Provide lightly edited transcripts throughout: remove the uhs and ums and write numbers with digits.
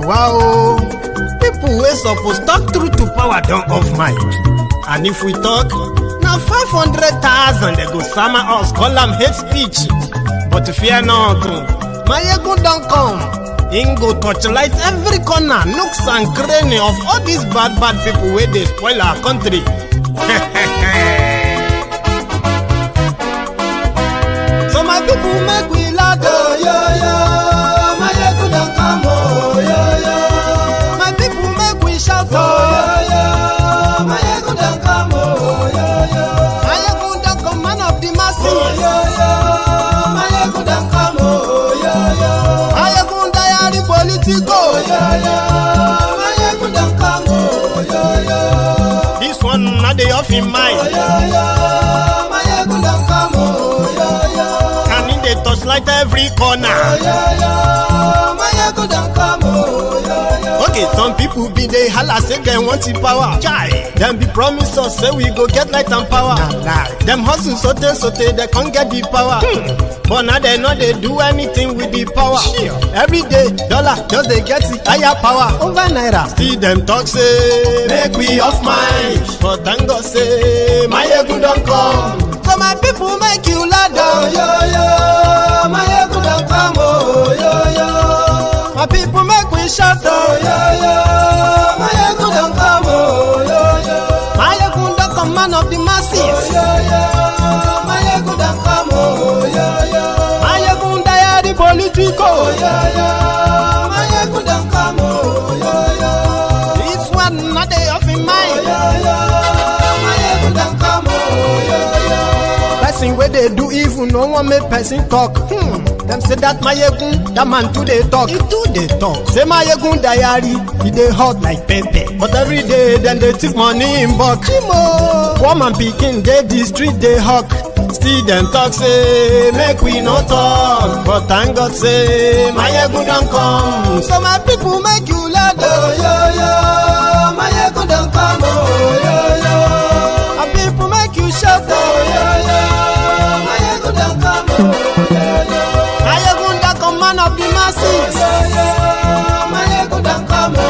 wow. People wey suppose talk true to power don't off mic. And if we talk, now 500,000 they go summer us, call them hate speech. But fear not, Maiyegun don't come. Him go torchlight every corner, nooks and cranny of all these bad people where they spoil our country. So my people make we laugh, oh, yo. Maiyegun don't come, oh, yo. My people make we shout, oh, yo. Maiyegun don't come, oh, yo. Maiyegun don't come, man of the masses, oh, yo. Maiyegun don't come, oh, yo. Maiyegun Diary Politico, yo. Maiyegun don't come, oh, yo. This one not the off in mind, oh, yo. Maiyegun don't come, oh, yo. And in the touchlight every corner, oh, yo. Maiyegun don't come, oh, yo. Okay, some people be they holla say they want the power. Chai, them be promise us say we go get light and power. Nah. Them hustle sote they can't get the power. But now they know they do anything with the power. Sure. Every day, dollar just they get the higher power over naira. Still them talk say make we off mind. But thank God say Maiyegun don't come. So my people make you laugh, oh, yo yo. Maiyegun don't come, oh, yo yo. My people make we shout, oh, yo yo. Maiyegun don't come, oh, yo yo. Maiyegun don't come, man of the masses, oh, yo yo. Maiyegun don't come, oh, yo yo. Maiyegun Diary Politico, oh, yo yo. Maiyegun don't come, oh, yo yo. This one not they off in mind, oh, yo yo. Maiyegun don't come, oh, yo yo. Person where they do evil, no one make person talk. Them say that Maiyegun, that man too they talk. He too they talk. Say Maiyegun Diary, he they hot like pepper. But every day then they take money in bulk. Woman picking, they the street they hawk. Still them talk say make we no talk. But thank God say Maiyegun don't come. So my people make you laugh, oh yo yo. Maiyegun don't come, oh yo yo. My people make you shout, oh yo yo. Maiyegun don't come, oh yo yo. Maiyegun don't come, man of the masses, oh yo yo. Maiyegun don't come, oh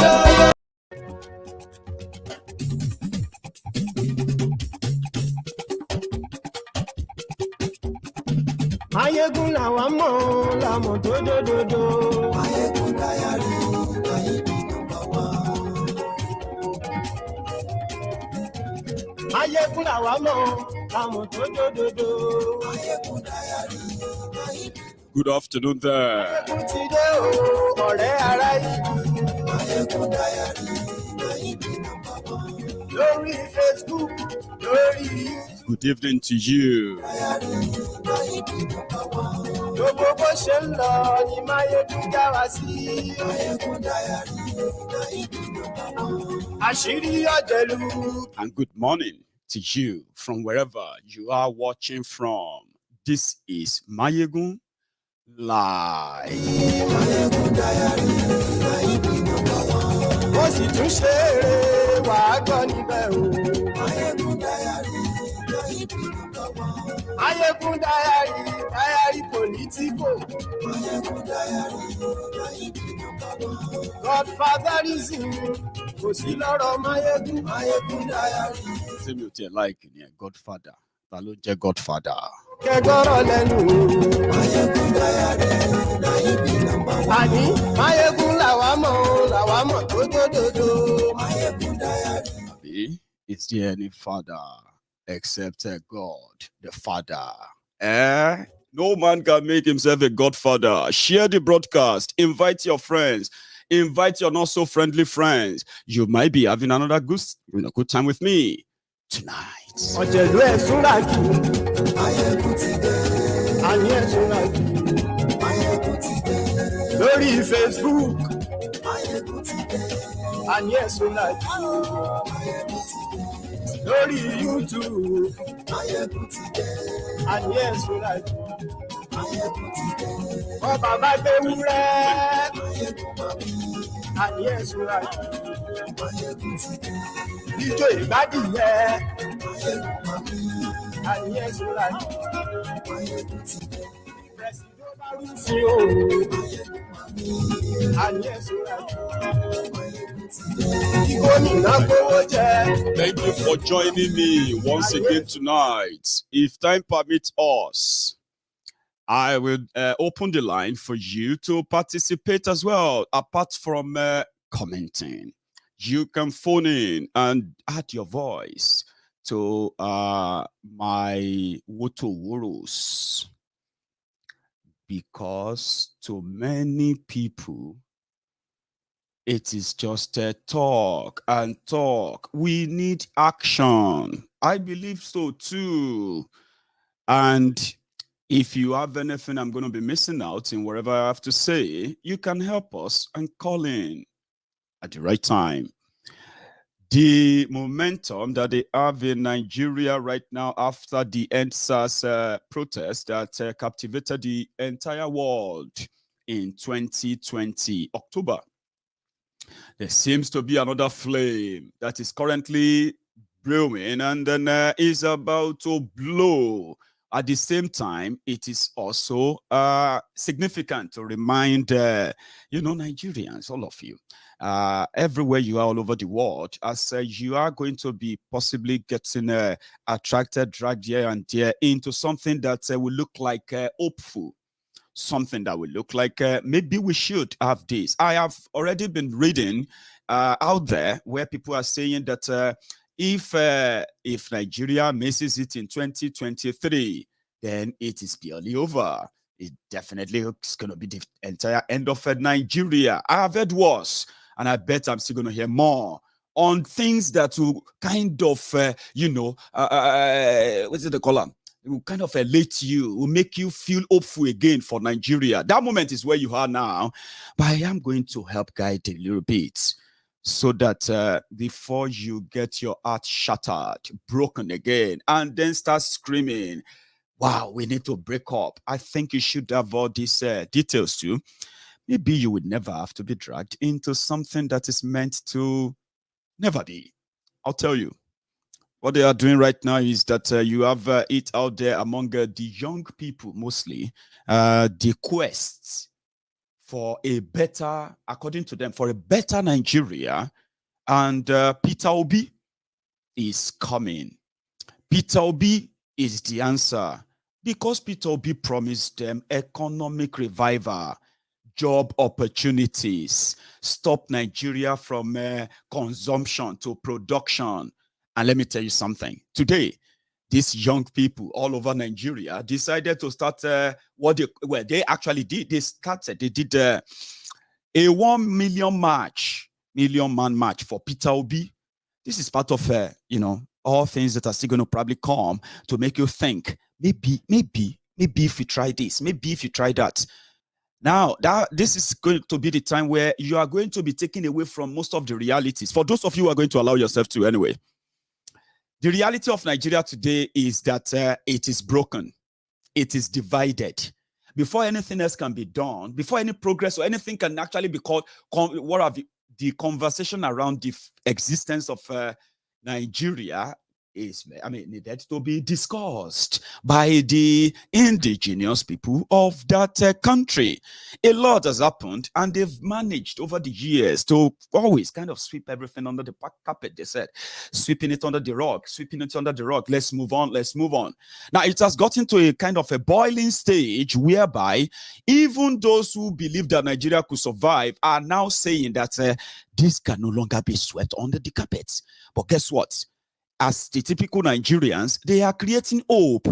yo yo. Maiyegun làwa mọ̀, la mọ̀ tó dòdòdò. Maiyegun Diary, Maiyegun number one. Maiyegun làwa mọ̀, la mọ̀ tó dòdòdò. Maiyegun Diary, Maiyegun. Good afternoon there. Maiyegun ti dé o, ọ̀rẹ́ ará ìlú. Maiyegun Diary, Maiyegun number one. Lórí Facebook, lórí YouTube. Good evening to you. Gbogbo bó ṣe ń lọ ni Maiyegun já wa sí. Àṣírí ọ̀jẹ̀lú. And good morning to you from wherever you are watching from. This is Maiyegun Live. Ó sì tún ṣe eré wàá gbọ́ níbẹ̀ o. Maiyegun Diary, Diary Politico. Godfatherism, kò sí lọ́rọ̀ Maiyegun Diary. Ṣé mi ò tiẹ̀ like ni Godfather? Ta ló jẹ́ Godfather? Kẹgbọ́rọ̀ lẹ́nu o. Maiyegun Diary, àní Maiyegun làwa mọ̀ tó dòdòdò. Maiyegun Diary. Àbí, is there any father except God, the Father? No man can make himself a godfather. Share the broadcast. Invite your friends. Invite your not so friendly friends. You might be having another good time with me tonight. Ọ̀jẹ̀lú ẹ̀ súnra kì í. Maiyegun ti dé. Àní ẹ̀ súnra kì í. Maiyegun ti dé. Lórí Facebook. Maiyegun ti dé. Àní ẹ̀ súnra kì í. Maiyegun ti dé. Lórí YouTube. Maiyegun ti dé. Àní ẹ̀ súnra kì í. Maiyegun ti dé. Wọ́n bàbá gbé wúrẹ́. Maiyegun máa bí. Àní ẹ̀ súnra kì í. Maiyegun ti dé. Ijó ìgbádùn yẹ. Maiyegun máa bí. Àní ẹ̀ súnra kì í. Maiyegun ti dé. Thank you for joining me once again tonight. If time permits us, I will open the line for you to participate as well. Apart from commenting, you can phone in and add your voice to my Wotoworos, because to many people it is just a talk and talk. We need action. I believe so too. And if you have anything I'm going to be missing out in whatever I have to say, you can help us and call in at the right time. The momentum that they have in Nigeria right now after the EndSARS protest that captivated the entire world in 2020, October. There seems to be another flame that is currently brewing and then is about to blow. At the same time, it is also significant to remind, Nigerians, all of you, everywhere you are all over the world, as you are going to be possibly getting attracted, dragged here and there into something that will look like hopeful. Something that will look like maybe we should have this. I have already been reading out there where people are saying that if Nigeria misses it in 2023, then it is purely over. It definitely is going to be the entire end of Nigeria. I have heard worse, and I bet I'm still going to hear more on things that will kind of, what's it they call them? It will kind of elate you, will make you feel hopeful again for Nigeria. That moment is where you are now. But I am going to help guide a little bit so that before you get your heart shattered, broken again, and then start screaming, wow, we need to break up. I think you should have all these details too. Maybe you would never have to be dragged into something that is meant to never be. I'll tell you. What they are doing right now is that you have it out there among the young people mostly, the quest for a better, according to them, for a better Nigeria. And Peter Obi is coming. Peter Obi is the answer, because Peter Obi promised them economic revival, job opportunities, stop Nigeria from consumption to production. And let me tell you something. Today, these young people all over Nigeria decided to start they actually did. They did a 1 million man march for Peter Obi. This is part of, all things that are still going to probably come to make you think, maybe if you try this, maybe if you try that. Now, this is going to be the time where you are going to be taken away from most of the realities. For those of you who are going to allow yourself to anyway. The reality of Nigeria today is that it is broken. It is divided. Before anything else can be done, before any progress or anything can actually be called, the conversation around the existence of Nigeria is, needed to be discussed by the indigenous people of that country. A lot has happened, and they've managed over the years to always kind of sweep everything under the carpet. They said, sweeping it under the rug, let's move on. Now, it has gotten to a kind of a boiling stage whereby even those who believe that Nigeria could survive are now saying that this can no longer be swept under the carpet. But guess what? As the typical Nigerians, they are creating hope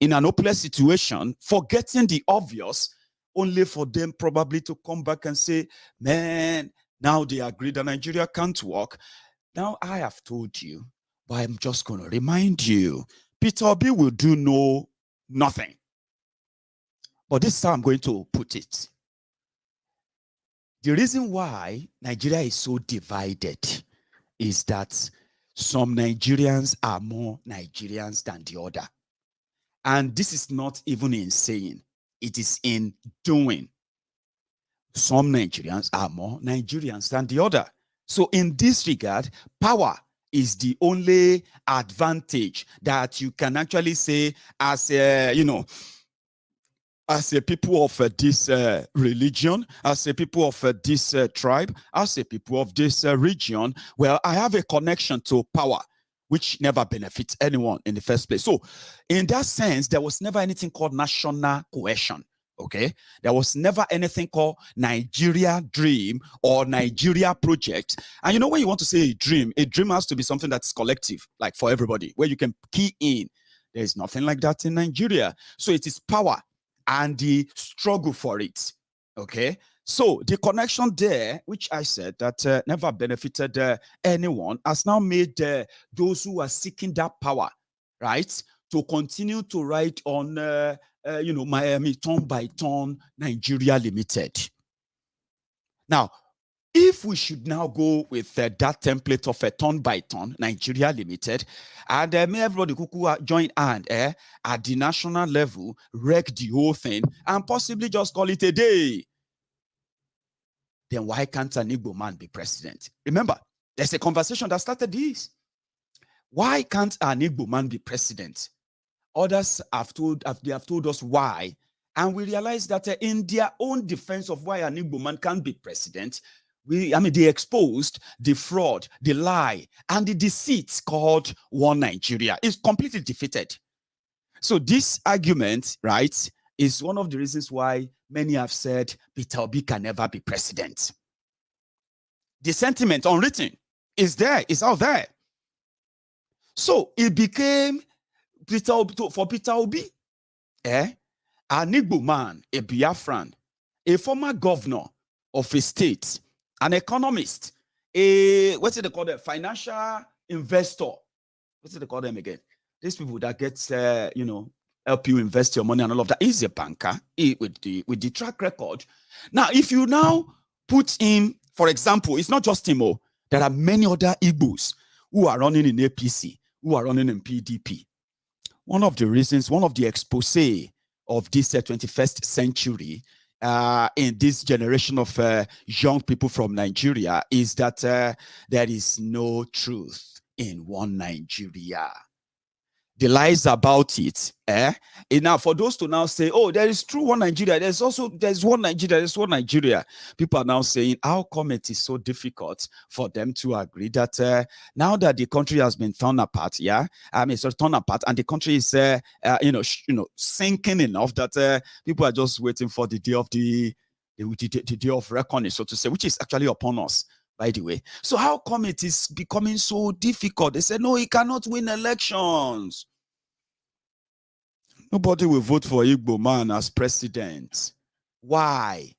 in an hopeless situation, forgetting the obvious, only for them probably to come back and say, man, now they agree that Nigeria can't work. Now, I have told you, but I'm just going to remind you, Peter Obi will do nothing. But this is how I'm going to put it. The reason why Nigeria is so divided is that some Nigerians are more Nigerians than the other. And this is not even in saying, it is in doing. Some Nigerians are more Nigerians than the other. So in this regard, power is the only advantage that you can actually say as, as a people of this religion, as a people of this tribe, as a people of this region, well, I have a connection to power, which never benefits anyone in the first place. So in that sense, there was never anything called national cohesion. Okay, there was never anything called Nigeria dream or Nigeria project. And you know, when you want to say a dream has to be something that's collective, like for everybody, where you can key in. There's nothing like that in Nigeria. So it is power and the struggle for it. Okay, so the connection there, which I said that never benefited anyone, has now made those who are seeking that power, right, to continue to ride on Miami turn by turn Nigeria Limited. Now, if we should now go with that template of a turn by turn Nigeria Limited, and may everybody join hand at the national level, wreck the whole thing, and possibly just call it a day, then why can't an Igbo man be president? Remember, there's a conversation that started this. Why can't an Igbo man be president? Others have told us why, and we realize that in their own defense of why an Igbo man can't be president, they exposed the fraud, the lie, and the deceit called One Nigeria. It's completely defeated. So this argument, right, is one of the reasons why many have said Peter Obi can never be president. The sentiment unwritten is there, it's out there. So it became for Peter Obi, an Igbo man, a Biafran, a former governor of a state, an economist, what's it they call them? Financial investor. What's it they call them again? These people that get, help you invest your money and all of that. He's a banker with the track record. Now, if you now put him, for example, it's not just him. There are many other Igbos who are running in APC, who are running in PDP. One of the reasons, one of the expose of this 21st century in this generation of young people from Nigeria is that there is no truth in one Nigeria. The lies about it, and now for those to now say, oh, there is true one Nigeria, there's one Nigeria, people are now saying, how come it is so difficult for them to agree that now that the country has been torn apart, and the country is sinking enough that people are just waiting for the day of the day of reckoning, so to say, which is actually upon us, by the way. So how come it is becoming so difficult? They said, no, he cannot win elections. Nobody will vote for Igbo man as president. Why?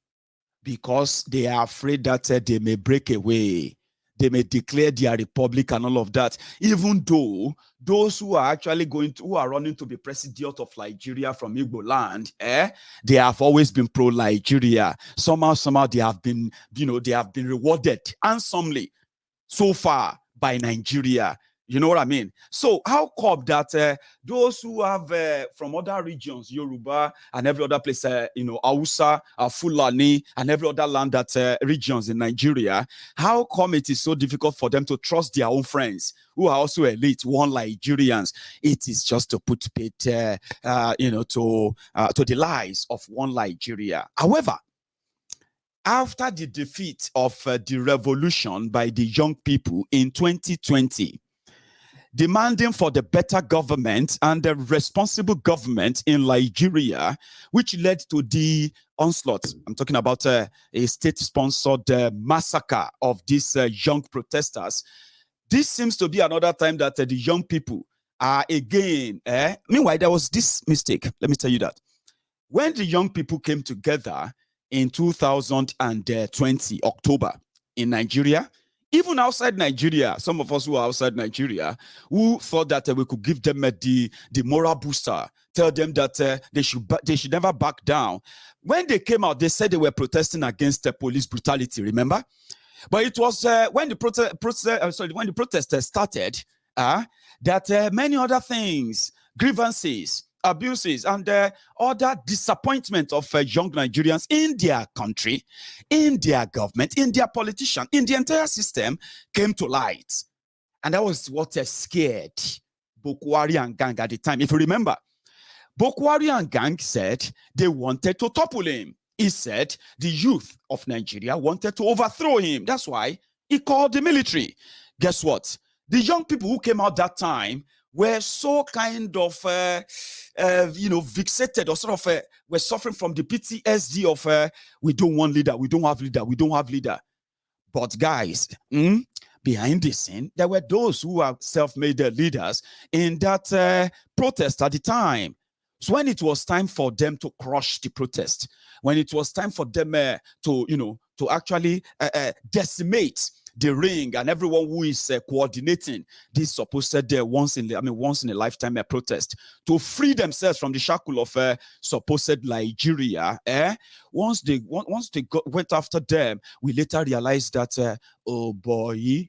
Because they are afraid that they may break away. They may declare their republic and all of that. Even though those who are actually who are running to be president of Nigeria from Igbo land, they have always been pro-Nigeria. Somehow they have been, they have been rewarded handsomely so far by Nigeria. You know what I mean? So how come that those who have from other regions, Yoruba and every other place, Hausa, Fulani, and every other land that regions in Nigeria, how come it is so difficult for them to trust their own friends who are also elite, one Nigerians? It is just to put it, to the lies of one Nigeria. However, after the defeat of the revolution by the young people in 2020, demanding for the better government and the responsible government in Nigeria, which led to the onslaught. I'm talking about a state-sponsored massacre of these young protesters. This seems to be another time that the young people are again. Meanwhile, there was this mistake. Let me tell you that. When the young people came together in 2020, October, in Nigeria, even outside Nigeria, some of us who are outside Nigeria, who thought that we could give them the moral booster, tell them that they should never back down. When they came out, they said they were protesting against police brutality. Remember, but it was when the protest started that many other things, grievances, abuses, and other disappointment of young Nigerians in their country, in their government, in their politician, in the entire system came to light. And that was what scared Boko Haram and gang at the time. If you remember, Boko Haram gang said they wanted to topple him. He said the youth of Nigeria wanted to overthrow him. That's why he called the military. Guess what? The young people who came out that time were so kind of, vexated or sort of were suffering from the PTSD of we don't want leader, we don't have leader, we don't have leader. But guys, behind the scene, there were those who are self-made leaders in that protest at the time. So when it was time for them to crush the protest, when it was time for them to actually decimate the ring and everyone who is coordinating this supposed once in a lifetime protest to free themselves from the shackle of supposed Nigeria, once they went after them, we later realized that oh boy,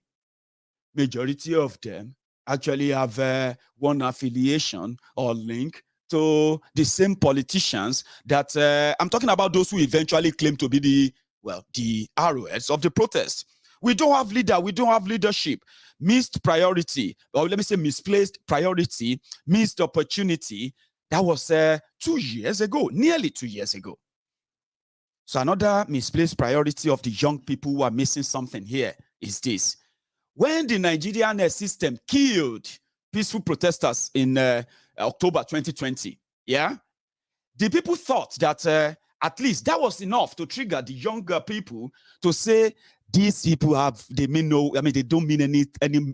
majority of them actually have one affiliation or link to the same politicians that I'm talking about, those who eventually claim to be the arrowheads of the protest. We don't have leader, we don't have leadership. Missed priority, or let me say misplaced priority, missed opportunity. That was 2 years ago, nearly 2 years ago. So another misplaced priority of the young people who are missing something here is this. When the Nigerian system killed peaceful protesters in October 2020, yeah, the people thought that at least that was enough to trigger the younger people to say, these people they don't mean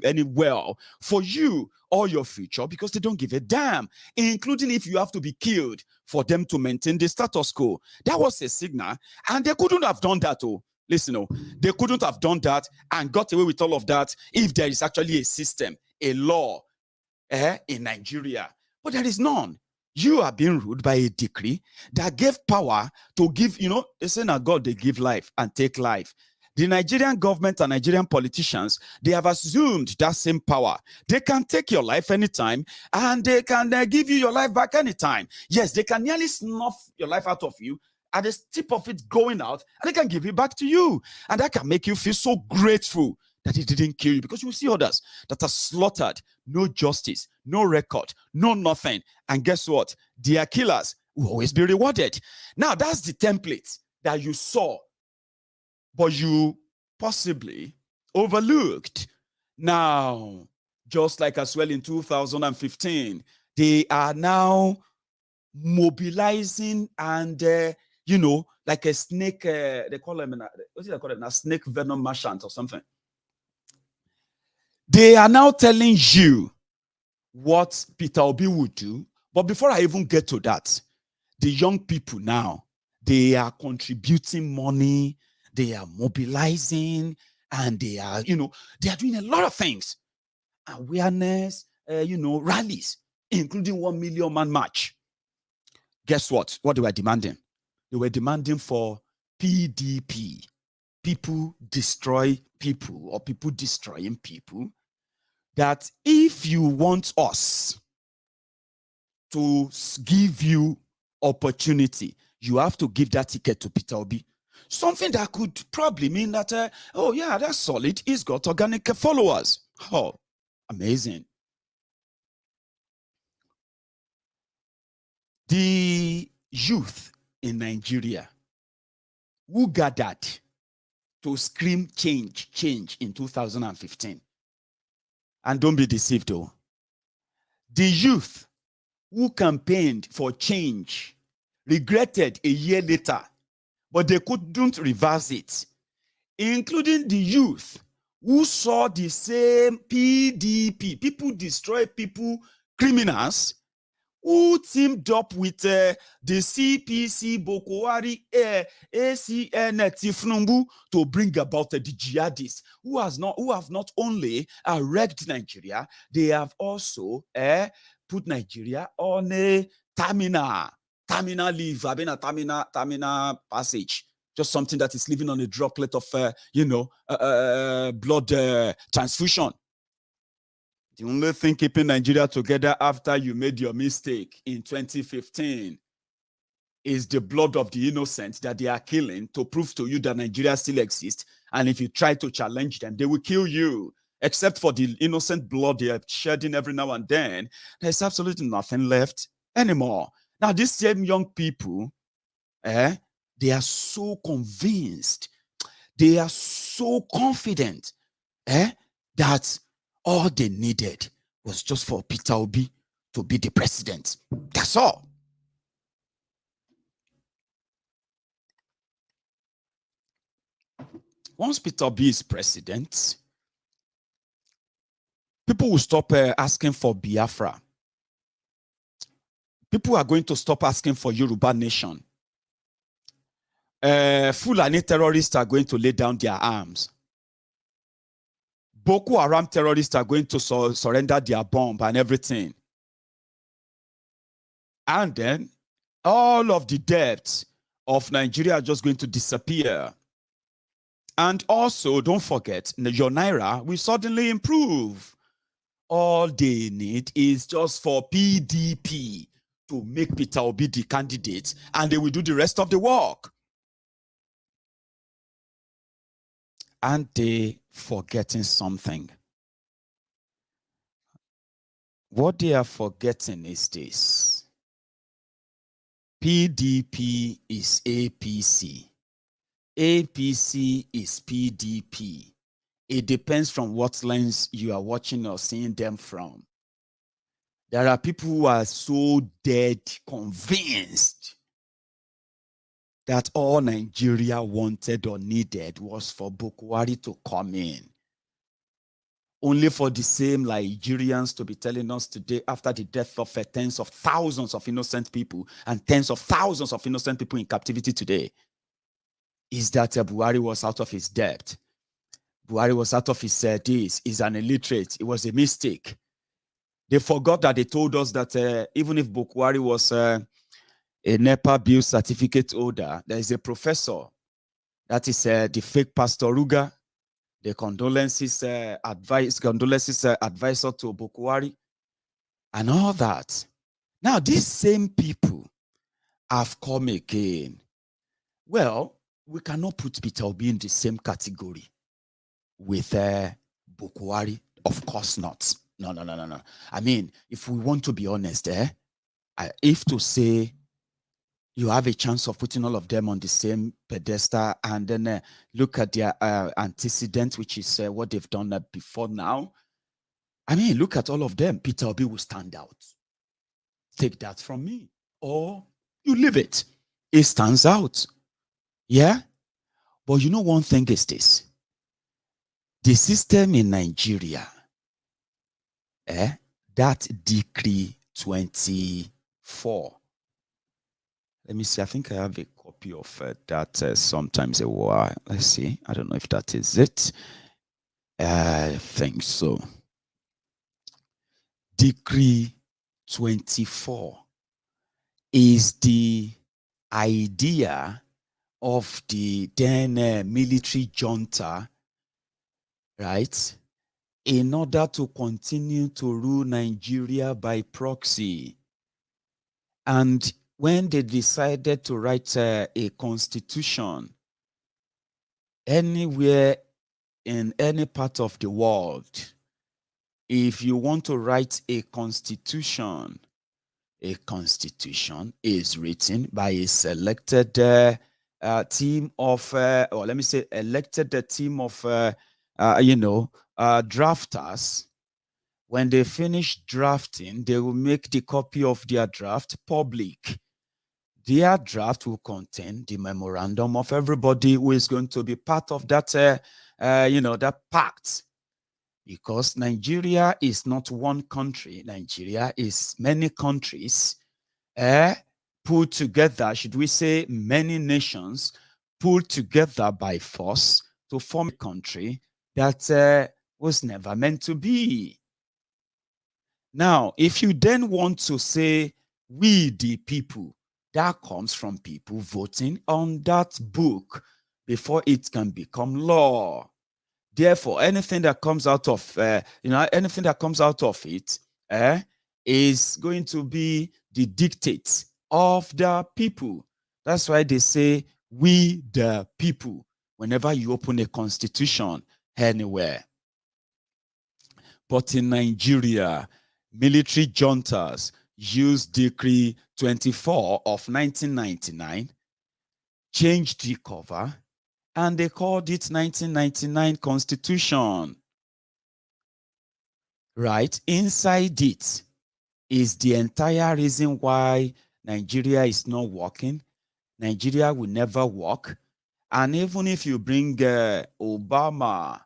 any well for you or your future, because they don't give a damn, including if you have to be killed for them to maintain the status quo. That was a signal, and they couldn't have done that. Oh, listen, they couldn't have done that and got away with all of that if there is actually a system, a law in Nigeria. But there is none. You are being ruled by a decree that gave power to give, they say now God, they give life and take life. The Nigerian government and Nigerian politicians, they have assumed that same power. They can take your life anytime, and they can give you your life back anytime. Yes, they can nearly snuff your life out of you at the tip of it going out, and they can give it back to you. And that can make you feel so grateful that it didn't kill you, because you see others that are slaughtered, no justice, no record, no nothing. And guess what? Their killers will always be rewarded. Now, that's the template that you saw, but you possibly overlooked. Now, just like as well in 2015, they are now mobilizing and, like a snake, they call them, a snake venom merchant or something. They are now telling you what Peter Obi would do. But before I even get to that, the young people now, they are contributing money, they are mobilizing, and they are, they are doing a lot of things. Awareness, rallies, including 1 million man march. Guess what? What they were demanding? They were demanding for PDP. People destroy people, or people destroying people. That if you want us to give you opportunity, you have to give that ticket to Peter Obi. Something that could probably mean that, oh yeah, that's solid. He's got organic followers. Oh, amazing. The youth in Nigeria who gathered to scream change in 2015. And don't be deceived though. The youth who campaigned for change regretted a year later, but they couldn't reverse it, including the youth who saw the same PDP, people destroy people, criminals, who teamed up with the CPC, Boko Haram, ACN, Tifnumbu to bring about the jihadists who have not only wrecked Nigeria, they have also put Nigeria on a terminal leave, terminal passage. Just something that is living on a droplet of, blood transfusion. The only thing keeping Nigeria together after you made your mistake in 2015 is the blood of the innocent that they are killing to prove to you that Nigeria still exists. And if you try to challenge them, they will kill you. Except for the innocent blood they are shedding every now and then, there's absolutely nothing left anymore. Now, these same young people, they are so convinced, they are so confident that all they needed was just for Peter Obi to be the president. That's all. Once Peter Obi is president, people will stop asking for Biafra. People are going to stop asking for Yoruba nation. Fulani terrorists are going to lay down their arms. Boko Haram terrorists are going to surrender their bomb and everything. And then all of the debts of Nigeria are just going to disappear. And also, don't forget, your Naira will suddenly improve. All they need is just for PDP to make Peter Obi the candidate, and they will do the rest of the work. And they forgetting something. What they are forgetting is this. PDP is APC. APC is PDP. It depends from what lens you are watching or seeing them from. There are people who are so dead convinced that all Nigeria wanted or needed was for Bukwari to come in. Only for the same Nigerians to be telling us today, after the death of tens of thousands of innocent people and tens of thousands of innocent people in captivity today, is that Buhari was out of his debt. Buhari was out of his this. He's an illiterate. It was a mistake. They forgot that they told us that even if Buhari was a NEPA bill certificate holder, there is a professor. That is the fake Pastor Ruga, the condolences advisor to Buhari, and all that. Now, these same people have come again. Well, we cannot put Peter Obi in the same category with Buhari. Of course not. No. I mean, if we want to be honest, if to say you have a chance of putting all of them on the same pedestal and then look at their antecedent, which is what they've done before now. I mean, look at all of them. Peter Obi will stand out. Take that from me. Or you leave it. It stands out. Yeah? But you know one thing is this. The system in Nigeria, that Decree 24. Let me see. I think I have a copy of that sometimes a while. Let's see. I don't know if that is it. I think so. Decree 24 is the idea of the then military junta, right? In order to continue to rule Nigeria by proxy. And when they decided to write a constitution anywhere in any part of the world, if you want to write a constitution is written by a selected team of, or let me say, elected team of, drafters. When they finish drafting, they will make the copy of their draft public. Their draft will contain the memorandum of everybody who is going to be part of that, that pact. Because Nigeria is not one country. Nigeria is many countries put together, should we say many nations, put together by force to form a country that was never meant to be. Now, if you then want to say, we the people, that comes from people voting on that book before it can become law. Therefore, anything that comes out of, anything that comes out of it is going to be the dictates of the people. That's why they say, we the people, whenever you open a constitution anywhere. But in Nigeria, military juntas used Decree 24 of 1999, changed the cover, and they called it 1999 Constitution. Right? Inside it is the entire reason why Nigeria is not working. Nigeria will never work. And even if you bring Obama,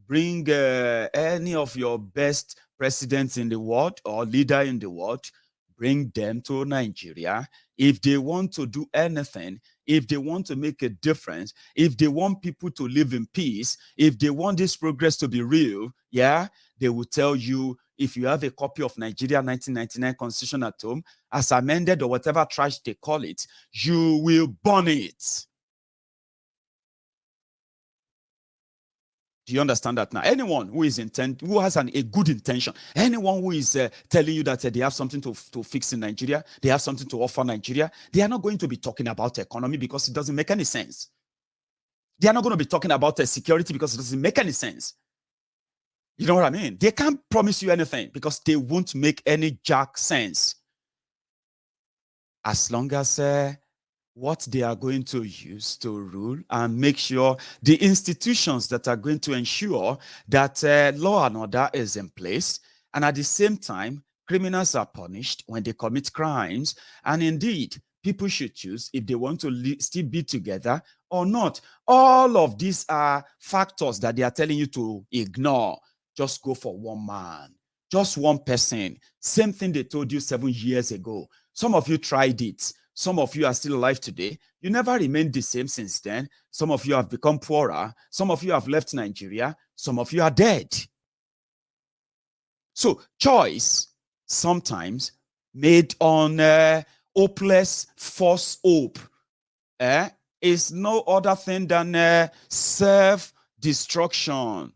bring any of your best presidents in the world or leader in the world, bring them to Nigeria. If they want to do anything, if they want to make a difference, if they want people to live in peace, if they want this progress to be real, yeah, they will tell you, if you have a copy of Nigeria 1999 Constitution at home, as amended or whatever trash they call it, you will burn it. Do you understand that now? Anyone who is who has a good intention, anyone who is telling you that they have something to fix in Nigeria, they have something to offer Nigeria, they are not going to be talking about economy because it doesn't make any sense. They are not going to be talking about security because it doesn't make any sense. You know what I mean? They can't promise you anything because they won't make any jack sense. As long as what they are going to use to rule and make sure the institutions that are going to ensure that law and order is in place, and at the same time, criminals are punished when they commit crimes, and indeed, people should choose if they want to still be together or not. All of these are factors that they are telling you to ignore. Just go for one man, just one person. Same thing they told you 7 years ago. Some of you tried it. Some of you are still alive today. You never remained the same since then. Some of you have become poorer. Some of you have left Nigeria. Some of you are dead. So choice sometimes made on hopeless false hope is no other thing than self-destruction,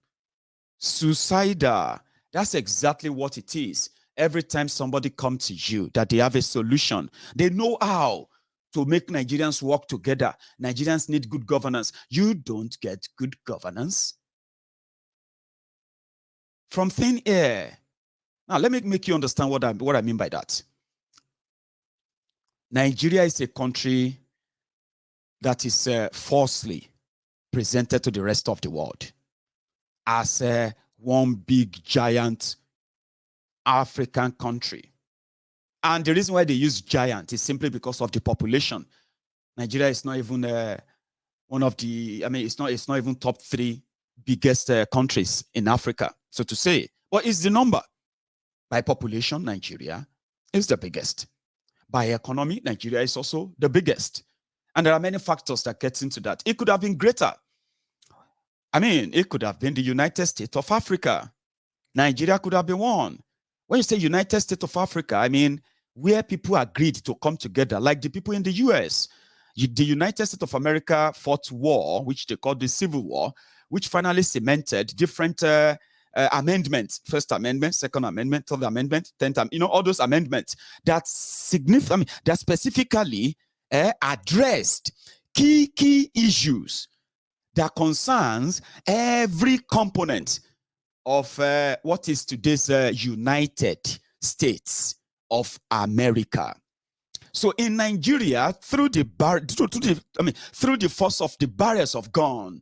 suicidal. That's exactly what it is. Every time somebody comes to you that they have a solution, they know how to make Nigerians work together. Nigerians need good governance. You don't get good governance from thin air. Now, let me make you understand what I mean by that. Nigeria is a country that is falsely presented to the rest of the world as one big, giant African country. And the reason why they use giant is simply because of the population. Nigeria is not even one of the, it's not even top 3 biggest countries in Africa, so to say. What is the number? By population, Nigeria is the biggest. By economy, Nigeria is also the biggest. And there are many factors that get into that. It could have been greater. It could have been the United States of Africa. Nigeria could have been one. When you say United States of Africa, where people agreed to come together, like the people in the US. The United States of America fought war, which they called the Civil War, which finally cemented different amendments, First Amendment, Second Amendment, Third Amendment, 10th, all those amendments that that specifically addressed key issues that concerns every component of what is today's United States of America. So in Nigeria, through the force of the barriers of gun,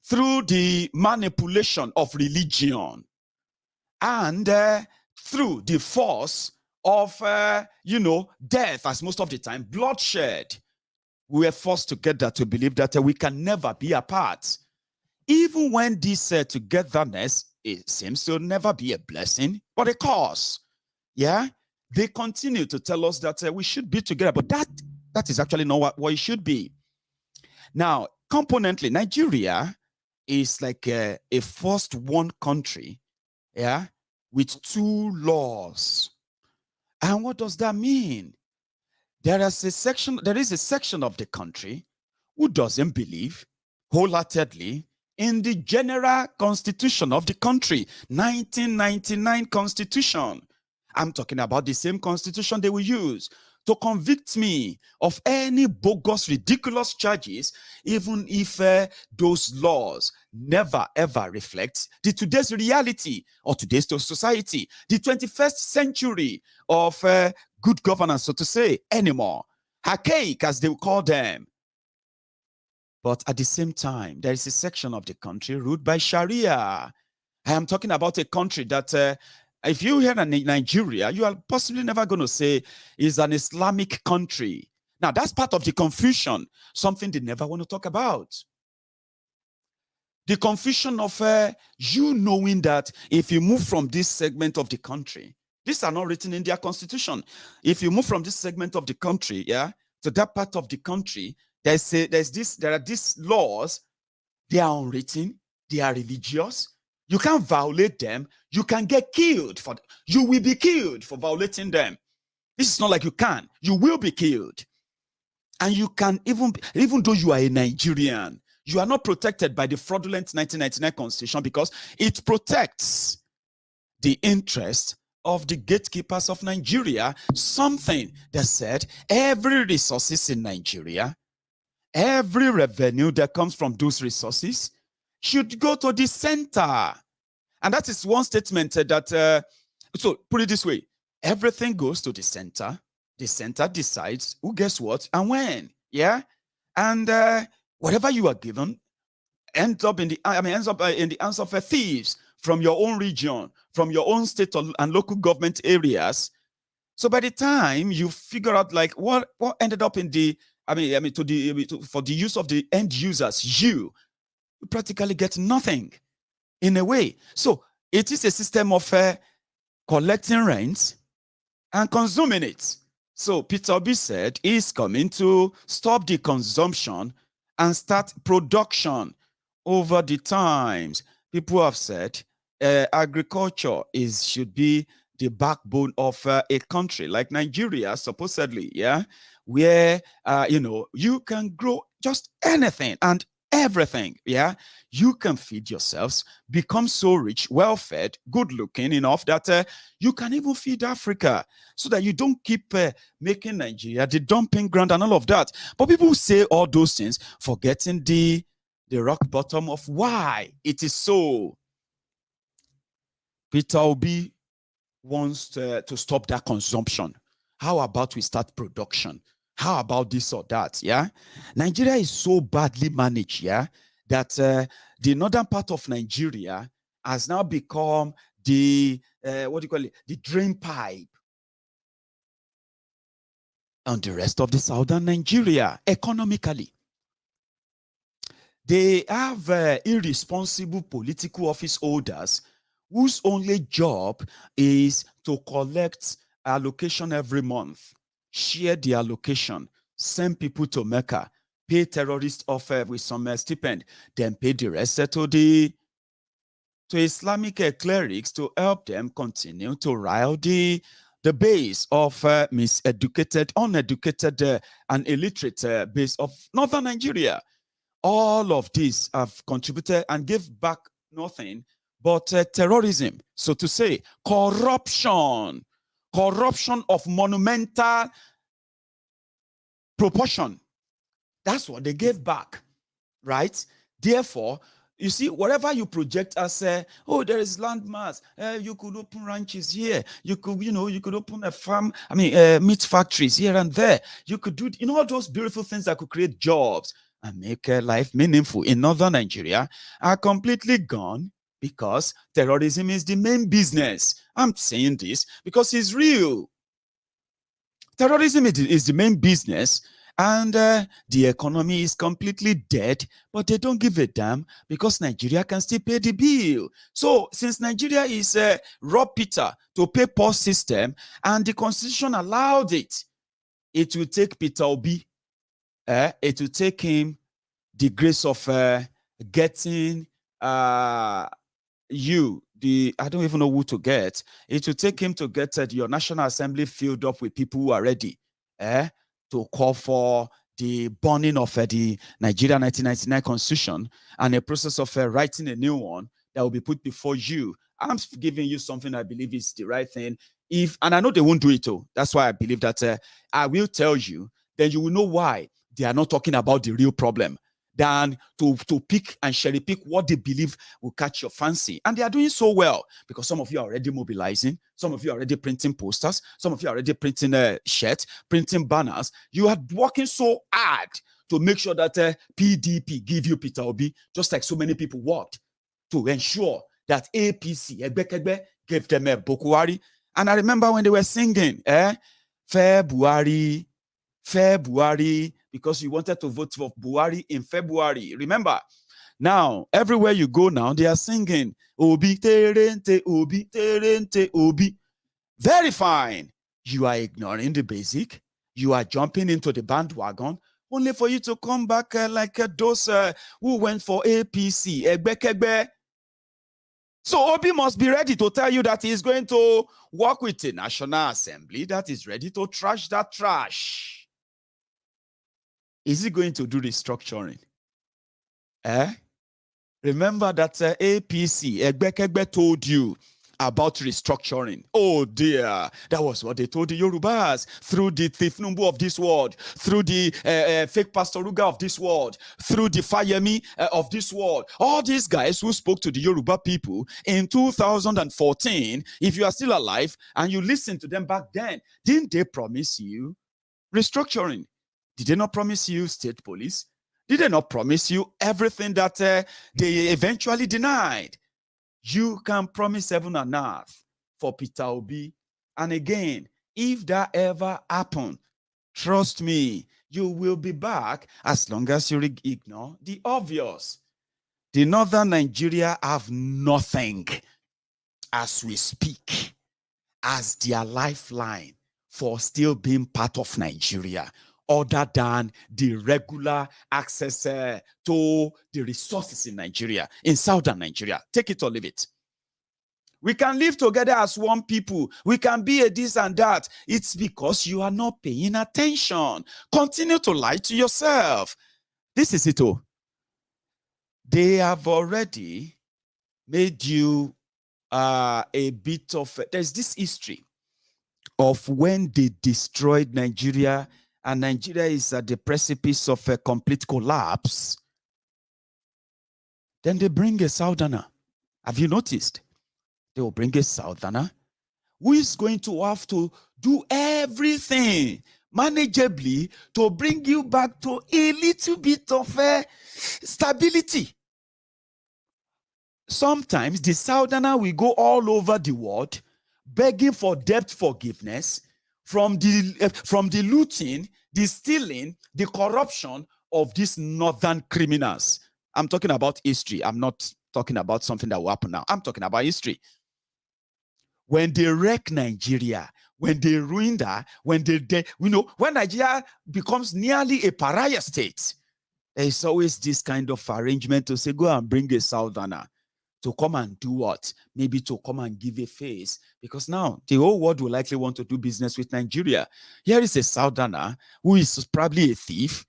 through the manipulation of religion, and through the force of death, as most of the time, bloodshed, we were forced together to believe that we can never be apart. Even when this togetherness, it seems to never be a blessing, but a curse. Yeah, they continue to tell us that we should be together, but that is actually not what it should be. Now, componently, Nigeria is like a first one country, yeah, with 2 laws. And what does that mean? There is a section of the country who doesn't believe wholeheartedly in the general constitution of the country, 1999 constitution. I'm talking about the same constitution they will use to convict me of any bogus, ridiculous charges, even if those laws never ever reflect the today's reality or today's society, the 21st century of good governance, so to say, anymore. Archaic, as they will call them. But at the same time, there is a section of the country ruled by Sharia. I am talking about a country that if you hear Nigeria, you are possibly never going to say is an Islamic country. Now, that's part of the confusion, something they never want to talk about. The confusion of you knowing that if you move from this segment of the country, these are not written in their constitution. If you move from this segment of the country, to that part of the country, there are these laws. They are unwritten. They are religious. You can't violate them. You can get killed you will be killed for violating them. This is not like you can. You will be killed. And you can even though you are a Nigerian, you are not protected by the fraudulent 1999 constitution because it protects the interest of the gatekeepers of Nigeria, something that said every resources in Nigeria, every revenue that comes from those resources should go to the center. And that is one statement that, so put it this way, everything goes to the center. The center decides who gets what and when, and whatever you are given ends up in the hands of thieves from your own region, from your own state and local government areas. So by the time you figure out like what ended up in the for the use of the end users, you practically get nothing in a way. So it is a system of collecting rent and consuming it. So Peter Obi said he's coming to stop the consumption and start production. Over the times, people have said agriculture should be the backbone of a country like Nigeria, supposedly, where you can grow just anything and everything, you can feed yourselves, become so rich, well-fed, good-looking enough that you can even feed Africa, so that you don't keep making Nigeria the dumping ground and all of that. But people say all those things, forgetting the rock bottom of why it is so. Peter Obi wants to stop that consumption. How about we start production? How about this or that? Nigeria is so badly managed, that the northern part of Nigeria has now become the the drain pipe on the rest of the southern Nigeria economically. They have irresponsible political office holders whose only job is to collect allocation every month, share the allocation, send people to Mecca, pay terrorists off with some stipend, then pay the rest to Islamic clerics to help them continue to rile the base of miseducated, uneducated, and illiterate base of northern Nigeria. All of these have contributed and gave back nothing but terrorism, so to say, corruption of monumental proportion. That's what they gave back, right? Therefore, you see, whatever you project as there is land mass, you could open ranches here, you could open a farm, meat factories here and there. You could do, all those beautiful things that could create jobs and make life meaningful in northern Nigeria are completely gone because terrorism is the main business. I'm saying this because it's real. Terrorism is the main business, and the economy is completely dead, but they don't give a damn because Nigeria can still pay the bill. So since Nigeria is raw Peter to pay poor system, and the constitution allowed it, it will take Peter Obi, it will take him the grace of getting I don't even know who to get. It will take him to get your National Assembly filled up with people who are ready to call for the burning of the Nigeria 1999 Constitution and a process of writing a new one that will be put before you. I'm giving you something I believe is the right thing. and I know they won't do it too. That's why I believe that I will tell you, then you will know why they are not talking about the real problem than to pick and cherry pick what they believe will catch your fancy. And they are doing so well because some of you are already mobilizing, some of you are already printing posters, some of you are already printing shirts, printing banners. You are working so hard to make sure that PDP give you Peter Obi, just like so many people worked to ensure that APC, Egbekegbe, gave them a Bokuwari. And I remember when they were singing, February, because you wanted to vote for Buhari in February. Remember, now, everywhere you go now, they are singing, Obi, Terente, Obi, Terente, Obi. Very fine. You are ignoring the basic. You are jumping into the bandwagon, only for you to come back like those who went for APC, Egbekegbe. So Obi must be ready to tell you that he is going to work with the National Assembly that is ready to trash that trash. Is he going to do restructuring? Remember that APC, Egbekegbe, told you about restructuring. Oh dear, that was what they told the Yorubas through the Tifnumbu of this world, through the fake Pastor Ruga of this world, through the Fayemi of this world. All these guys who spoke to the Yoruba people in 2014, if you are still alive and you listened to them back then, didn't they promise you restructuring? Did they not promise you state police? Did they not promise you everything that they eventually denied? You can promise heaven and earth for Peter Obi. And again, if that ever happened, trust me, you will be back as long as you ignore the obvious. The northern Nigeria have nothing as we speak as their lifeline for still being part of Nigeria, other than the regular access to the resources in Nigeria, in southern Nigeria. Take it or leave it. We can live together as one people. We can be a this and that. It's because you are not paying attention. Continue to lie to yourself. This is it. Oh. They have already made you a bit of... There's this history of when they destroyed Nigeria, and Nigeria is at the precipice of a complete collapse. Then they bring a southerner. Have you noticed? They will bring a southerner who is going to have to do everything manageably to bring you back to a little bit of stability. Sometimes the southerner will go all over the world begging for debt forgiveness from the looting, the stealing, the corruption of these northern criminals. I'm talking about history. I'm not talking about something that will happen now. I'm talking about history. When they wreck Nigeria, when they ruin that, when when Nigeria becomes nearly a pariah state, there is always this kind of arrangement to say, go and bring a southerner to come and do what? Maybe to come and give a face. Because now the whole world will likely want to do business with Nigeria. Here is a southerner who is probably a thief,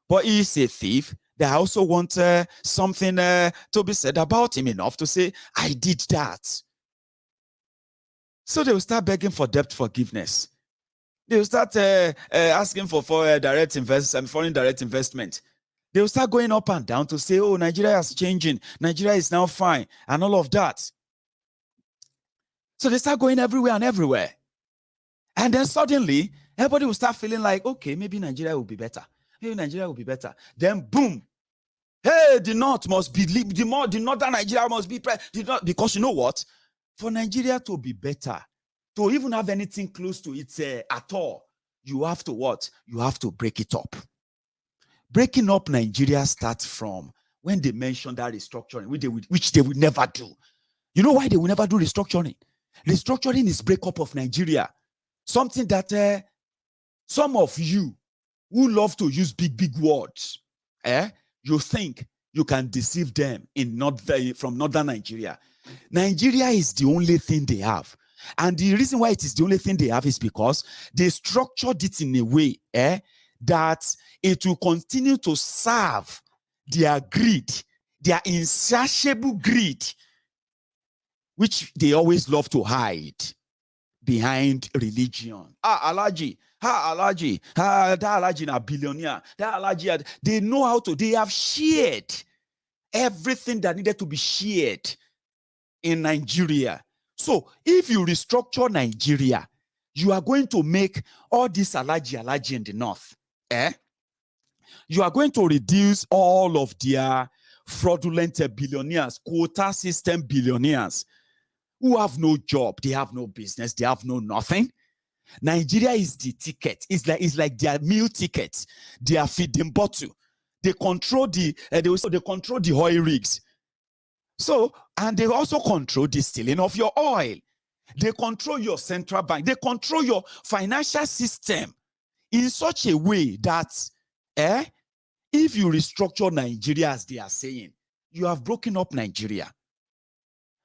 but he is a thief. They also want something to be said about him enough to say, I did that. So they will start begging for debt forgiveness. They will start asking for foreign direct investment. They will start going up and down to say, oh, Nigeria is changing. Nigeria is now fine, and all of that. So they start going everywhere and everywhere. And then suddenly, everybody will start feeling like, okay, maybe Nigeria will be better. Maybe Nigeria will be better. Then boom. Hey, the North must be, the northern Nigeria must be, because you know what? For Nigeria to be better, to even have anything close to it at all, you have to what? You have to break it up. Breaking up Nigeria starts from when they mention that restructuring, which they will never do. You know why they will never do restructuring? Restructuring is breakup of Nigeria. Something that some of you who love to use big words, you think you can deceive them from northern Nigeria. Nigeria is the only thing they have. And the reason why it is the only thing they have is because they structured it in a way that it will continue to serve their greed, their insatiable greed, which they always love to hide. behind religion. Allergy. Allergy. That allergy na billionaire. That allergy. They know how to. They have shared everything that needed to be shared in Nigeria. So if you restructure Nigeria, you are going to make all this allergy in the north. You are going to reduce all of their fraudulent billionaires, quota system billionaires who have no job, they have no business, they have no nothing. Nigeria is the ticket. It's like their meal ticket, their feeding bottle. They control the they control the oil rigs. So, and they also control the stealing of your oil. They control your central bank. They control your financial system in such a way that if you restructure Nigeria, as they are saying, you have broken up Nigeria.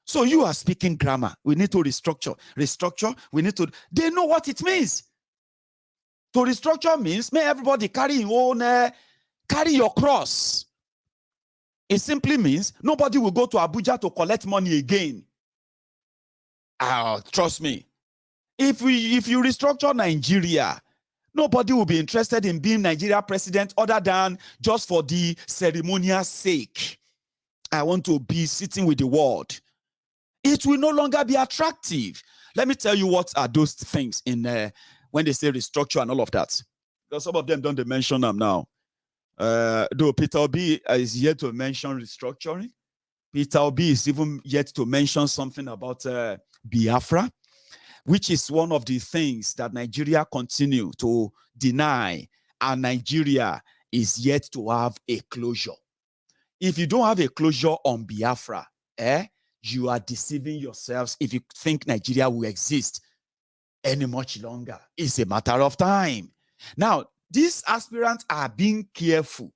So you are speaking grammar. We need to restructure. Restructure, we need to... They know what it means. To restructure means, may everybody carry your own, carry your cross. It simply means nobody will go to Abuja to collect money again. Trust me. If you restructure Nigeria, nobody will be interested in being Nigeria president other than just for the ceremonial sake. I want to be sitting with the world. It will no longer be attractive. Let me tell you what are those things in when they say restructure and all of that. Because some of them don't mention them now. Though Peter Obi is yet to mention restructuring. Peter Obi is even yet to mention something about Biafra, which is one of the things that Nigeria continue to deny, and Nigeria is yet to have a closure. If you don't have a closure on Biafra, you are deceiving yourselves if you think Nigeria will exist any much longer. It's a matter of time. Now, these aspirants are being careful.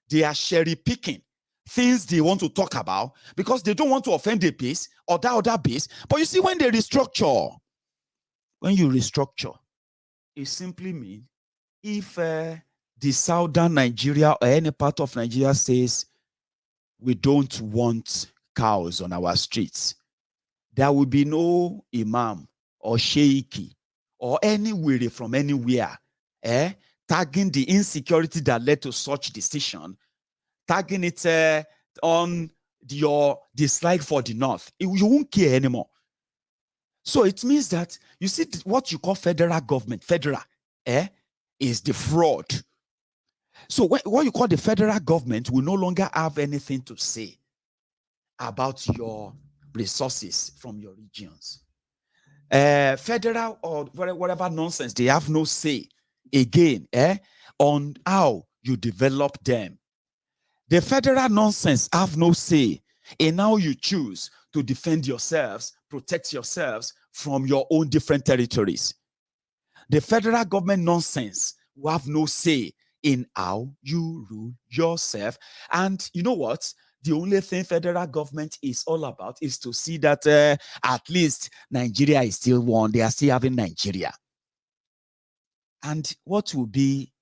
They are cherry picking things they want to talk about because they don't want to offend the base or that other base. But you see, when they restructure, when you restructure, it simply means if the southern Nigeria or any part of Nigeria says we don't want cows on our streets, there will be no imam or sheikh or any weary from anywhere tagging the insecurity that led to such decision, tagging it on your dislike for the north. You won't care anymore. So it means that you see what you call federal government, federal, is the fraud. So what you call the federal government will no longer have anything to say about your resources from your regions. Federal or whatever nonsense, they have no say again on how you develop them. The federal nonsense have no say in how you choose to defend yourselves, protect yourselves from your own different territories. The federal government nonsense will have no say in how you rule yourself. And you know what? The only thing federal government is all about is to see that at least Nigeria is still one. They are still having Nigeria. And what will be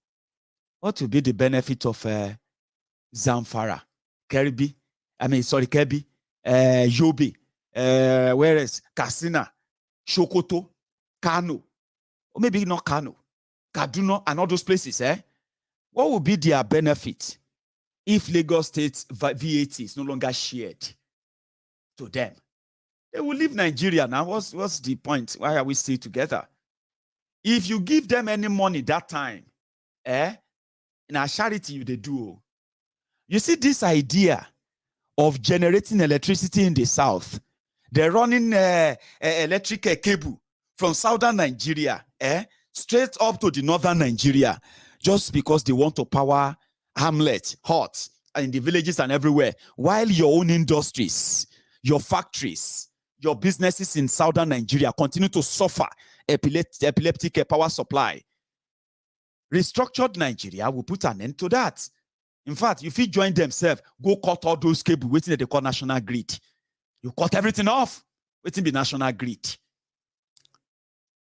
the benefit of Zamfara, Kebbi, Yobe, whereas Katsina, Sokoto, Kano, or maybe not Kano, Kaduna, and all those places, what will be their benefit if Lagos State's VAT is no longer shared to them? They will leave Nigeria now. What's the point? Why are we still together? If you give them any money that time, in a charity they do. You see this idea of generating electricity in the south. They're running electric cable from southern Nigeria straight up to the northern Nigeria just because they want to power hamlets, huts, in the villages and everywhere, while your own industries, your factories, your businesses in southern Nigeria continue to suffer epileptic power supply. Restructured Nigeria will put an end to that. In fact, if you join themselves, go cut all those cables waiting they call national grid. You cut everything off, waiting the national grid.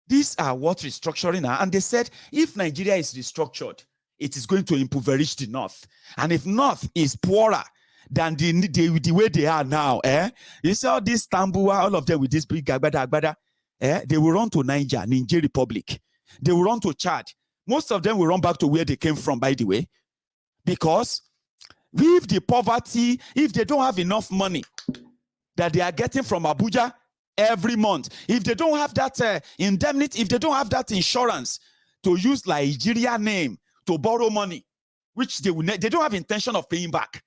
These are what restructuring are. And they said, if Nigeria is restructured, it is going to impoverish the north. And if north is poorer than the way they are now, you see all this Tambua, all of them with this big agbada. They will run to Niger Republic. They will run to Chad. Most of them will run back to where they came from, by the way, because if the poverty, if they don't have enough money that they are getting from Abuja every month, if they don't have that indemnity, if they don't have that insurance to use Nigeria name to borrow money, which they don't have intention of paying back.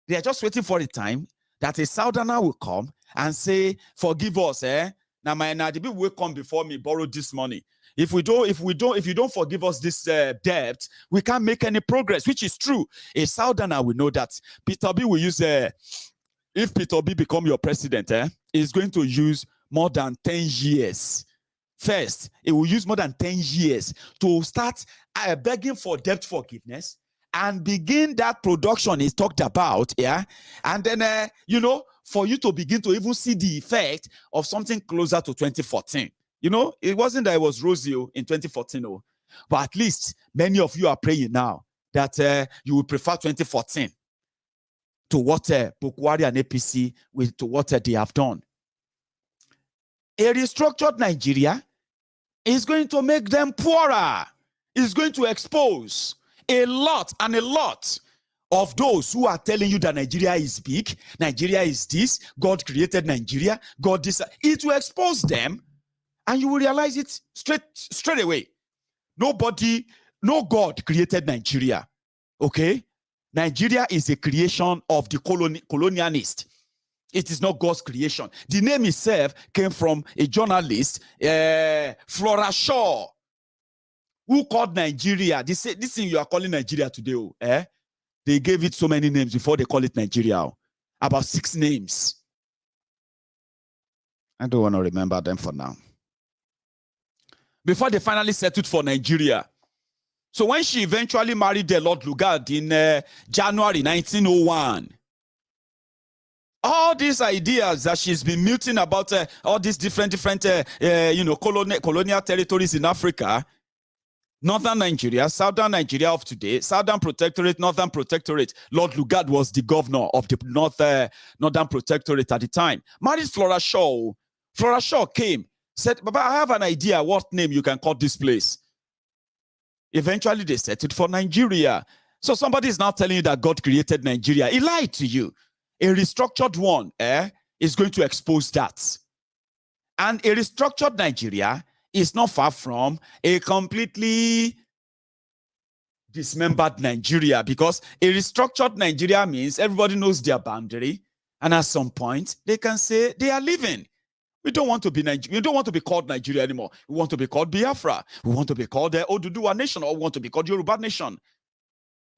They are just waiting for the time that a southerner will come and say, forgive us, Now the people will come before me, borrow this money. If you don't forgive us this debt, we can't make any progress, which is true. A southerner will know that. Peter B will use if Peter B become your president, he's going to use more than 10 years. First, it will use more than 10 years to start begging for debt forgiveness and begin that production is talked about, and then for you to begin to even see the effect of something closer to 2014. It wasn't that it was rosy in 2014, but at least many of you are praying now that you will prefer 2014 to what Bukwari and APC to what they have done. A restructured Nigeria is going to make them poorer. It's going to expose a lot of those who are telling you that Nigeria is big, Nigeria is this, God created Nigeria, God this. It will expose them, and you will realize it straight away. No God created Nigeria. Okay? Nigeria is a creation of the colonialist. It is not God's creation. The name itself came from a journalist, Flora Shaw, who called Nigeria. This thing you are calling Nigeria today, they gave it so many names before they call it Nigeria. About 6 names. I don't want to remember them for now. Before they finally settled for Nigeria. So when she eventually married the Lord Lugard in January 1901, all these ideas that she's been muting about all these different colonial territories in Africa, Northern Nigeria, Southern Nigeria of today, Southern Protectorate, Northern Protectorate. Lord Lugard was the governor of the Northern Protectorate at the time. Married Flora Shaw. Flora Shaw came, said, Baba, I have an idea what name you can call this place. Eventually, they settled for Nigeria. So somebody is now telling you that God created Nigeria. He lied to you. A restructured one is going to expose that. And a restructured Nigeria is not far from a completely dismembered Nigeria, because a restructured Nigeria means everybody knows their boundary, and at some point they can say they are leaving. We don't want to be Nigeria. We don't want to be called Nigeria anymore. We want to be called Biafra. We want to be called the Oduduwa nation, or we want to be called Yoruba nation.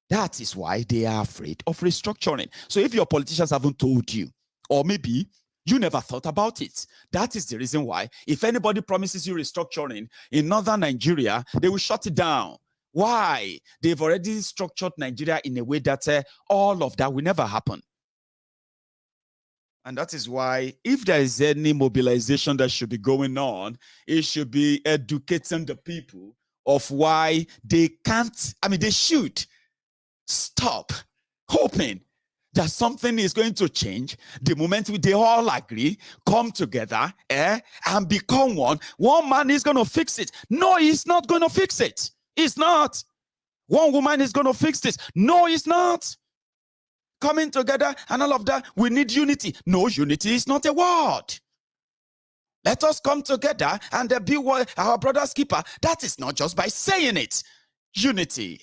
That is why they are afraid of restructuring. So if your politicians haven't told you, or maybe you never thought about it, that is the reason why if anybody promises you restructuring in northern Nigeria, they will shut it down. Why? They've already structured Nigeria in a way that all of that will never happen. And that is why if there is any mobilization that should be going on, it should be educating the people of why they can't, they should stop hoping that something is going to change the moment they all agree, come together, and become one. One man is going to fix it. No, he's not going to fix it. He's not. One woman is going to fix this. No, he's not. Coming together and all of that, we need unity. No, unity is not a word. Let us come together and be our brother's keeper. That is not just by saying it. Unity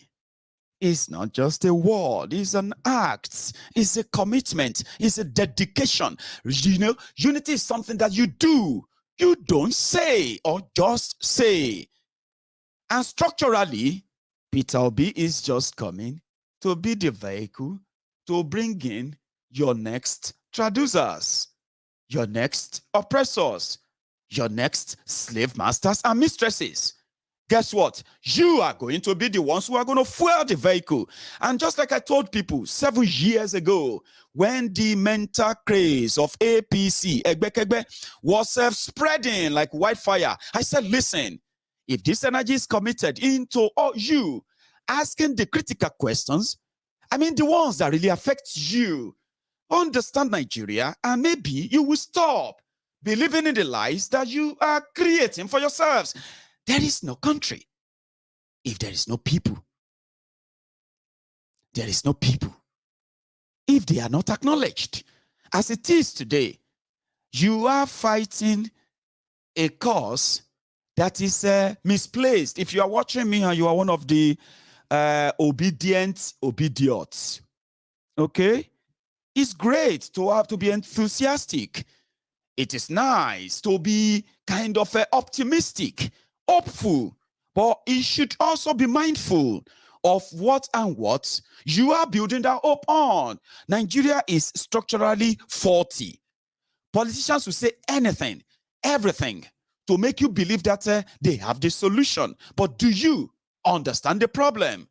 is not just a word, it's an act, it's a commitment, it's a dedication. Unity is something that you do. You don't say or just say. And structurally, Peter Obi is just coming to be the vehicle to bring in your next traducers, your next oppressors, your next slave masters and mistresses. Guess what? You are going to be the ones who are going to fuel the vehicle. And just like I told people 7 years ago, when the mental craze of APC, Egbe, was spreading like wildfire, I said, listen, if this energy is committed into you asking the critical questions, the ones that really affect you, understand Nigeria, and maybe you will stop believing in the lies that you are creating for yourselves. There is no country if there is no people. There is no people if they are not acknowledged. As it is today, you are fighting a cause that is misplaced. If you are watching me and you are one of the obedient obediots, okay, it's great to be enthusiastic. It is nice to be kind of optimistic, hopeful, but you should also be mindful of what you are building that hope on. Nigeria is structurally faulty. Politicians will say anything, everything to make you believe that they have the solution. But do you understand the problem?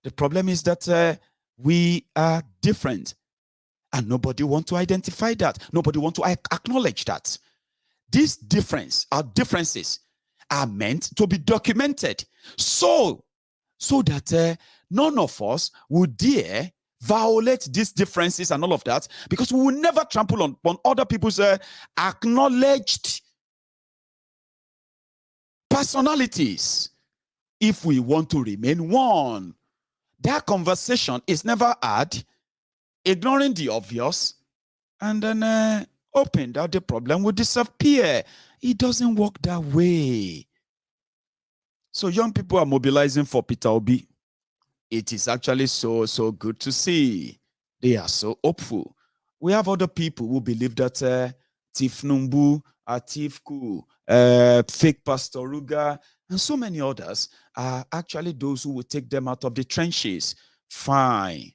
The problem is that we are different. And nobody wants to identify that. Nobody wants to acknowledge that. This difference, our differences, are meant to be documented so that none of us would dare violate these differences and all of that, because we will never trample on other people's acknowledged personalities if we want to remain one. That conversation is never had, ignoring the obvious, and then hoping that the problem will disappear. It doesn't work that way. So young people are mobilizing for Peter Obi. It is actually so good to see. They are so hopeful. We have other people who believe that Tif Numbu, Atifku, fake Pastor Ruga, and so many others are actually those who will take them out of the trenches. Fine.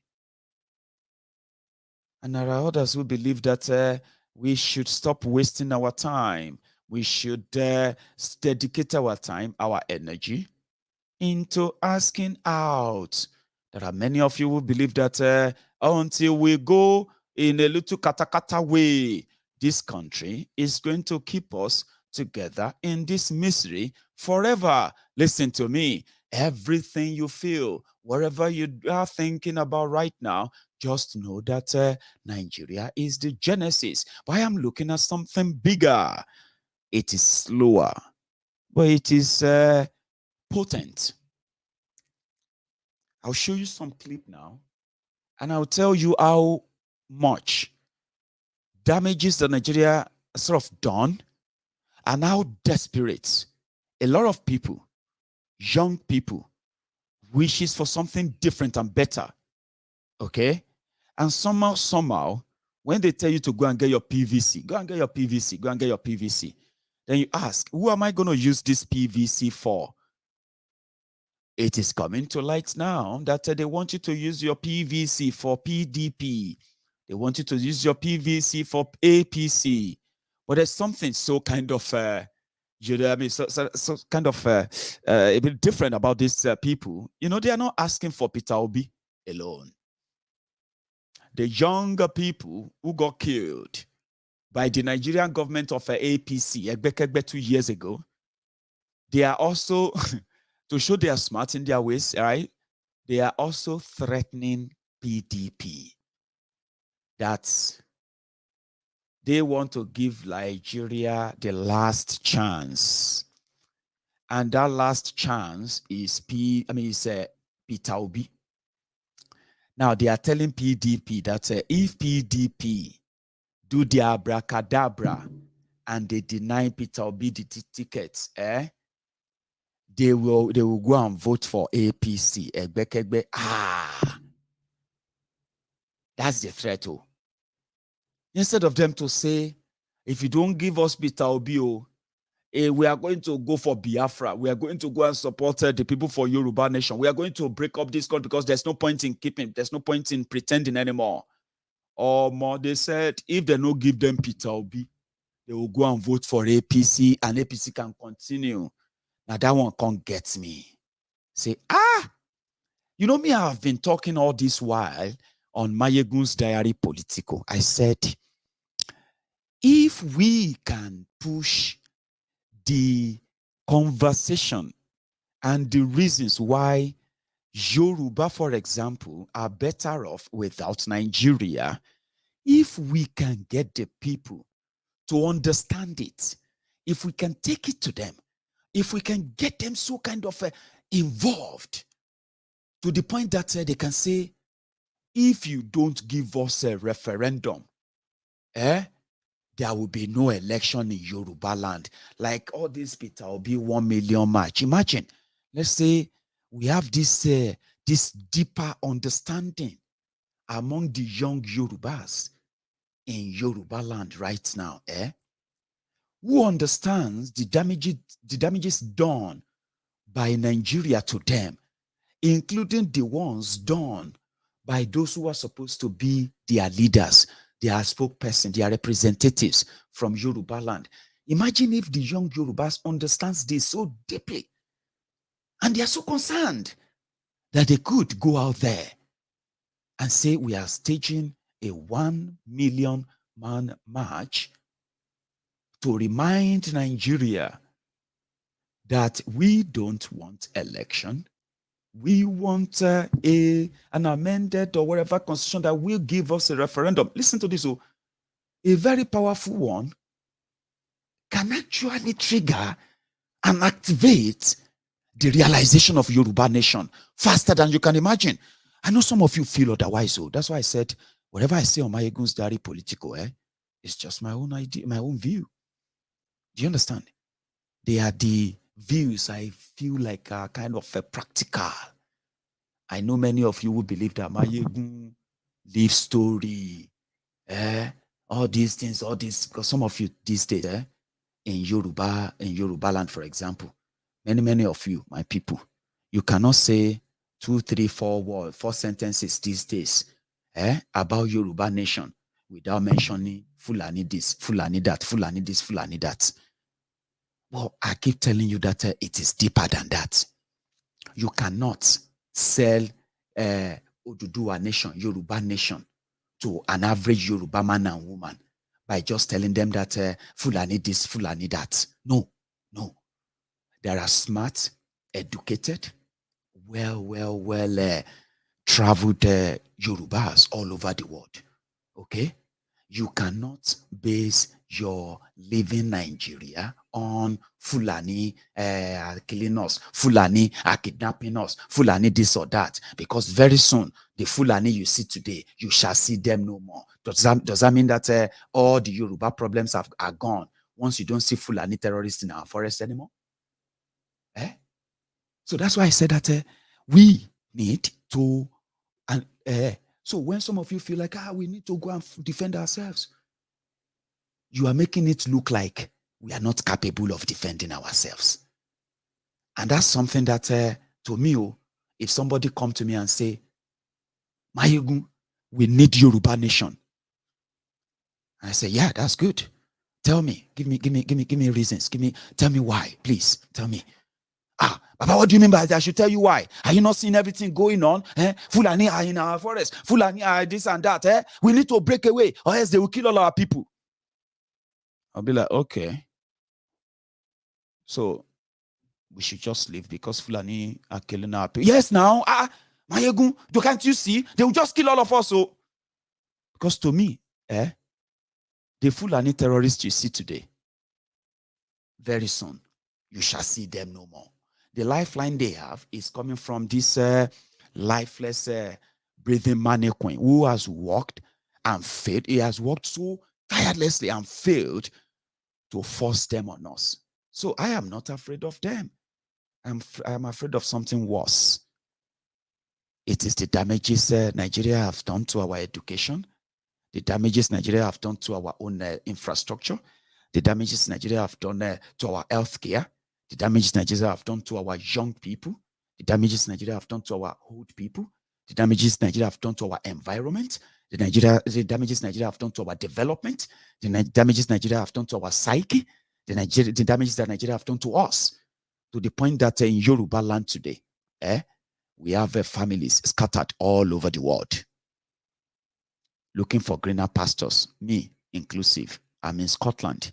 And there are others who believe that we should stop wasting our time. We should dedicate our time, our energy, into asking out. There are many of you who believe that until we go in a little katakata way, this country is going to keep us together in this misery forever. Listen to me. Everything you feel, whatever you are thinking about right now, just know that Nigeria is the genesis. But I am looking at something bigger. It is slower, but it is potent. I'll show you some clip now, and I'll tell you how much damages that Nigeria sort of done, and how desperate a lot of people, young people, wishes for something different and better. Okay? And somehow, when they tell you to go and get your PVC, go and get your PVC, go and get your PVC, then you ask, who am I going to use this PVC for? It is coming to light now that they want you to use your PVC for PDP. They want you to use your PVC for APC. But there's something so kind of, you know, I mean, so kind of a bit different about these people. You know, they are not asking for Peter Obi alone. The younger people who got killed by the Nigerian government of APC, Egbekegbe 2 years ago, they are also, to show they are smart in their ways, right? They are also threatening PDP. That they want to give Nigeria the last chance. And that last chance is Peter Obi. Now they are telling PDP that if PDP do their abracadabra and they deny Peter Obi the tickets, they will go and vote for APC. That's the threat. Oh. Instead of them to say, if you don't give us Peter Obi, we are going to go for Biafra. We are going to go and support the people for Yoruba nation. We are going to break up this country because there's no point in keeping, there's no point in pretending anymore. Or more, they said, if they don't give them Peter Obi, they will go and vote for APC and APC can continue. Now that one can't get me. Say, you know me, I've been talking all this while on MaiyegunsDiary Politico. I said, if we can push the conversation and the reasons why Yoruba, for example, are better off without Nigeria, if we can get the people to understand it, if we can take it to them, if we can get them so kind of involved to the point that they can say, if you don't give us a referendum, there will be no election in Yoruba land. Like all this Peter will be 1 million march. Imagine, let's say we have this deeper understanding among the young Yorubas in Yoruba land right now, who understands the damages done by Nigeria to them, including the ones done by those who are supposed to be their leaders, their spokesperson, their representatives from Yoruba land. Imagine if the young Yorubas understands this so deeply, and they are so concerned that they could go out there and say, we are staging a 1 million man march to remind Nigeria that we don't want election. We want an amended or whatever constitution that will give us a referendum. Listen to this. A very powerful one can actually trigger and activate the realization of Yoruba nation faster than you can imagine. I know some of you feel otherwise. So that's why I said, whatever I say on MaiyegunsDiary Politico, it's just my own idea, my own view. Do you understand? They are the views I feel like are kind of practical. I know many of you will believe that Maiyegun live story, all these things, all this, because some of you these days, in Yoruba land, for example, many of you, my people, you cannot say 2, 3, 4 sentences these days, about Yoruba nation without mentioning Fulani this, Fulani that, Fulani this, Fulani that. Well, I keep telling you that it is deeper than that. You cannot sell Oduduwa nation, Yoruba nation, to an average Yoruba man and woman by just telling them that Fulani this, Fulani that. No. There are smart, educated, well traveled Yorubas all over the world. Okay? You cannot base your living Nigeria on Fulani killing us, Fulani kidnapping us, Fulani this or that, because very soon the Fulani you see today, you shall see them no more. Does that mean that all the Yoruba problems are gone once you don't see Fulani terrorists in our forest anymore? So that's why I said that we need to, so when some of you feel like, we need to go and defend ourselves, you are making it look like we are not capable of defending ourselves. And that's something that, to me, if somebody come to me and say, Maiyegun, we need Yoruba nation. And I say, yeah, that's good. Tell me, give me reasons. Tell me why, please. Tell me. Baba, what do you mean by that? I should tell you why. Are you not seeing everything going on? Fulani are in our forest. Fulani are this and that. We need to break away, or else they will kill all our people. I'll be like, okay. So we should just leave because Fulani are killing our people. Yes, now, Maiyegun, can't you see? They will just kill all of us. So, because to me, the Fulani terrorists you see today, very soon, you shall see them no more. The lifeline they have is coming from this lifeless breathing Maiyegun who has walked and failed. He has worked so tirelessly and failed to force them on us. So I am not afraid of them. I am afraid of something worse. It is the damages Nigeria have done to our education, the damages Nigeria have done to our own infrastructure, the damages Nigeria have done to our healthcare, the damages Nigeria have done to our young people, the damages Nigeria have done to our old people, the damages Nigeria have done to our environment, the damages Nigeria have done to our development, the damages Nigeria have done to our psyche, the damages that Nigeria have done to us, to the point that in Yoruba land today, we have families scattered all over the world, looking for greener pastures, me inclusive. I'm in Scotland.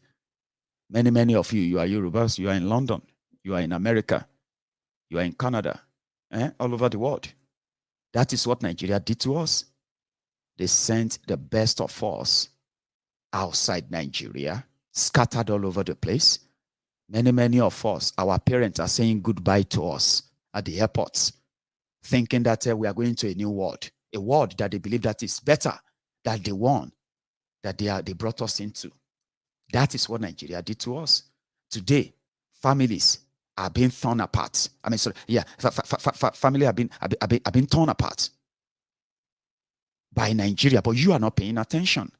Many of you are Yorubas, you are in London, you are in America, you are in Canada, all over the world. That is what Nigeria did to us. They sent the best of us outside Nigeria scattered all over the place. Many of us, our parents are saying goodbye to us at the airports, thinking that we are going to a new world, a world that they believe that is better than the one that they brought us into. That is what Nigeria did to us. Today, families are being torn apart. I mean, sorry, yeah, family have been torn apart by Nigeria, but you are not paying attention.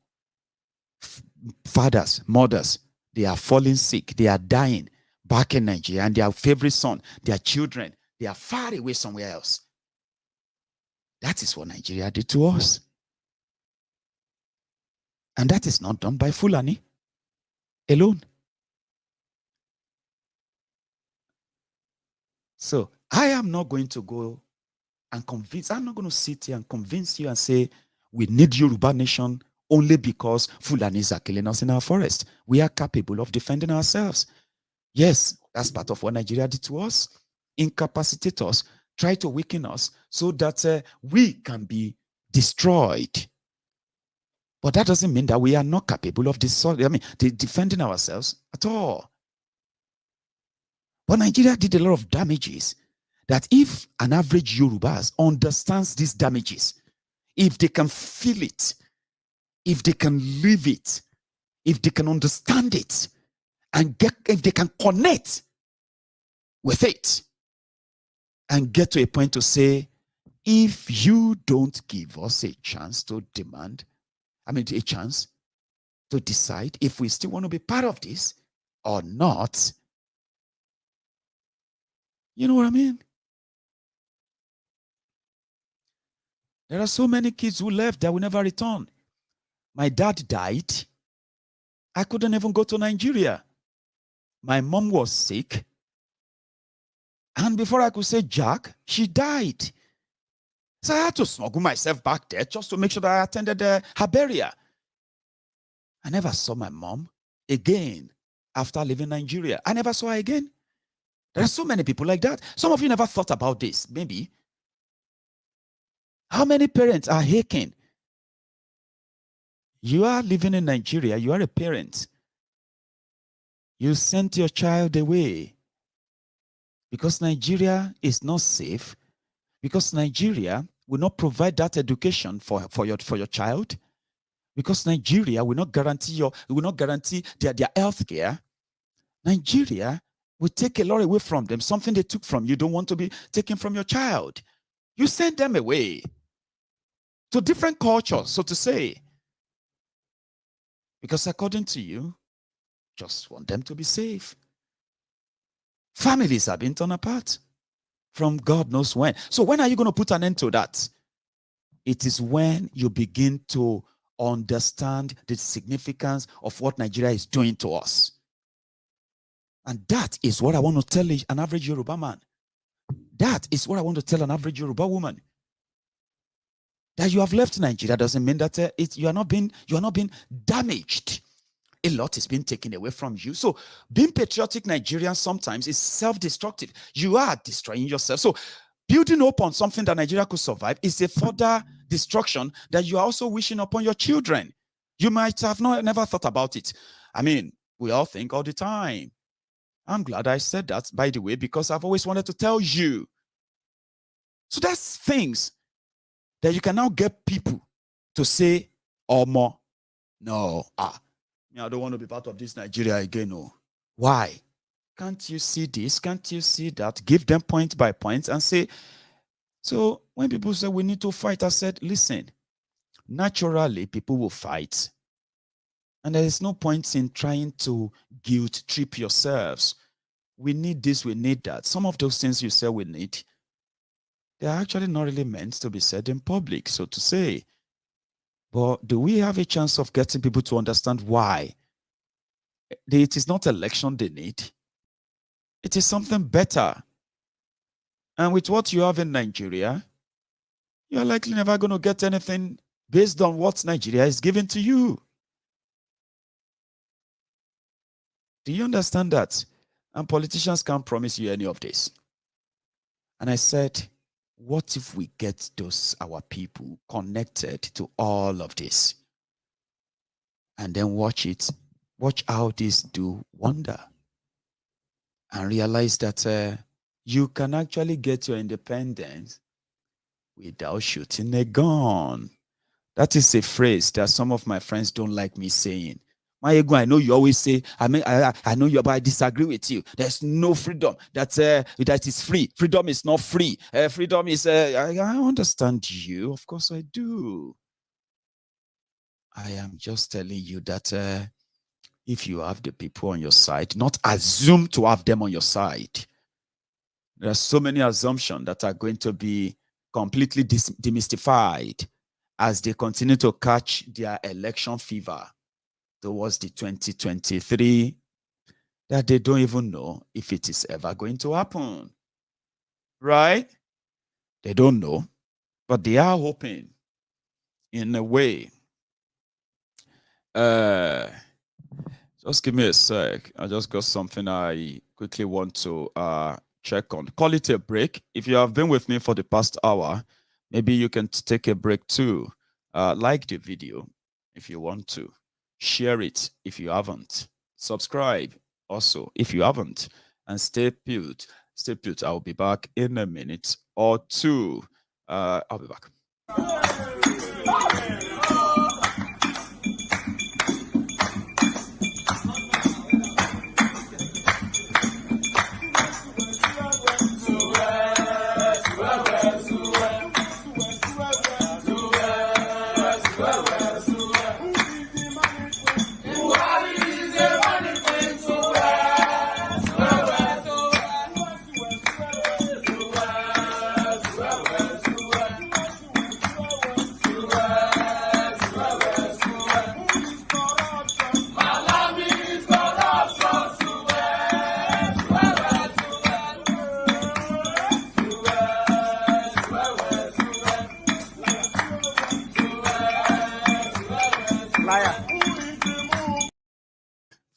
Fathers, mothers, they are falling sick, they are dying back in Nigeria, and their favorite son, their children, they are far away somewhere else. That is what Nigeria did to us. And that is not done by Fulani alone. So I am not going to go and convince, I'm not going to sit here and convince you and say we need Yoruba nation only because Fulanis are killing us in our forest. We are capable of defending ourselves. Yes, that's part of what Nigeria did to us. Incapacitate us, try to weaken us so that we can be destroyed. But that doesn't mean that we are not capable of defending ourselves at all. But Nigeria did a lot of damages that if an average Yorubas understands these damages, if they can feel it, if they can live it, if they can understand it, and if they can connect with it, and get to a point to say, if you don't give us a chance to a chance to decide if we still want to be part of this or not, you know what I mean? There are so many kids who left that will never return. My dad died. I couldn't even go to Nigeria. My mom was sick. And before I could say Jack, she died. So I had to snuggle myself back there just to make sure that I attended her burial. I never saw my mom again after leaving Nigeria. I never saw her again. There are so many people like that. Some of you never thought about this, maybe. How many parents are aching? You are living in Nigeria. You are a parent. You sent your child away because Nigeria is not safe, because Nigeria will not provide that education for your child, because Nigeria will not guarantee their health care. Nigeria will take a lot away from them. Something they took from you don't want to be taken from your child. You send them away to different cultures, so to say, because according to you, just want them to be safe. Families have been torn apart from God knows when. So when are you going to put an end to that? It is when you begin to understand the significance of what Nigeria is doing to us. And that is what I want to tell an average Yoruba man. That is what I want to tell an average Yoruba woman. That you have left Nigeria doesn't mean that you are not being damaged. A lot is being taken away from you. So being patriotic Nigerian sometimes is self-destructive. You are destroying yourself. So building up on something that Nigeria could survive is a further destruction that you are also wishing upon your children. You might have never thought about it. I mean, we all think all the time. I'm glad I said that, by the way, because I've always wanted to tell you. So that's things that you can now get people to say, or more. No, I don't want to be part of this Nigeria again. No. Why? Can't you see this? Can't you see that? Give them point by point and say, so when people say we need to fight, I said, listen, naturally people will fight. And there is no point in trying to guilt trip yourselves. We need this, we need that. Some of those things you say we need, they are actually not really meant to be said in public, so to say. But do we have a chance of getting people to understand why? It is not election they need. It is something better. And with what you have in Nigeria, you're likely never going to get anything based on what Nigeria is giving to you. Do you understand that? And politicians can't promise you any of this. And I said, what if we get our people connected to all of this? And then watch it. Watch how this do wonder. And realize that you can actually get your independence without shooting a gun. That is a phrase that some of my friends don't like me saying. Maiyegun, I know you always say, I know you, but I disagree with you. There's no freedom. That is free. Freedom is not free. Freedom is, I understand you. Of course I do. I am just telling you that if you have the people on your side, not assume to have them on your side. There are so many assumptions that are going to be completely demystified as they continue to catch their election fever towards the 2023 that they don't even know if it is ever going to happen. Right? They don't know, but they are hoping in a way. Just give me a sec. I just got something I quickly want to check on. Call it a break. If you have been with me for the past hour, maybe you can take a break too. Like the video if you want to. Share it if you haven't. Subscribe also if you haven't. And stay put. Stay put. I'll be back in a minute or two. I'll be back.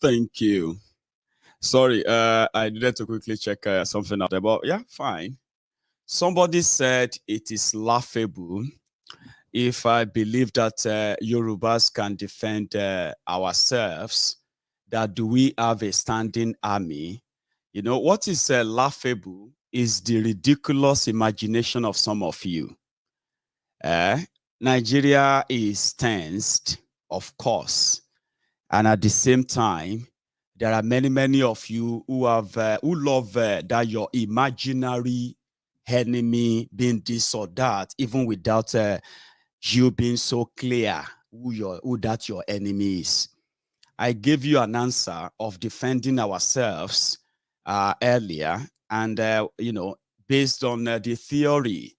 Thank you. Sorry, I needed to quickly check something out there, but yeah, fine. Somebody said it is laughable if I believe that Yorubas can defend ourselves, that do we have a standing army? You know, what is laughable is the ridiculous imagination of some of you. Nigeria is tensed, of course. And at the same time, there are many of you who have who love that your imaginary enemy being this or that, even without you being so clear who that your enemy is. I gave you an answer of defending ourselves earlier, and you know, based on the theory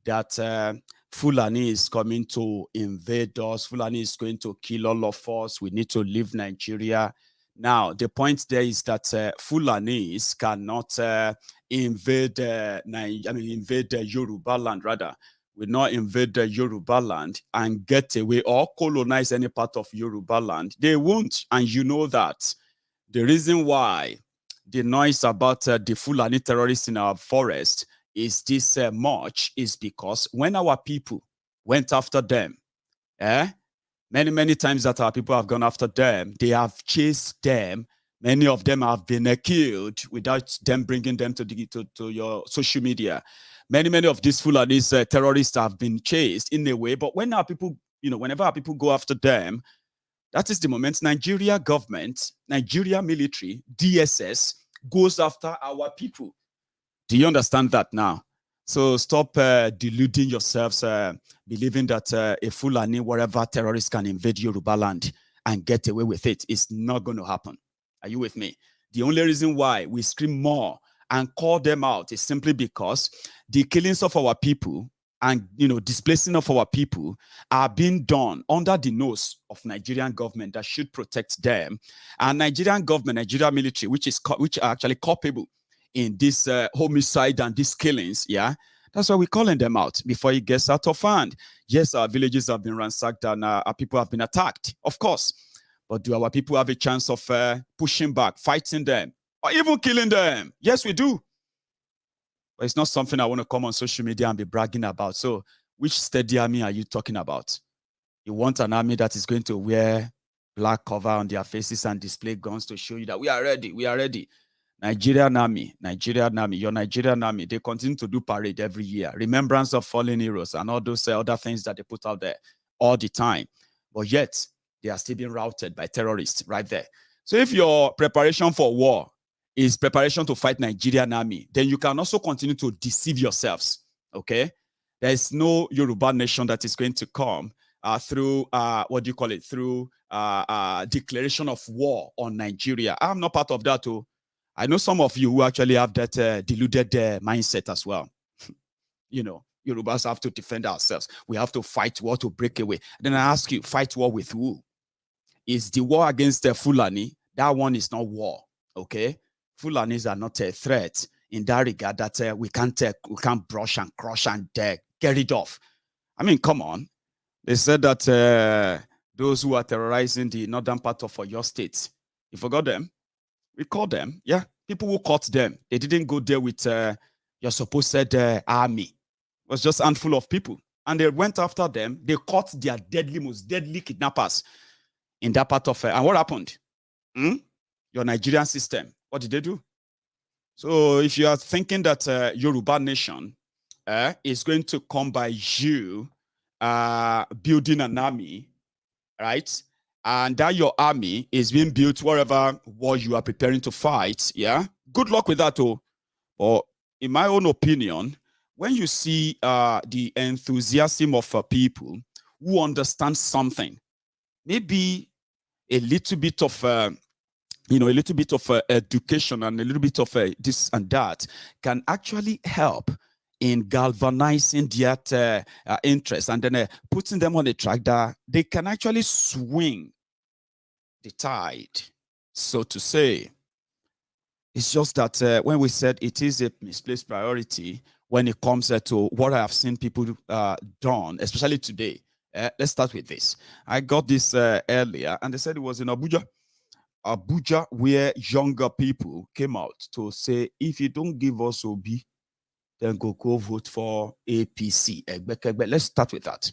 that Fulani is coming to invade us. Fulani is going to kill all of us. We need to leave Nigeria. Now, the point there is that Fulanis cannot invade Yoruba land, rather. Will not invade Yoruba land and get away or colonize any part of Yoruba land. They won't, and you know that. The reason why the noise about the Fulani terrorists in our forest is this much is because when our people went after them, many times that our people have gone after them, they have chased them. Many of them have been killed without them bringing them to your social media. Many of these Fulanis terrorists have been chased in a way, but when our people, you know, whenever our people go after them, that is the moment Nigeria government, Nigeria military, DSS goes after our people. Do you understand that now? So stop deluding yourselves, believing that a Fulani, whatever terrorist can invade Yoruba land and get away with it. It's not going to happen. Are you with me? The only reason why we scream more and call them out is simply because the killings of our people and, you know, displacing of our people are being done under the nose of Nigerian government that should protect them. And Nigerian government, Nigerian military, which are actually culpable in this homicide and these killings, yeah, that's why we're calling them out before it gets out of hand. Yes, our villages have been ransacked and our people have been attacked, of course. But do our people have a chance of pushing back, fighting them, or even killing them? Yes, we do. But it's not something I want to come on social media and be bragging about. So which steady army are you talking about? You want an army that is going to wear black cover on their faces and display guns to show you that we are ready, we are ready. Nigerian army, your Nigerian army, they continue to do parade every year. Remembrance of fallen heroes and all those other things that they put out there all the time. But yet, they are still being routed by terrorists right there. So if your preparation for war is preparation to fight Nigerian army, then you can also continue to deceive yourselves, okay? There is no Yoruba nation that is going to come through, through declaration of war on Nigeria. I'm not part of that too. I know some of you who actually have that deluded mindset as well. You know, Yorubas have to defend ourselves. We have to fight war to break away. Then I ask you, fight war with who? Is the war against the Fulani? That one is not war, okay? Fulanis are not a threat in that regard that we can't brush and crush and get rid of. I mean, come on. They said that those who are terrorizing the northern part of your state, you forgot them? We call them, yeah, people who caught them. They didn't go there with your supposed army. It was just a handful of people. And they went after them. They caught their most deadly kidnappers in that part of and what happened? Your Nigerian system. What did they do? So if you are thinking that Yoruba nation is going to come by you building an army, right? And that your army is being built wherever war you are preparing to fight, yeah? Good luck with that, too. Or in my own opinion, when you see the enthusiasm of people who understand something, maybe a little bit of, education and a little bit of this and that can actually help in galvanizing their interest and then putting them on a track that they can actually swing the tide, so to say. It's just that when we said it is a misplaced priority when it comes to what I have seen people done, especially today. Let's start with this. I got this earlier, and they said it was in Abuja. Abuja, where younger people came out to say, if you don't give us Obi, then go vote for APC. Let's start with that.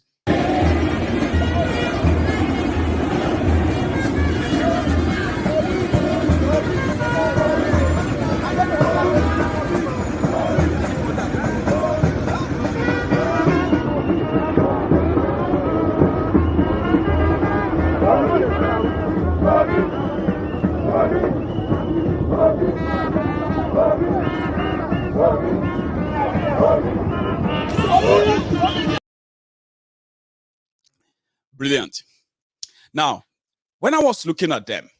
Brilliant. Now, when I was looking at them,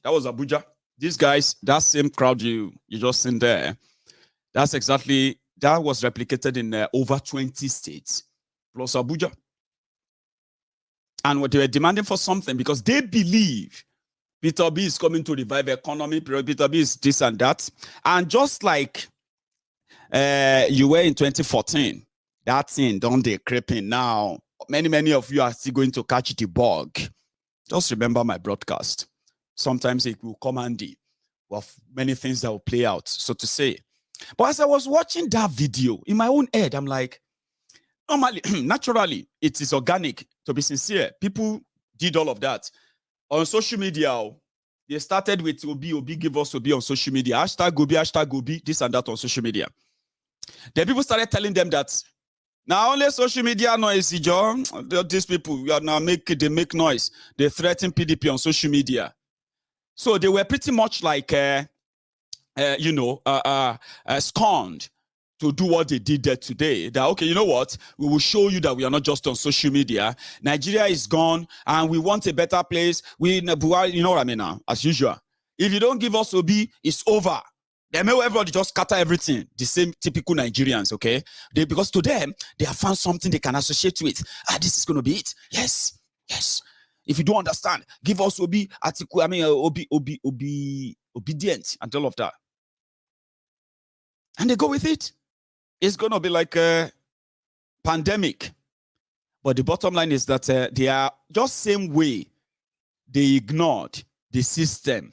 that was Abuja. These guys, that same crowd you just seen there, that was replicated in over 20 states, plus Abuja. And what they were demanding for something, because they believe Peter Obi is coming to revive economy, Peter Obi is this and that. And just like you were in 2014, that thing, don't they creeping now? Many of you are still going to catch the bug. Just remember my broadcast. Sometimes it will come handy of many things that will play out, so to say. But as I was watching that video, in my own head, I'm like, normally, naturally, it is organic, to be sincere. People did all of that. On social media, they started with Obi give us Obi on social media. Hashtag Obi, this and that on social media. Then people started telling them that now only social media noise, John. These people now they make noise. They threaten PDP on social media. So they were pretty much like, scorned to do what they did there today. That, okay, you know what? We will show you that we are not just on social media. Nigeria is gone and we want a better place. You know what I mean now? As usual. If you don't give us Obi, it's over. They may everybody just scatter everything. The same typical Nigerians, okay? Because to them, they have found something they can associate with. This is going to be it. Yes. If you don't understand, give us Obi, obedient, and all of that. And they go with it. It's going to be like a pandemic. But the bottom line is that they are just same way they ignored the system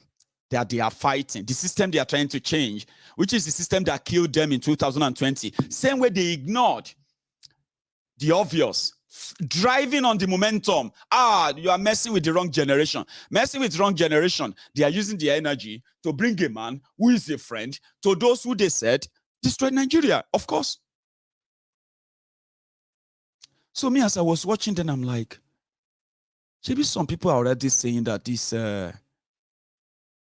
that they are fighting, the system they are trying to change, which is the system that killed them in 2020. Same way they ignored the obvious driving on the momentum. You are messing with the wrong generation. Messing with the wrong generation. They are using their energy to bring a man who is a friend to those who they said destroyed Nigeria, of course. So me, as I was watching, then I'm like, maybe some people are already saying that this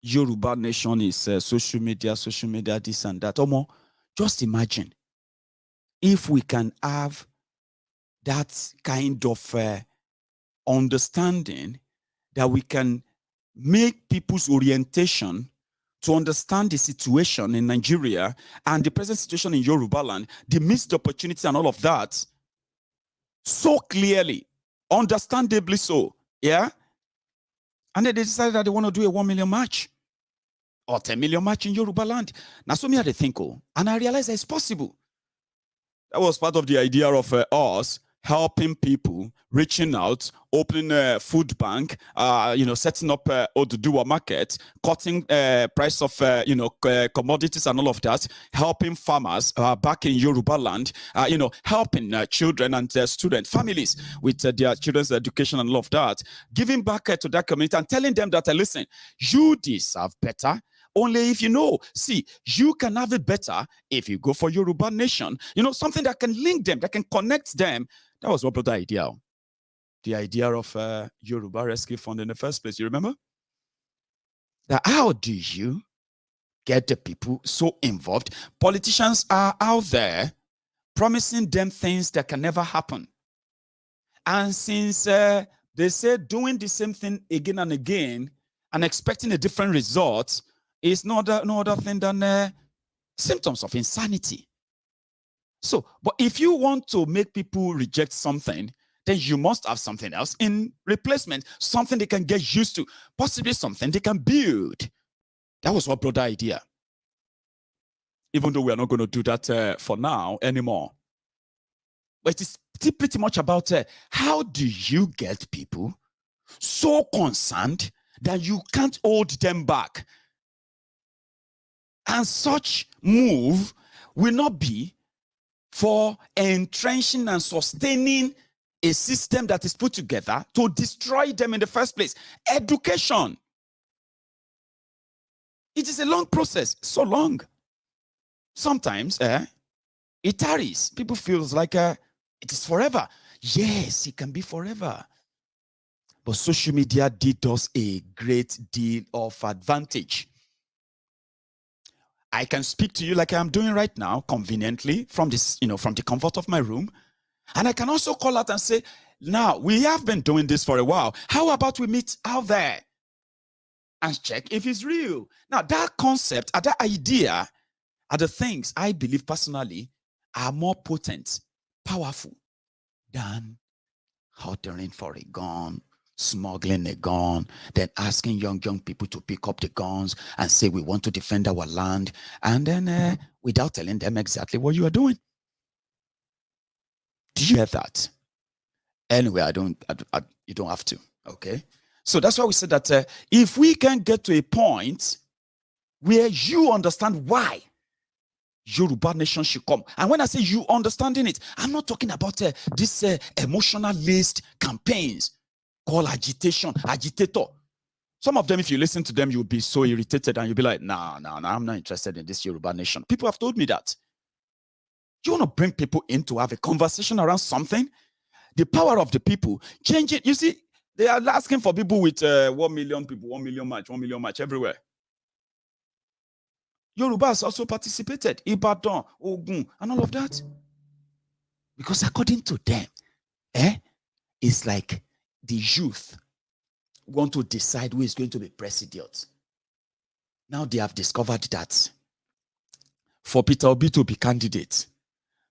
Yoruba nation is social media, this and that. Omo, just imagine if we can have that kind of understanding, that we can make people's orientation to understand the situation in Nigeria and the present situation in Yoruba land, the missed opportunity and all of that, so clearly, understandably so, yeah? And then they decided that they want to do a 1 million march or 10 million march in Yoruba land. Now, so me had to think, and I realized that it's possible. That was part of the idea of us helping people, reaching out, opening a food bank, setting up Oduduwa market, cutting price of commodities and all of that, helping farmers back in Yoruba land, helping children and student families with their children's education and all of that, giving back to that community and telling them that, listen, you deserve better. Only if you know, see, you can have it better if you go for Yoruba nation, something that can link them, that can connect them. That was what brought the idea. The idea of Yoruba Rescue Fund in the first place. You remember? That how do you get the people so involved? Politicians are out there promising them things that can never happen. And since they say doing the same thing again and again and expecting a different result is no other thing than symptoms of insanity. So, but if you want to make people reject something, then you must have something else in replacement, something they can get used to, possibly something they can build. That was what brought the idea. Even though we are not going to do that for now anymore. But it's pretty much about how do you get people so concerned that you can't hold them back? And such move will not be for entrenching and sustaining a system that is put together to destroy them in the first place. Education. It is a long process, so long. Sometimes it tarries. People feel like it is forever. Yes, it can be forever. But social media did us a great deal of advantage. I can speak to you like I'm doing right now, conveniently, from this, from the comfort of my room. And I can also call out and say, now, we have been doing this for a while. How about we meet out there and check if it's real? Now, that concept, that idea, are the things I believe personally are more potent, powerful than ordering for a gun, smuggling a gun, then asking young people to pick up the guns and say we want to defend our land, and then without telling them exactly what you are doing. Do you hear that? Anyway, you don't have to. Okay, so that's why we said that if we can get to a point where you understand why Yoruba nation should come, and when I say you understanding it, I'm not talking about this emotional-laced campaigns called agitation, agitator. Some of them, if you listen to them, you'll be so irritated and you'll be like, nah, I'm not interested in this Yoruba nation. People have told me that. You want to bring people in to have a conversation around something? The power of the people, change it. You see, they are asking for people with 1 million people, 1 million march everywhere. Yorubas also participated, Ibadan, Ogun, and all of that. Because according to them, it's like the youth want to decide who is going to be president. Now they have discovered that for Peter Obi to be candidate,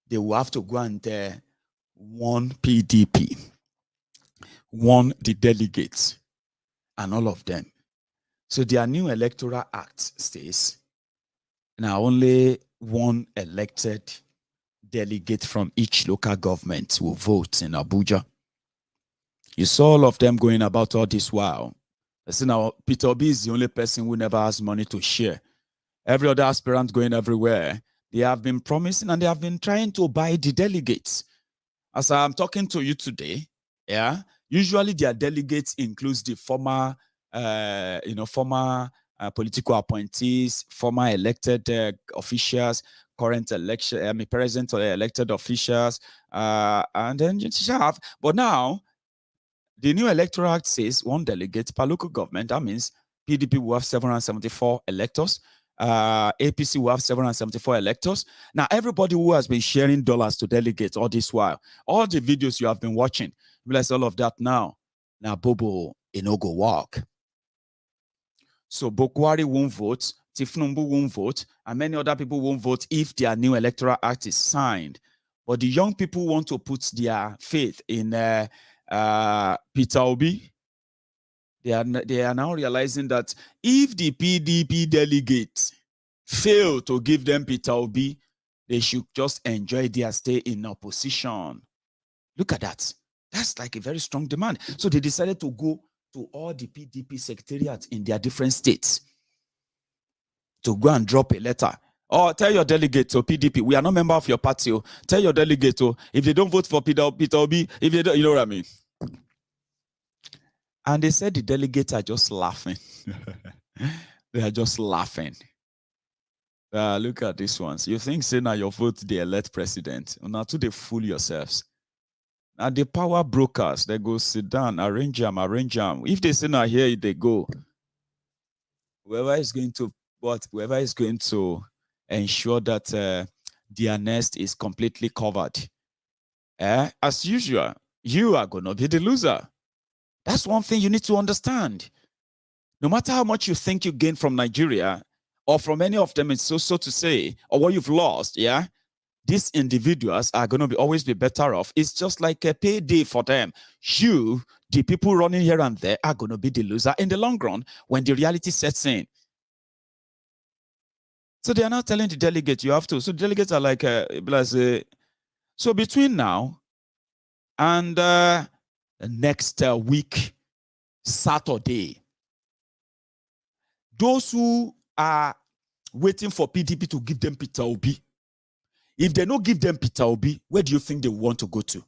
they will have to go and warn PDP, warn the delegates, and all of them. So their new Electoral Act states, now only one elected delegate from each local government will vote in Abuja. You saw all of them going about all this while. See, now Peter Obi is the only person who never has money to share. Every other aspirant going everywhere, they have been promising and they have been trying to buy the delegates. As I'm talking to you today, yeah, usually their delegates includes the former, former political appointees, former elected officials, current election, present elected officials, and then you have. But now, the new Electoral Act says one delegate per local government. That means PDP will have 774 electors. APC will have 774 electors. Now, everybody who has been sharing dollars to delegates all this while, all the videos you have been watching, realize all of that now. Now, Bobo, it no go walk. So, Bokwari won't vote, Tifnumbu won't vote, and many other people won't vote if their new Electoral Act is signed. But the young people want to put their faith in Peter Obi. They are now realizing that if the PDP delegates fail to give them Peter Obi, they should just enjoy their stay in opposition. Look at that. That's like a very strong demand. So they decided to go to all the PDP secretariats in their different states to go and drop a letter. Or tell your delegate to PDP, we are not member of your party. Tell your delegate to, if they don't vote for Peter Obi, if they don't, you know what I mean? And they said the delegates are just laughing. They are just laughing. Look at these ones. You think, say now your vote, they elect president. Now, to they fool yourselves. Now, the power brokers, they go sit down, arrange them. If they say now here, they go. Whoever is going to ensure that their nest is completely covered. As usual, you are going to be the loser. That's one thing you need to understand. No matter how much you think you gain from Nigeria, or from any of them, it's so to say, or what you've lost, yeah, these individuals are going to always be better off. It's just like a payday for them. You, the people running here and there, are going to be the loser in the long run when the reality sets in. So they are now telling the delegates, you have to. So the delegates are like, so between now and next week, Saturday, those who are waiting for PDP to give them Peter Obi, if they don't give them Peter Obi, where do you think they want to go to?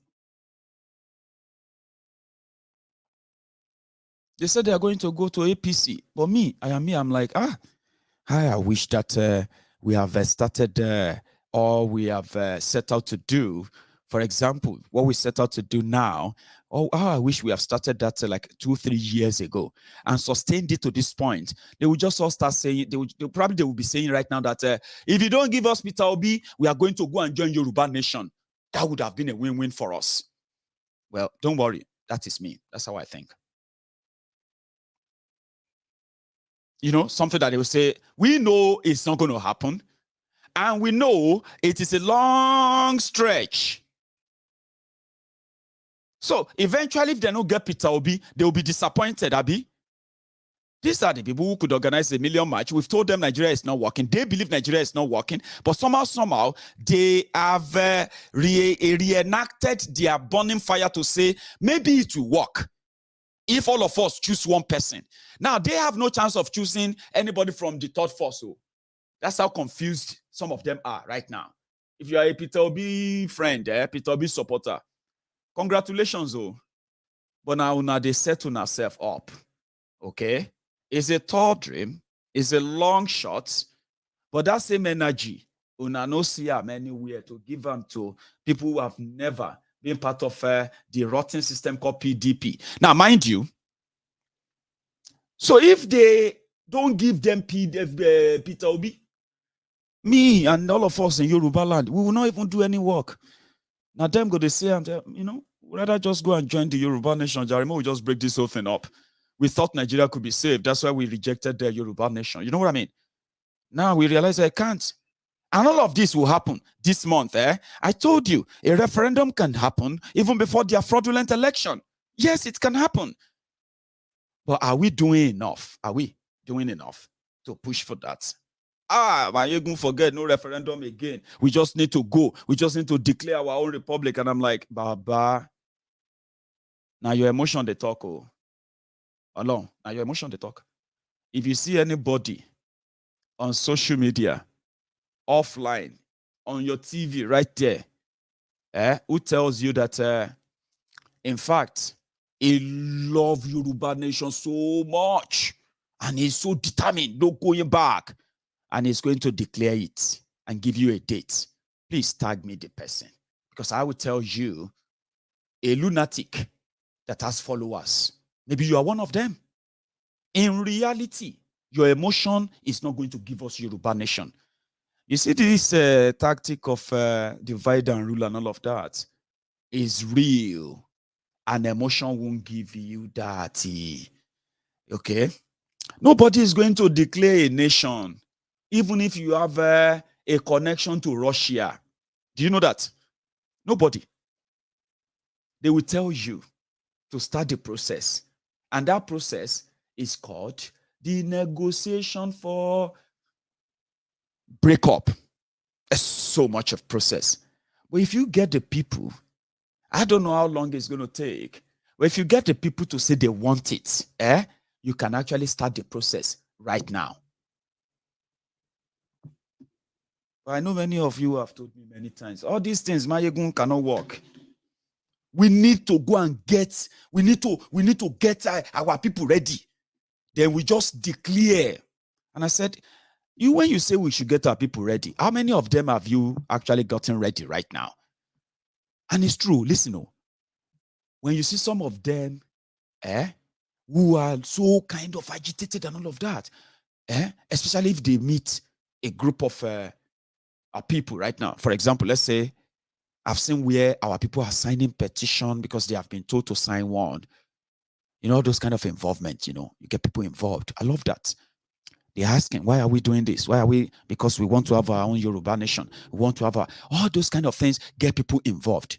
They said they are going to go to APC. But I'm like, I wish that we have started or we have set out to do. For example, what we set out to do now, I wish we have started that like 2-3 years ago and sustained it to this point. They will just all start saying, they will be saying right now that if you don't give us Peter Obi, we are going to go and join Yoruba Nation. That would have been a win-win for us. Well, don't worry. That is me. That's how I think. You know, something that they will say, we know it's not going to happen. And we know it is a long stretch. So eventually, if they don't get Peter Obi, they will be disappointed, Abi. These are the people who could organize a million march. We've told them Nigeria is not working. They believe Nigeria is not working. But somehow, they have reenacted their burning fire to say, maybe it will work if all of us choose one person. Now, they have no chance of choosing anybody from the third force. So that's how confused some of them are right now. If you are a Peter Obi friend, Peter Obi supporter, congratulations, oh. But now they set on ourselves up. Okay? It's a tall dream. It's a long shot. But that same energy, una no see them anywhere to give them to people who have never been part of the rotten system called PDP. Now, mind you, so if they don't give them Peter Obi, me and all of us in Yoruba land, we will not even do any work. Now, them go to say, you know, rather just go and join the Yoruba Nation. Jarimo will just break this whole thing up. We thought Nigeria could be saved. That's why we rejected the Yoruba Nation. You know what I mean? Now we realize I can't. And all of this will happen this month. I told you, a referendum can happen even before their fraudulent election. Yes, it can happen. But are we doing enough? Are we doing enough to push for that? Maiyegun forget no referendum again. We just need to go. We just need to declare our own republic. And I'm like, Baba, now your emotion they talk. Oh, alone. Now your emotion they talk. If you see anybody on social media, offline, on your TV right there, who tells you that, in fact, he loves Yoruba nation so much and he's so determined, no going back, and he's going to declare it and give you a date. Please tag me the person, because I will tell you a lunatic that has followers. Maybe you are one of them. In reality, your emotion is not going to give us Yoruba nation. You see, this tactic of divide and rule and all of that is real. And emotion won't give you that. Okay? Nobody is going to declare a nation, even if you have a connection to Russia. Do you know that? Nobody. They will tell you to start the process. And that process is called the negotiation for breakup. It's so much of process. But if you get the people, I don't know how long it's going to take, but if you get the people to say they want it, you can actually start the process right now. But I know many of you have told me many times, all these things, Maiyegun cannot work. We need to go and get, we need to get our people ready. Then we just declare. And I said, when you say we should get our people ready, how many of them have you actually gotten ready right now? And it's true, listen, when you see some of them, who are so kind of agitated and all of that, especially if they meet a group of people right now. For example, let's say I've seen where our people are signing petition because they have been told to sign one. You know, those kind of involvement, you get people involved. I love that. They're asking, why are we doing this? Why are we? Because we want to have our own Yoruba nation. We want to have all those kind of things, get people involved.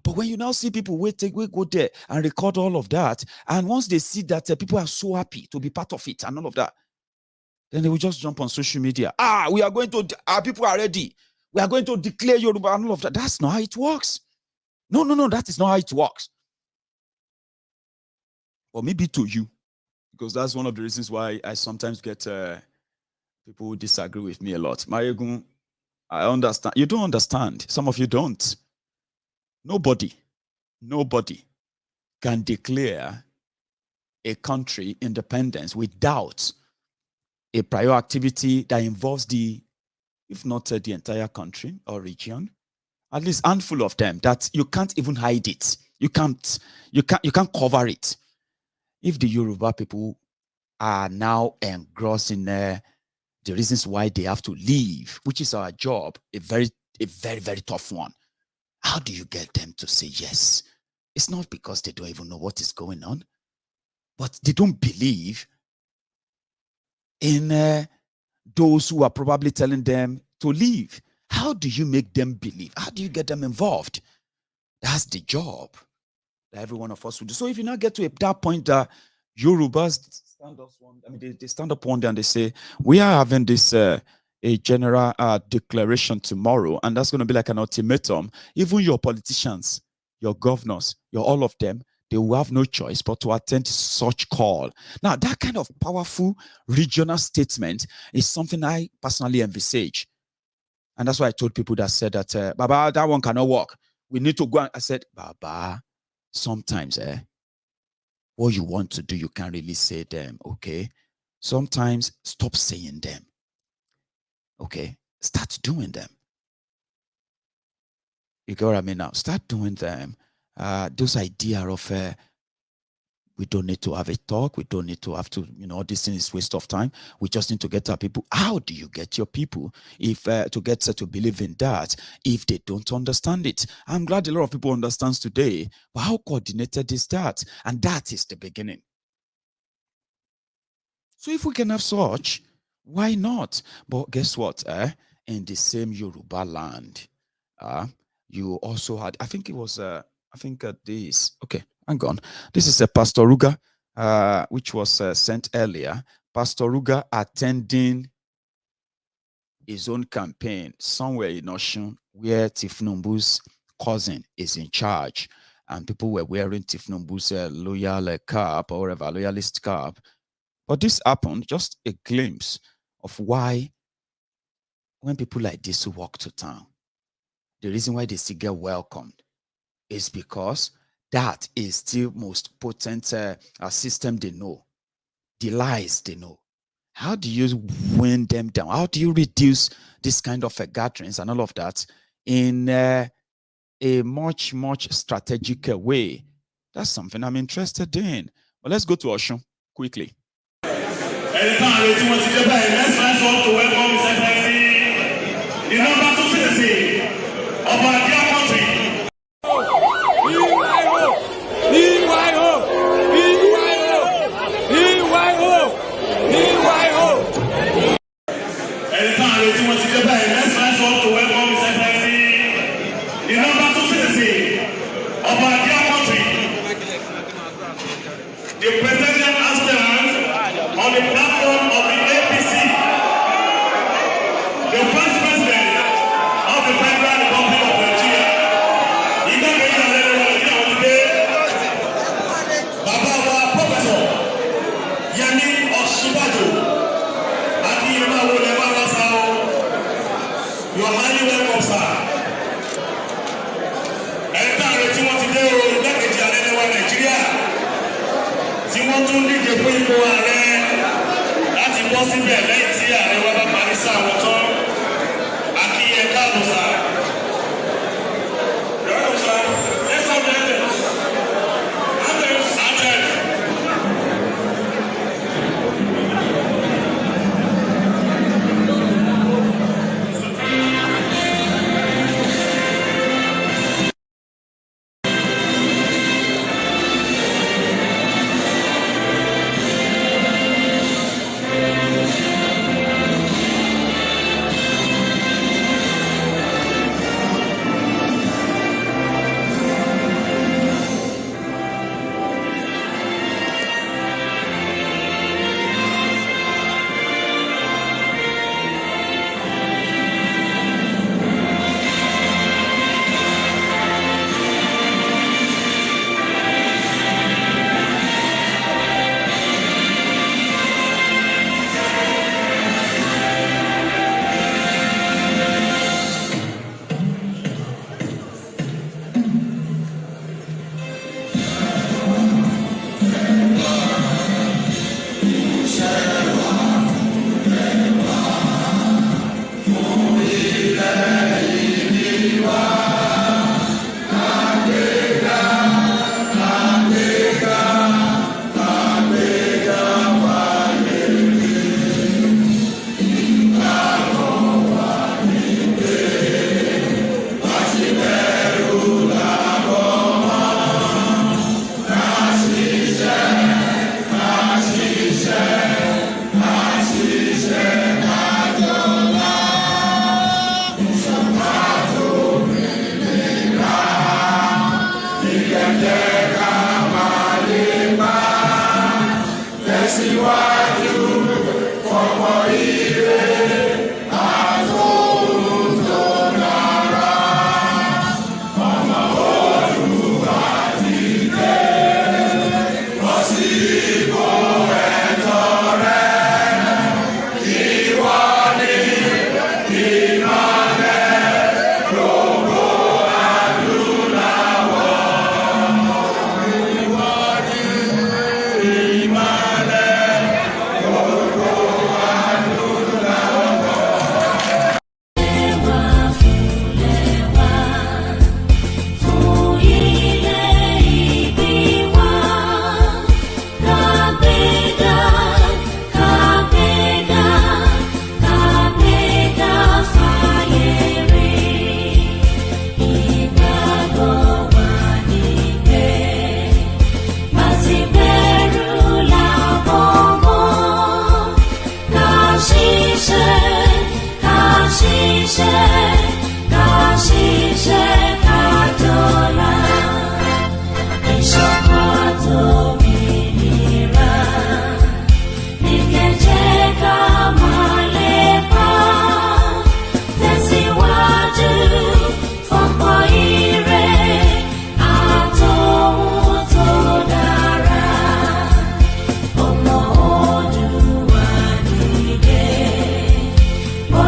But when you now see people, we go there and record all of that. And once they see that people are so happy to be part of it and all of that, then they will just jump on social media. We are going to, our people are ready. We are going to declare Yoruba and all of that. That's not how it works. No, that is not how it works. Or maybe to you, because that's one of the reasons why I sometimes get people who disagree with me a lot. Maiyegun, I understand. You don't understand. Some of you don't. Nobody can declare a country independence without a prior activity that involves if not the entire country or region, at least a handful of them, that you can't even hide it. You can't cover it. If the Yoruba people are now engrossed in the reasons why they have to leave, which is our job, a very, very tough one. How do you get them to say yes? It's not because they don't even know what is going on, but they don't believe in those who are probably telling them to leave. How do you make them believe? How do you get them involved? That's the job that every one of us will do. So if you now get to that point that Yorubas stand up one, they stand up one day and they say, we are having this a general declaration tomorrow, and that's going to be like an ultimatum. Even your politicians, your governors, all of them, they will have no choice but to attend such call. Now, that kind of powerful regional statement is something I personally envisage. And that's why I told people that said that, Baba, that one cannot work. We need to go. I said, Baba, sometimes what you want to do, you can't really say them, okay? Sometimes stop saying them, okay? Start doing them. You get what I mean now? Start doing them. Those idea of we don't need to have a talk. We don't need to have to, this thing is waste of time. We just need to get our people. How do you get your people if to get to believe in that if they don't understand it? I'm glad a lot of people understands today, but how coordinated is that? And that is the beginning. So if we can have such, why not? But guess what? In the same Yoruba land, you also had, I think it was, this, okay, hang on. This is a Pastor Ruga, which was sent earlier. Pastor Ruga attending his own campaign somewhere in Osun, where Tifnumbu's cousin is in charge. And people were wearing Tifnumbu's loyal cap or whatever, loyalist cap. But this happened, just a glimpse of why when people like this walk to town, the reason why they still get welcomed is because that is still most potent system they know, the lies they know. How do you win them down? How do you reduce this kind of gatherings and all of that in a much, much strategic way? That's something I'm interested in. But let's go to Oshun quickly. Let's rise up to welcome His Excellency, the number 2 citizen of our dear country. Let's rise up to welcome His Excellency, the number 2 citizen of our dear country, the presidential aspirant on the platform of the APC, the first president of the Federal Republic of Nigeria. Baba wa Professor Yemi Osinbajo, Akiyema Wolema Wasao, you are highly welcome, sir. Ẹ̀ka rẹ̀ tí wọ́n ti dé o, igbákejì ààrẹ wa Nàìjíríà, tí wọ́n tún díje fún ipò ààrẹ láti bọ́ síbẹ̀ lẹ́yìn tí ààrẹ wa bá parí sáà wọn tán. Akíyẹ káàbọ̀, sà. Yọ̀rọ̀ sà, let's have the evidence.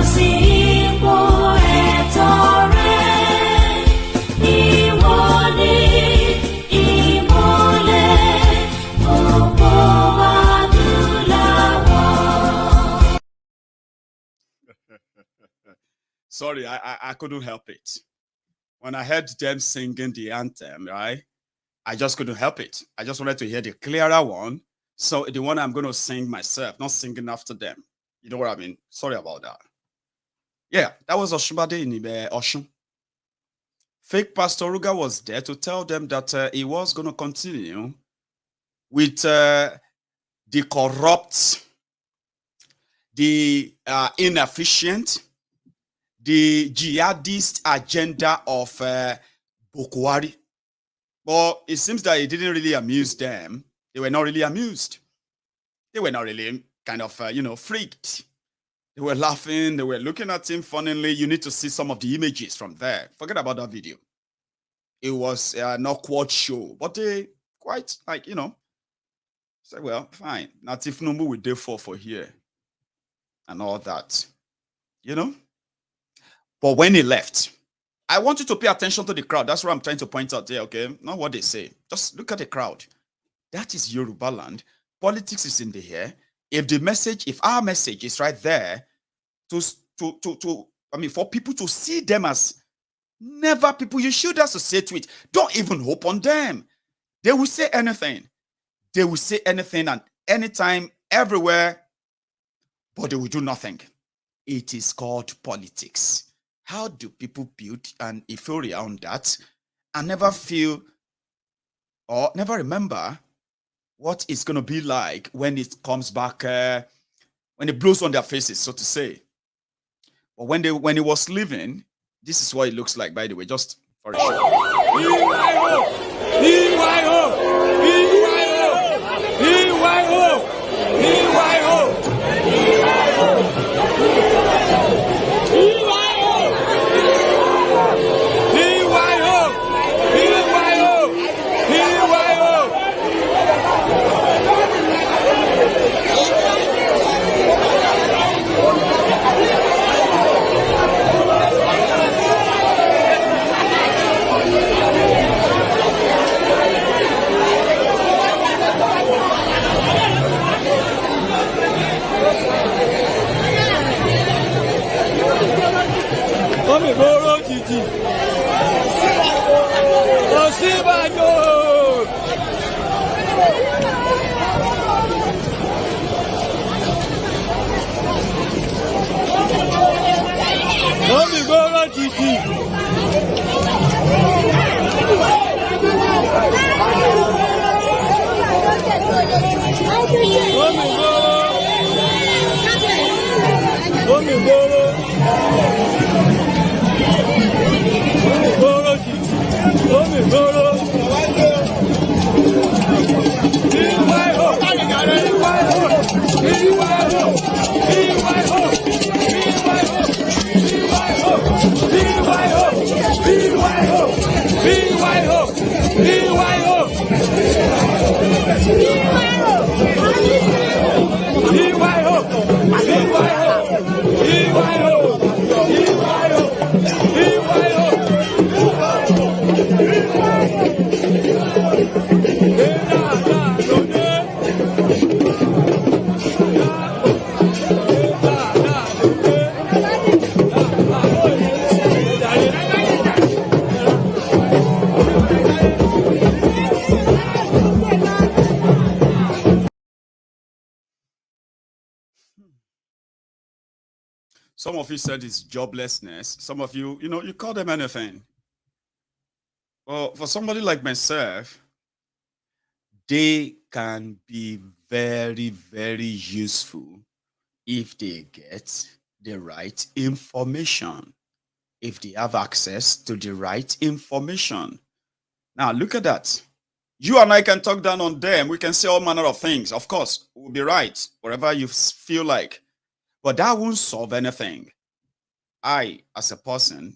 Simple. Sorry, I couldn't help it. When I heard them singing the anthem, right? I just couldn't help it. I just wanted to hear the clearer one. So the one I'm going to sing myself, not singing after them. You know what I mean? Sorry about that. Yeah, that was Oshubade in Oshun. Fake Pastor Ruga was there to tell them that he was going to continue with the corrupt, the inefficient, the jihadist agenda of Bukwari. But it seems that it didn't really amuse them. They were not really amused. They were not really kind of, freaked. They were laughing. They were looking at him funnily. You need to see some of the images from there. Forget about that video. It was an awkward show, but they quite say, well, fine. Natif Numbu will do for here and all that, But when he left, I want you to pay attention to the crowd. That's what I'm trying to point out there, okay? Not what they say. Just look at the crowd. That is Yoruba land. Politics is in the air. If our message is right there, for people to see them as never people you should associate with, don't even hope on them. They will say anything. They will say anything and anytime, everywhere, but they will do nothing. It is called politics. How do people build an euphoria on that and never feel or never remember what it's going to be like when it comes back, when it blows on their faces, so to say? But when he was leaving, this is what it looks like, by the way, just for Some of you said it's joblessness. Some of you, you call them anything. Well, for somebody like myself, they can be very, very useful if they get the right information, if they have access to the right information. Now, look at that. You and I can talk down on them. We can say all manner of things. Of course, we'll be right, whatever you feel like. But that won't solve anything. I, as a person,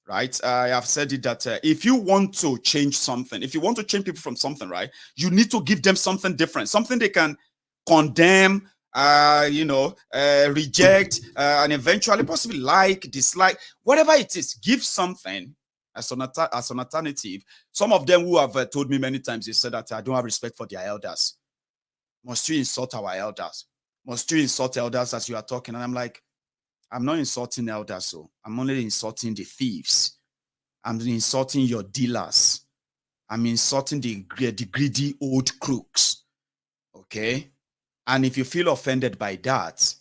right, I have said it that if you want to change something, if you want to change people from something, right, you need to give them something different, something they can condemn, reject, and eventually possibly like, dislike, whatever it is. Give something as an alternative. Some of them who have told me many times, they said that I don't have respect for their elders. Must you insult our elders? Must you insult elders as you are talking? And I'm like, I'm not insulting elders, so I'm only insulting the thieves. I'm insulting your dealers. I'm insulting the greedy old crooks. Okay? And if you feel offended by that,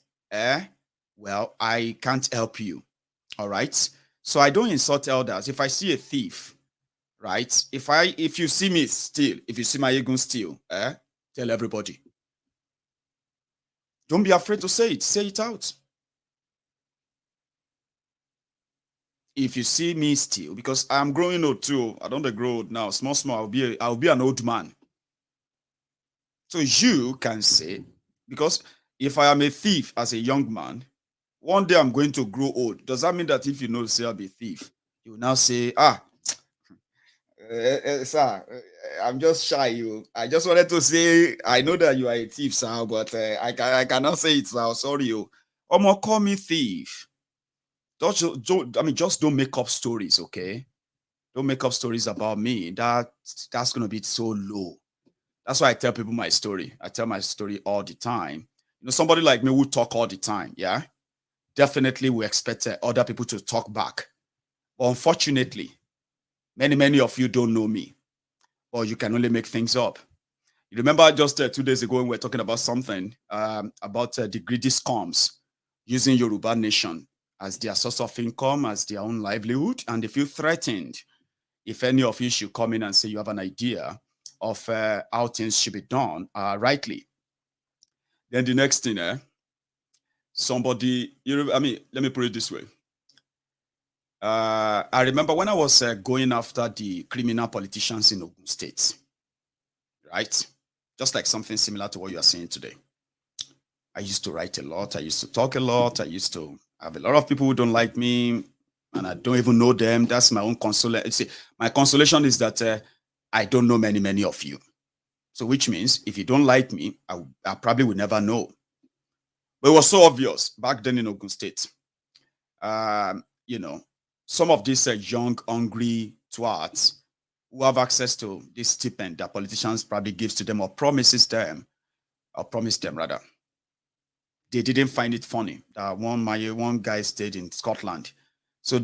well, I can't help you. All right? So I don't insult elders. If I see a thief, right? If you see me steal, if you see Maiyegun steal, tell everybody. Don't be afraid to say it out. If you see me steal, because I'm growing old too, I don't grow old now. Small, I'll be an old man. So you can say, because if I am a thief as a young man, one day I'm going to grow old. Does that mean that if you know, say I'll be a thief, you will now say, sir, I'm just shy. I just wanted to say, I know that you are a thief, sir, but I cannot say it, sir. Sorry, you. Omo, call me thief. Just don't make up stories, okay? Don't make up stories about me. That's gonna be so low. That's why I tell people my story. I tell my story all the time. Somebody like me who talk all the time, yeah? Definitely we expect other people to talk back. But unfortunately, many of you don't know me, or you can only make things up. You remember just 2 days ago when we were talking about something about the greedy scums using Yoruba nation as their source of income, as their own livelihood, and they feel threatened if any of you should come in and say you have an idea of how things should be done rightly. Then the next thing, somebody, let me put it this way. I remember when I was going after the criminal politicians in Ogun State, right? Just like something similar to what you are saying today. I used to write a lot. I used to talk a lot. I used to have a lot of people who don't like me, and I don't even know them. That's my own consolation. See, my consolation is that I don't know many of you. So which means if you don't like me, I probably will never know. But it was so obvious back then in Ogun State. Some of these young, hungry twats who have access to this stipend that politicians probably gives to them or promise them rather. They didn't find it funny that one guy stayed in Scotland. So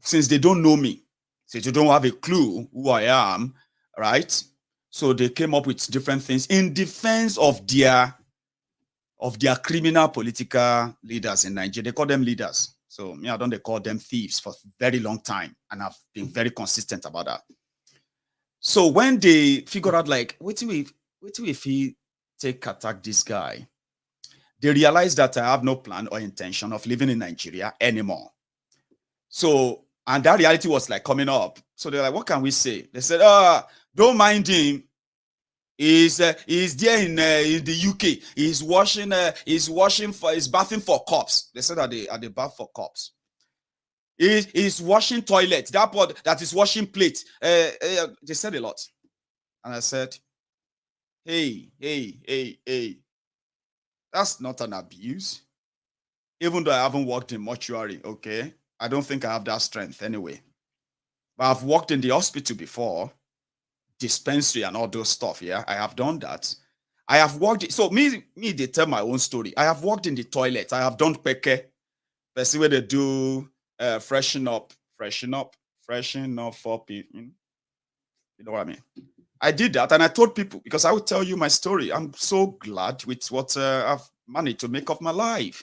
since they don't know me, since they don't have a clue who I am, right? So they came up with different things in defense of their criminal political leaders in Nigeria. They call them leaders. So I don't call them thieves for a very long time, and I've been very consistent about that. So when they figured out like, wait till if he attack this guy, they realized that I have no plan or intention of living in Nigeria anymore. So, and that reality was like coming up. So they're like, what can we say? They said, don't mind him. He's there in the UK. He's bathing for cops. They said that they bath for cops. He's washing toilets. That is washing plates. They said a lot. And I said, hey. That's not an abuse. Even though I haven't worked in mortuary, okay? I don't think I have that strength anyway. But I've worked in the hospital before, dispensary and all those stuff, yeah? I have done that. I have worked, so me, they tell my own story. I have worked in the toilet. I have done peke. That's where they do freshen up for people. You know what I mean? I did that, and I told people, because I would tell you my story. I'm so glad with what I've managed to make of my life.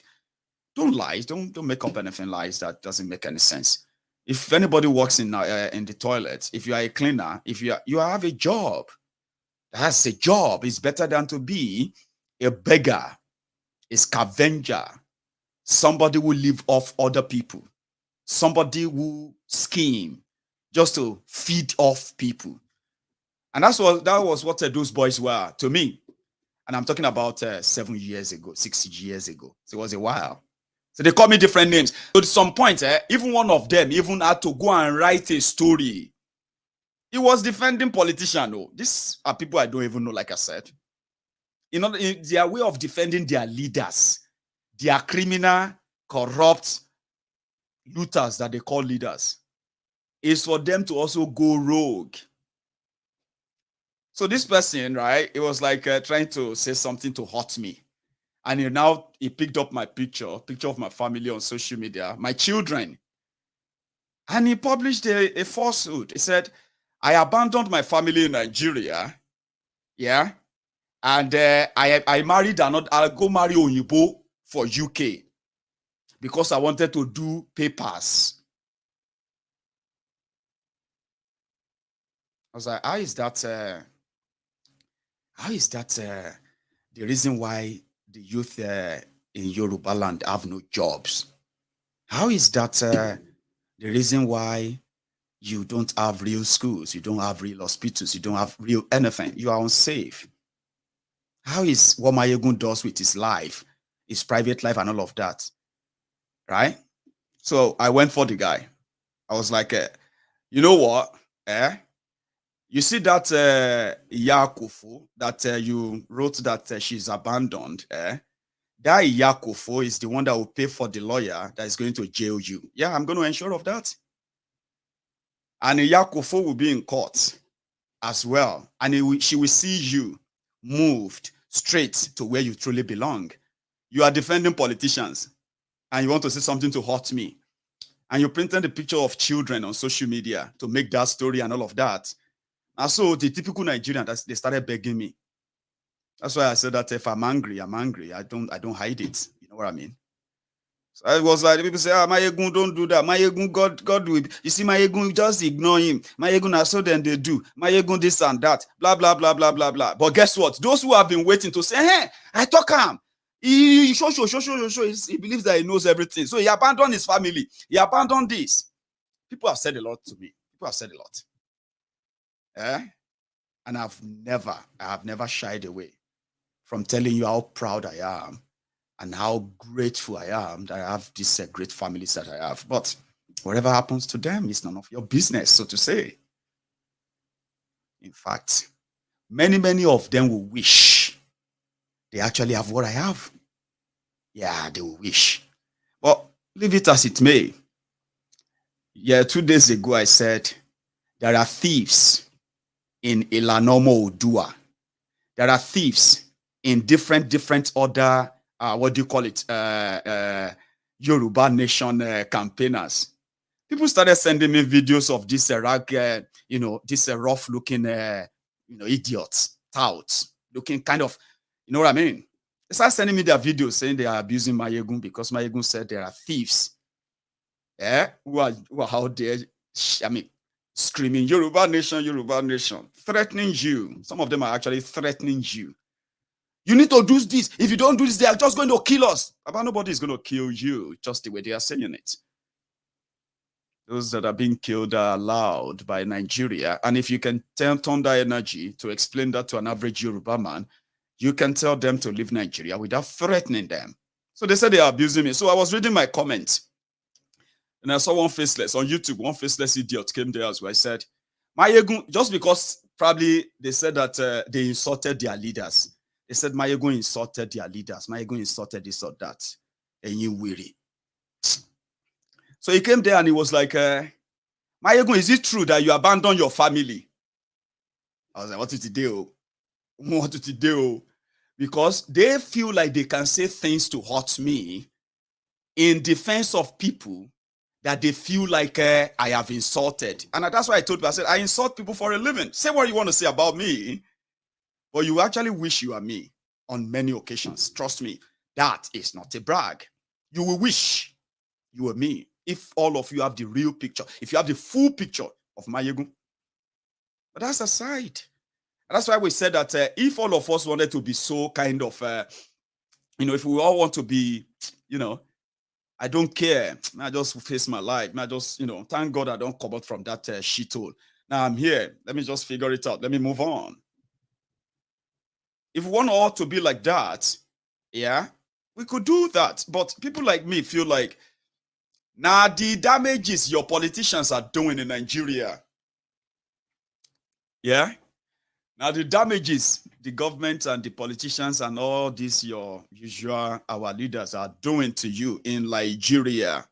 Don't lie. Don't make up anything lies that doesn't make any sense. If anybody works in the toilet, if you are a cleaner, if you have a job, that's a job. It's better than to be a beggar, a scavenger, somebody who live off other people, somebody who scheme just to feed off people. And that was what those boys were to me. And I'm talking about 7 years ago, 6 years ago. So it was a while. So they call me different names. So at some point, even one of them even had to go and write a story. He was defending politicians. Oh, these are people I don't even know, like I said. In their way of defending their leaders, their criminal, corrupt looters that they call leaders, is for them to also go rogue. So this person, right, it was like trying to say something to hurt me. And he picked up my picture of my family on social media, my children. And he published a falsehood. He said, I abandoned my family in Nigeria. Yeah. And I married another, I'll go marry Onyibo for UK because I wanted to do papers. I was like, how is that the reason why the youth in Yoruba land have no jobs? How is that the reason why you don't have real schools, you don't have real hospitals, you don't have real anything, you are unsafe? How is what Maiyegun does with his life, his private life and all of that, right? So I went for the guy. I was like, you know what? You see that Yakufu that you wrote that she's abandoned. That Yakufu is the one that will pay for the lawyer that is going to jail you. Yeah, I'm going to ensure of that. And Yakufu will be in court as well. And she will see you moved straight to where you truly belong. You are defending politicians and you want to say something to hurt me. And you printed a picture of children on social media to make that story and all of that. And so the typical Nigerian, they started begging me. That's why I said that if I'm angry, I'm angry. I don't hide it. You know what I mean? So I was like, people say, Maiyegun, don't do that. Maiyegun, God will. You see, Maiyegun, just ignore him. Maiyegun, so then they do. Maiyegun, this and that. Blah, blah, blah, blah, blah, blah. But guess what? Those who have been waiting to say, hey, I talk him. He believes that he knows everything. So he abandoned his family. He abandoned this. People have said a lot to me. People have said a lot. And I have never shied away from telling you how proud I am and how grateful I am that I have these great families that I have. But whatever happens to them is none of your business, so to say. In fact, many of them will wish they actually have what I have. Yeah, they will wish. But leave it as it may. Yeah, 2 days ago I said there are thieves in Ilanomo Odua. There are thieves in different other, what do you call it, Yoruba Nation campaigners. People started sending me videos of this this rough-looking, idiots, touts, looking kind of, you know what I mean? They started sending me their videos saying they are abusing Maiyegun because Maiyegun said there are thieves, who are out there, screaming Yoruba Nation, threatening you. Some of them are actually threatening you. You need to do this. If you don't do this, they are just going to kill us. But nobody is going to kill you, just the way they are saying it. Those that are being killed are allowed by Nigeria. And if you can turn that energy to explain that to an average Yoruba man, you can tell them to leave Nigeria without threatening them. So they said they are abusing me. So I was reading my comments. And I saw one faceless on YouTube, one faceless idiot came there as well. I said, Maiyegun, just because probably they said that they insulted their leaders. They said Maiyegun insulted their leaders. Maiyegun insulted this or that. And you weary. So he came there and he was like, Maiyegun, is it true that you abandoned your family? I was like, what did he do? What did he do? Because they feel like they can say things to hurt me in defense of people that they feel like I have insulted. And that's why I told you, I said, I insult people for a living. Say what you want to say about me, but you actually wish you are me on many occasions. Trust me, that is not a brag. You will wish you were me if all of you have the real picture, if you have the full picture of Maiyegun. But that's aside. And that's why we said that if all of us wanted to be so kind of, if we all want to be, I don't care. I just face my life. I just, thank God I don't come out from that shithole. Now I'm here. Let me just figure it out. Let me move on. If we want all to be like that, yeah, we could do that. But people like me feel like, now the damages your politicians are doing in Nigeria. Yeah. Now the damages the government and the politicians and all these your usual our leaders are doing to you in Nigeria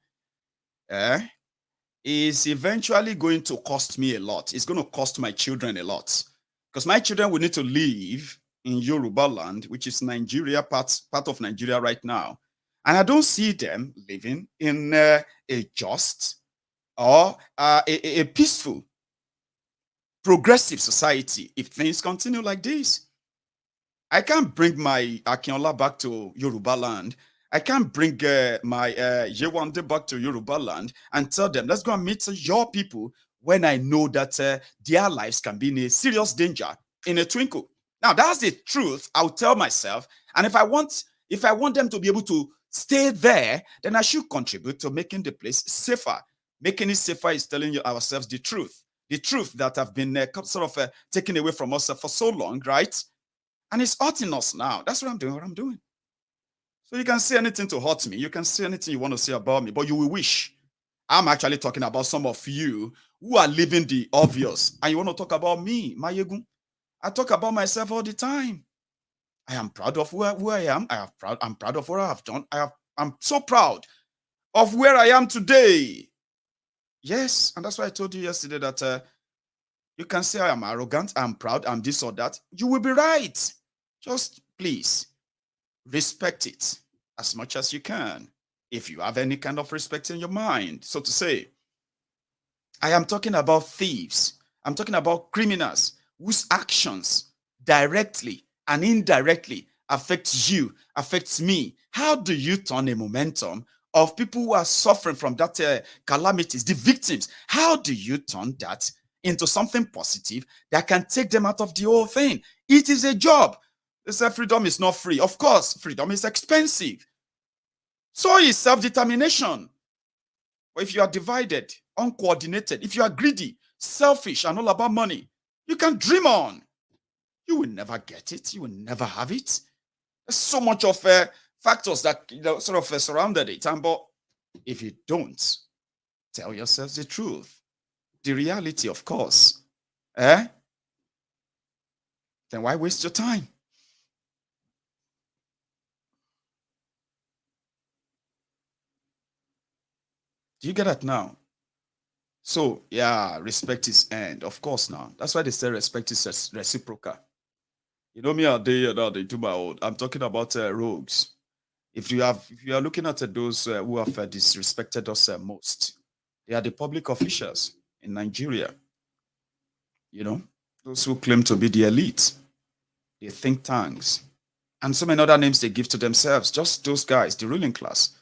is eventually going to cost me a lot. It's going to cost my children a lot because my children will need to live in Yoruba land, which is Nigeria, part of Nigeria right now. And I don't see them living in a just or a peaceful, progressive society if things continue like this. I can't bring my Akinola back to Yoruba land. I can't bring my Yewande back to Yoruba land and tell them, let's go and meet your people when I know that their lives can be in a serious danger in a twinkle. Now, that's the truth. I'll tell myself. And if I want them to be able to stay there, then I should contribute to making the place safer. Making it safer is telling ourselves the truth that have been taken away from us for so long, right? And it's hurting us now. That's what I'm doing. So you can say anything to hurt me. You can say anything you want to say about me, but you will wish. I'm actually talking about some of you who are living the obvious. And you want to talk about me, Maiyegun. I talk about myself all the time. I am proud of who I am. I'm proud of what I have done. I'm so proud of where I am today. Yes, and that's why I told you yesterday that you can say I am arrogant, I'm proud, I'm this or that. You will be right. Just please respect it as much as you can, if you have any kind of respect in your mind, so to say. I am talking about thieves. I'm talking about criminals whose actions directly and indirectly affects you, affects me. How do you turn a momentum of people who are suffering from that calamities, the victims? How do you turn that into something positive that can take them out of the whole thing? It is a job. They say freedom is not free. Of course, freedom is expensive. So is self-determination. But if you are divided, uncoordinated, if you are greedy, selfish, and all about money, you can dream on. You will never get it. You will never have it. There's so much of factors that surrounded it. But if you don't tell yourselves the truth, the reality, of course, then why waste your time? Do you get that now? So, yeah, respect is earned. Of course, now. That's why they say respect is reciprocal. You know me, they do my own. I'm talking about rogues. If you are looking at those who have disrespected us most, they are the public officials in Nigeria. You know, those who claim to be the elite, the think tanks, and so many other names they give to themselves. Just those guys, the ruling class.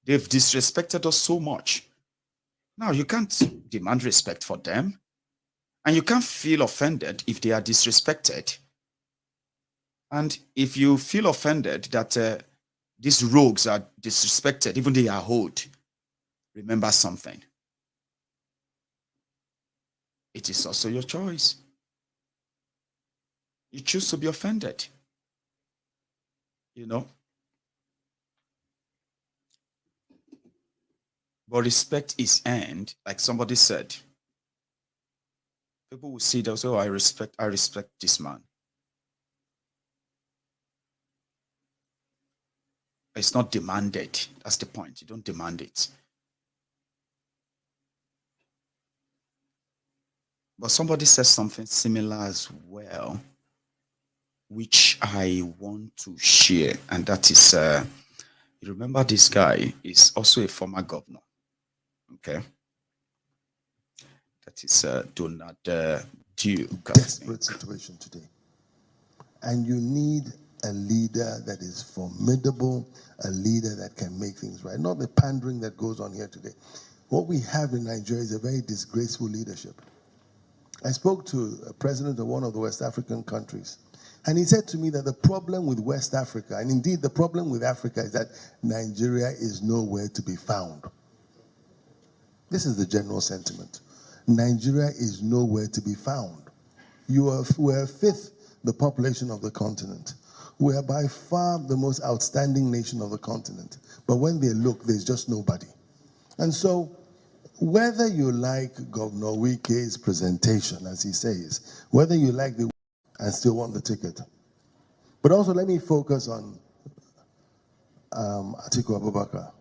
They've disrespected us so much. Now, you can't demand respect for them, and you can't feel offended if they are disrespected. And if you feel offended that these rogues are disrespected, even they are old, remember something. It is also your choice. You choose to be offended. You know? But respect is earned, like somebody said. People will see that, oh, I respect this man. It's not demanded. That's the point. You don't demand it. But somebody says something similar as well, which I want to share. And that is, you remember this guy is also a former governor. Okay. That is Donald Duke. Desperate situation today. And you need a leader that is formidable, a leader that can make things right. Not the pandering that goes on here today. What we have in Nigeria is a very disgraceful leadership. I spoke to a president of one of the West African countries, and he said to me that the problem with West Africa, and indeed the problem with Africa, is that Nigeria is nowhere to be found. This is the general sentiment. Nigeria is nowhere to be found. We're fifth the population of the continent. We are by far the most outstanding nation of the continent. But when they look, there's just nobody. And so, whether you like Governor Wike's presentation, as he says, whether you like the and still want the ticket. But also let me focus on Atiku Abubakar.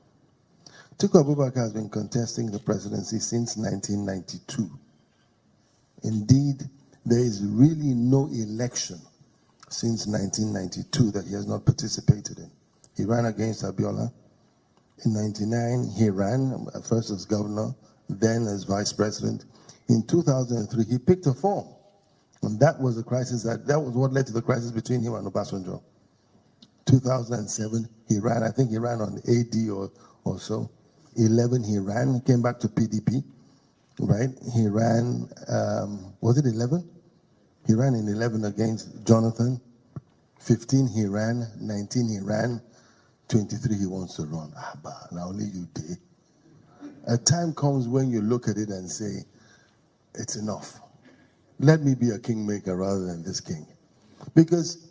Atiku Abubakar has been contesting the presidency since 1992. Indeed, there is really no election since 1992 that he has not participated in. He ran against Abiola. In 99, he ran, first as governor, then as vice president. In 2003, he picked a form. And that was the crisis, that was what led to the crisis between him and Obasanjo. 2007, he ran, I think he ran on AD or so. 11, he ran, came back to PDP, right? He ran, was it 11? He ran in 11 against Jonathan. 15, he ran. 19, he ran. 23, he wants to run. Now only you did. A time comes when you look at it and say, it's enough. Let me be a kingmaker rather than this king. Because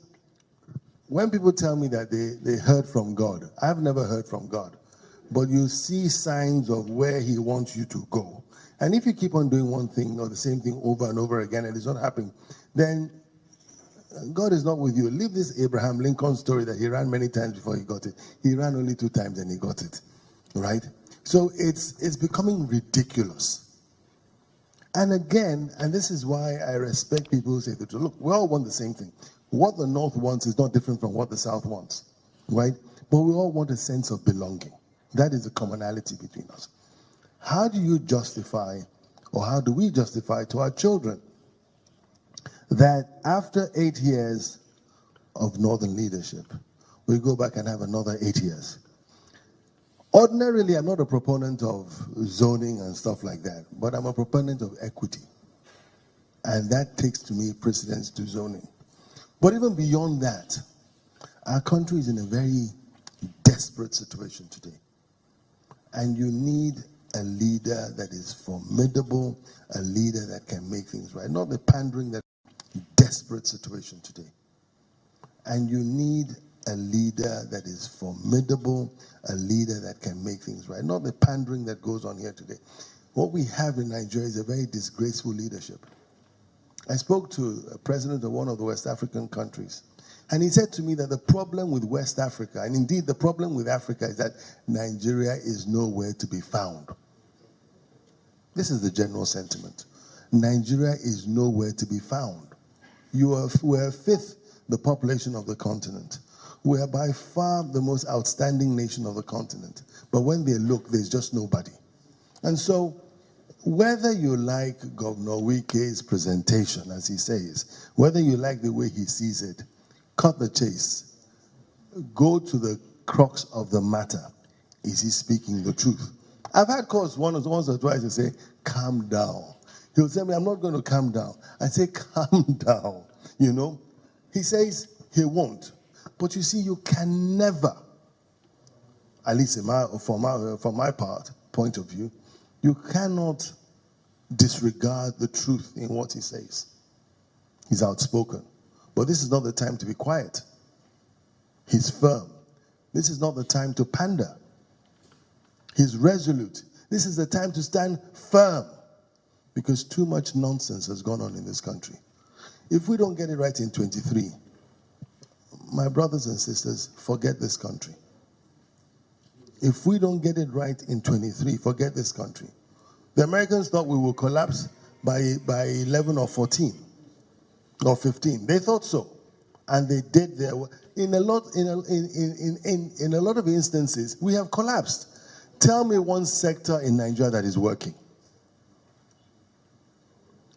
when people tell me that they heard from God, I've never heard from God. But you see signs of where he wants you to go. And if you keep on doing one thing or the same thing over and over again and it's not happening, then God is not with you. Leave this Abraham Lincoln story that he ran many times before he got it. He ran only 2 times and he got it, right? So it's becoming ridiculous. And again, and this is why I respect people who say that, look, we all want the same thing. What the North wants is not different from what the South wants, right? But we all want a sense of belonging. That is the commonality between us. How do you justify, or how do we justify to our children that after 8 years of Northern leadership, we go back and have another 8 years? Ordinarily, I'm not a proponent of zoning and stuff like that, but I'm a proponent of equity. And that takes, to me, precedence to zoning. But even beyond that, our country is in a very desperate situation today. And you need a leader that is formidable, a leader that can make things right. Not the pandering, that desperate situation today. And you need a leader that is formidable, a leader that can make things right. Not the pandering that goes on here today. What we have in Nigeria is a very disgraceful leadership. I spoke to a president of one of the West African countries, and he said to me that the problem with West Africa, and indeed the problem with Africa, is that Nigeria is nowhere to be found. This is the general sentiment. Nigeria is nowhere to be found. We're fifth the population of the continent. We are by far the most outstanding nation of the continent. But when they look, there's just nobody. And so, whether you like Governor Wike's presentation, as he says, whether you like the way he sees it, cut the chase. Go to the crux of the matter. Is he speaking the truth? I've had calls once or twice to say, calm down. He'll tell me, I'm not going to calm down. I say, calm down. You know? He says he won't. But you see, you can never, at least from my point of view, you cannot disregard the truth in what he says. He's outspoken. But this is not the time to be quiet. He's firm. This is not the time to pander. He's resolute. This is the time to stand firm. Because too much nonsense has gone on in this country. If we don't get it right in 23, my brothers and sisters, forget this country. If we don't get it right in 23, forget this country. The Americans thought we would collapse by 11 or 14 or 15. They thought so. And they did their work. In a lot of instances, we have collapsed. Tell me one sector in Nigeria that is working.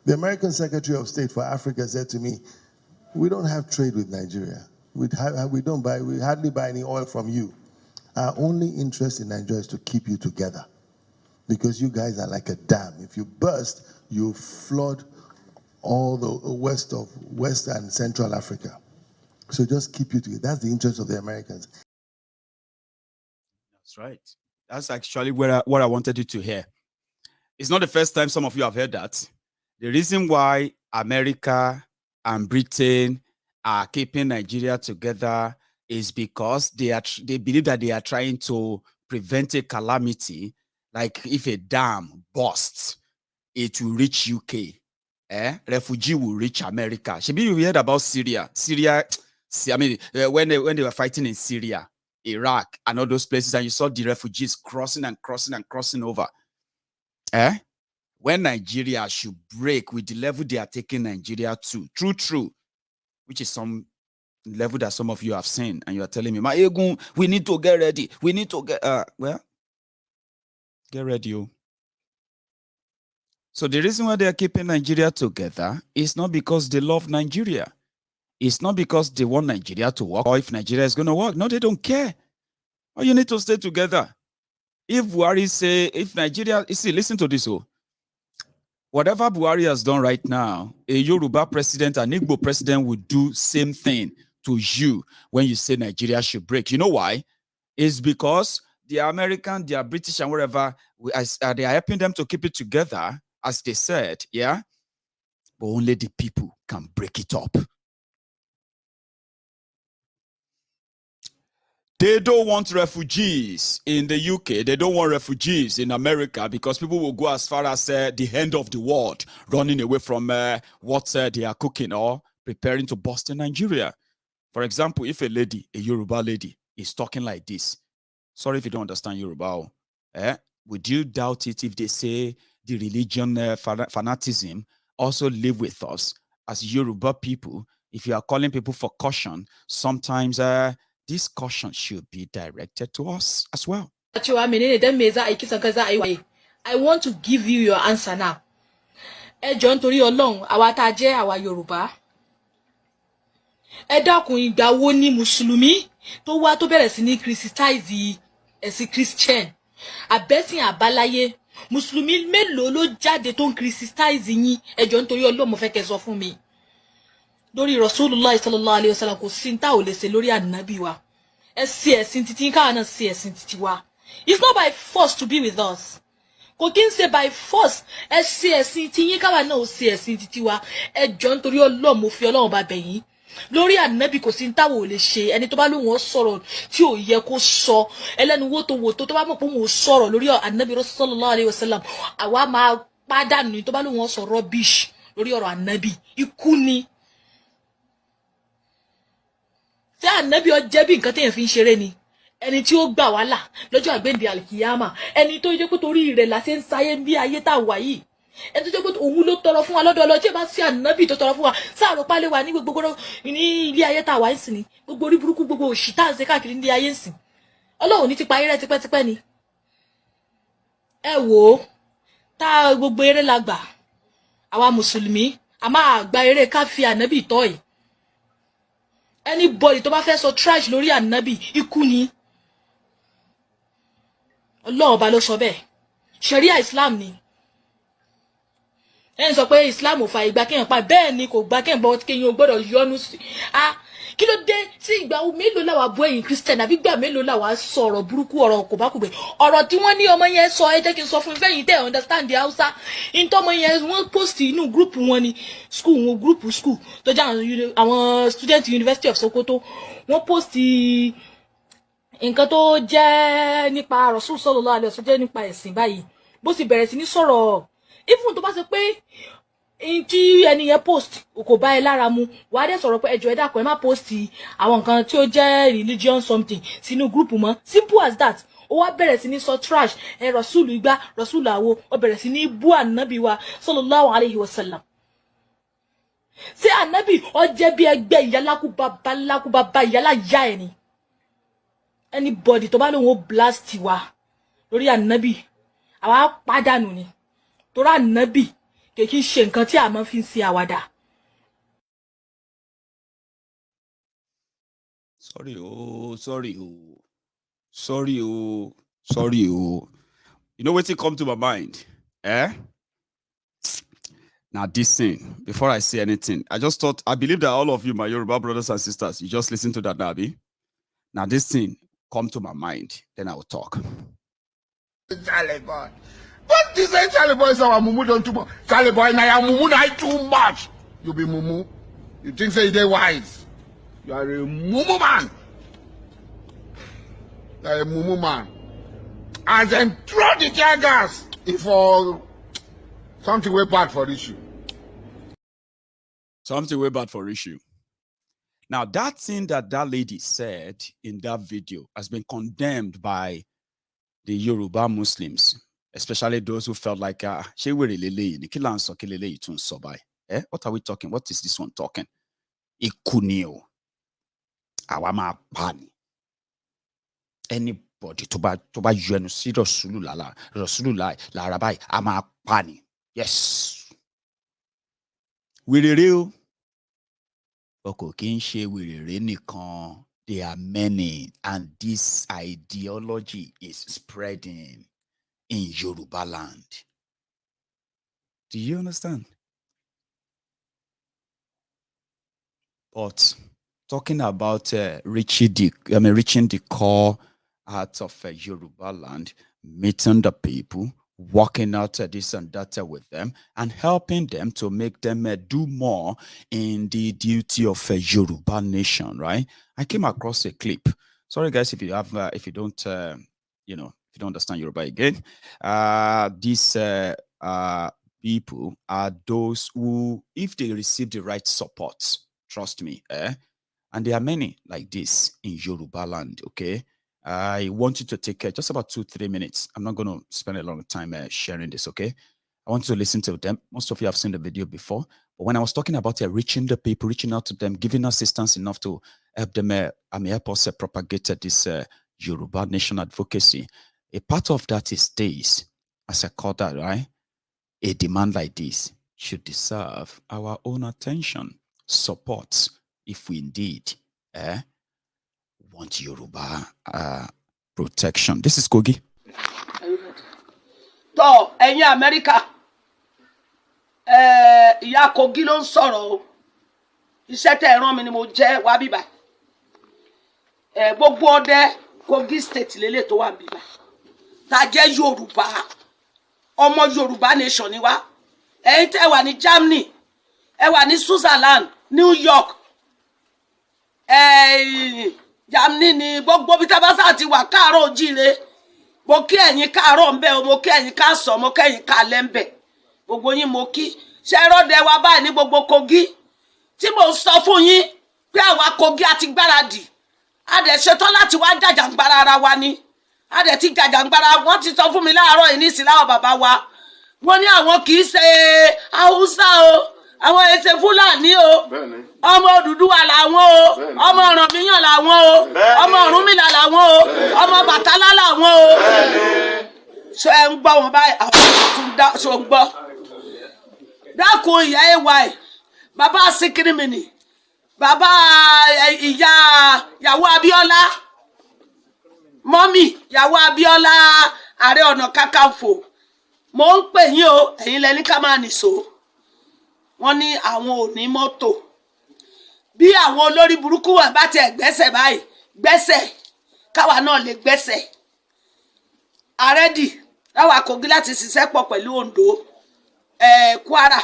The American Secretary of State for Africa said to me, we don't have trade with Nigeria. We hardly buy any oil from you. Our only interest in Nigeria is to keep you together. Because you guys are like a dam. If you burst, you flood all the West and Central Africa. So just keep you together. That's the interest of the Americans. That's right. That's actually what I wanted you to hear. It's not the first time some of you have heard that. The reason why America and Britain are keeping Nigeria together is because they believe that they are trying to prevent a calamity. Like if a dam bursts, it will reach UK. Refugee will reach America. Maybe you heard about Syria. I mean, when they were fighting in Syria, Iraq, and all those places, and you saw the refugees crossing over. When Nigeria should break with the level they are taking Nigeria to, true, which is some level that some of you have seen, and you are telling me, Maiyegun, we need to get ready. We need to get, well, get ready. Oh. So the reason why they are keeping Nigeria together is not because they love Nigeria. It's not because they want Nigeria to work or if Nigeria is going to work. No, they don't care. Oh, you need to stay together. If Buhari say, if Nigeria, you see, listen to this. Oh, whatever Buhari has done right now, a Yoruba president, an Igbo president will do same thing to you when you say Nigeria should break. You know why? It's because the American, the British, and whatever, they are helping them to keep it together, as they said, yeah? But only the people can break it up. They don't want refugees in the UK. They don't want refugees in America because people will go as far as the end of the world, running away from what they are cooking or preparing to bust in Nigeria. For example, if a lady, a Yoruba lady, is talking like this, sorry if you don't understand Yoruba, would you doubt it if they say the religion fanaticism also live with us as Yoruba people? If you are calling people for caution, sometimes this caution should be directed to us as well. I want to give you your answer now. Ẹ jọ̀ọ́ nítorí Ọlọ́run, àwa tá jẹ́ àwa Yorùbá. Ẹ dákun, ìgbà wo ni Mùsùlùmí tó wá tó bẹ̀rẹ̀ sí ní criticize ẹ̀sìn Christian? Àbẹ́sìn àbáláyé. Mùsùlùmí mélòó ló jáde tó ń criticize yín? Ẹ jọ̀ọ́ nítorí Ọlọ́run, mo fẹ́ kẹ́ sọ fún mi. Lórí Rasulullah sallallahu alayhi wa sallam kò sí nta ò lè ṣe lórí ànábì wa. Ẹ ṣe ẹ̀sìn títí ká náà ṣe ẹ̀sìn títí wa. It's not by force to be with us. Kò kí ń ṣe by force. Ẹ ṣe ẹ̀sìn títí ká náà ò ṣe ẹ̀sìn títí wa. Ẹ jọ̀ọ́ nítorí Ọlọ́run, mo fi Ọlọ́run bá bẹ̀ yín. Lórí ànábì kò sí nta ò lè ṣe. Ẹni tó bá lóun ó sọ̀rọ̀ tí ò yẹ kó sọ. Ẹlẹ́nu wo tó bá mọ̀ pé òun ò sọ̀rọ̀ lórí ànábì sallallahu alayhi wa sallam. Àwa máa pàdánù tó bá lóun ó sọ rubbish lórí ọ̀rọ̀ ànábì. Ikú ni. Tí ànábì ó jẹ́ bí nǹkan téèyàn fi ń ṣeré ni. Ẹni tí ó gbà wá là lọ́jọ́ àgbéǹde àlìkìyámà. Ẹni tó jẹ́ pé torí rẹ̀ la ṣe ń sáyé bí ayé tá wà yìí. Ẹni tó jẹ́ pé òun ló tọrọ fún wa lọ́dọ̀ Ọlọ́run, tí ẹ bá sí ànábì tó tọrọ fún wa. Sáàrò pálẹ̀ wà ní gbogbo ní ilé ayé tá wà ń sìn ni. Gbogbo orí burúkú, gbogbo òṣì tá ń ṣe káàkiri ní ayé ń sìn. Ọlọ́run ní ti pa eré tipẹ́tipẹ́ ni. Ẹ wò ó, tá gbogbo eré la gbà. Àwa Mùsùlùmí, a máa gba eré ká fi ànábì tọ́ ẹ̀. Anybody tó bá fẹ́ sọ trash lórí ànábì, ikú ni. Ọlọ́run bá ló sọ bẹ́ẹ̀. Sharia Islam ni. Ẹni sọ pé Islam ò fa ìgbà kéèyàn pa, bẹ́ẹ̀ ni kò gbà kéèyàn bọ́ kéèyàn ò gbọ́dọ̀ yọnu sí. Kí ló dé tí ìgbà mélòó làwa bú ẹ̀yin Christian àbí gbà mélòó làwa sọ̀rọ̀ burúkú ọ̀rọ̀ kò bá kù bẹ̀. Ọ̀rọ̀ tí wọ́n ní ọmọ yẹn sọ, ẹ jẹ́ kí n sọ fún fẹ́yìn tẹ́ understand the Hausa. Ìntọ́ ọmọ yẹn wọ́n post inú group wọn ni group school tó jẹ́ àwọn student University of Sokoto. Wọ́n post nǹkan tó jẹ́ nípa Rasul sallallahu alaihi wasallam, nípa ẹ̀sìn báyìí. Bó sì bẹ̀rẹ̀ sí ní sọ̀rọ̀, even tó bá ṣe pé tí ẹni yẹn post kò bá ẹ lára mu, wàá dẹ̀ sọ̀rọ̀ pé ẹ jọ̀ọ́ ẹ dákun ẹ má post àwọn nǹkan tí ó jẹ́ religion something sínú group mọ́. Simple as that. Ó wá bẹ̀rẹ̀ sí ní sọ trash, Rasul igbá, Rasul àwo, ó bẹ̀rẹ̀ sí ní bú ànábì wa sallallahu alaihi wasallam. Ṣé ànábì ó jẹ́ bí ẹgbẹ́ ìyálákúbá ìyálà yá ẹ̀ ni? Anybody tó bá lóun ó blast wa lórí ànábì, àwa pàdánù ni. Torí ànábì kìí ṣe nǹkan tí a máa fi ń ṣe àwàdà. Sorry. You know wetin come to my mind? Now this thing, before I say anything, I believe that all of you, my Yoruba brothers and sisters, you just listen to that, Nabi. Now this thing come to my mind, then I will talk. Charlie boy. What is that Charlie boy? Say our mumu don't too much. Charlie boy, now your mumu not too much. You be mumu. You think say they wise? You are a mumu man. You are a mumu man. And then throw the tear gas if something way bad for issue. Something way bad for issue. Now that thing that lady said in that video has been condemned by the Yoruba Muslims, especially those who felt like, what are we talking? What is this one talking? Ikunio. Awama pani. Anybody to buy you see Rasulullah la Rabbi ama pani. Yes. We real. There are many, and this ideology is spreading in Yoruba land. Do you understand? But talking about reaching the core heart of Yoruba land, meeting the people, working out this and that with them, and helping them to make them do more in the duty of a Yoruba nation, right? I came across a clip. Sorry, guys, if you don't understand Yoruba again. These people are those who, if they receive the right support, trust me, and there are many like this in Yoruba land, okay? I want you to take just about 2-3 minutes. I'm not going to spend a long time sharing this, okay? I want you to listen to them. Most of you have seen the video before. But when I was talking about reaching the people, reaching out to them, giving assistance enough to help them, help us propagate this Yoruba nation advocacy, a part of that is this, as I call that, right? A demand like this should deserve our own attention, support, if we indeed want Yoruba protection. This is Kogi. To ẹ̀yin America, ìyá Kogi ló ń sọ̀rọ̀ o. Iṣẹ́ tẹ́ rán mi ni mo jẹ́ wá bíbá. Gbogbo ọdẹ Kogi state lélẹ̀ tó wà bíbá. Tá jẹ́ Yorùbá. Ọmọ Yorùbá nation ni wá. Ẹ̀yin tẹ́ wà ní Germany, ẹ wà ní Switzerland, New York. Germany ni gbogbo bí tabasa ti wà káàárọ̀ ojíire. Mo kí ẹ̀yin káàárọ̀ ńbẹ̀ o, mo kí ẹ̀yin káàsán, mo kí ẹ̀yin kálẹ́ ńbẹ̀. Gbogbo yín mo kí. Ṣé rode wa báyìí ní gbogbo Kogi. Tí mo sọ fún yín pé àwa Kogi àti gbáradì. A dẹ̀ ṣetán láti wá jàjàngbara ara wa ni. A dẹ̀ ti jàjàngbara, wọ́n ti sọ fún mi láàárọ̀ yìí nísìn láwọn bàbá wa. Wọ́n ní àwọn kì í ṣe Hausa o. Àwọn èsè Fúlàní o. Ọmọ Odùduwà làwọn o. Ọmọ Ọ̀rànmíyàn làwọn o. Ọmọ Ọ̀rúnmìlà làwọn o. Ọmọ Bàtálá làwọn o. Ṣé ẹ ń gbọ́ wọn báyìí? Àwọn tún dá ṣó ń gbọ́. Dákun ìyá AY. Bàbá Síkírímìnì. Bàbá ìyàwó Abíọ́lá. Mọ́mì ìyàwó Abíọ́lá Ààrẹ Ọ̀nà Kakanfò. Mo ń pè yín o, ẹ̀yin lẹni ká máa nìṣó. Wọ́n ní àwọn ò ní mọ́tò. Bí àwọn olórí burúkú wà bá tiẹ̀ gbẹ́sẹ̀ báyìí, gbẹ́sẹ̀ káwa náà lè gbẹ́sẹ̀. Àrẹ́dì láwa Kogi láti ṣiṣẹ́ pọ̀ pẹ̀lú Ondo, Kwara,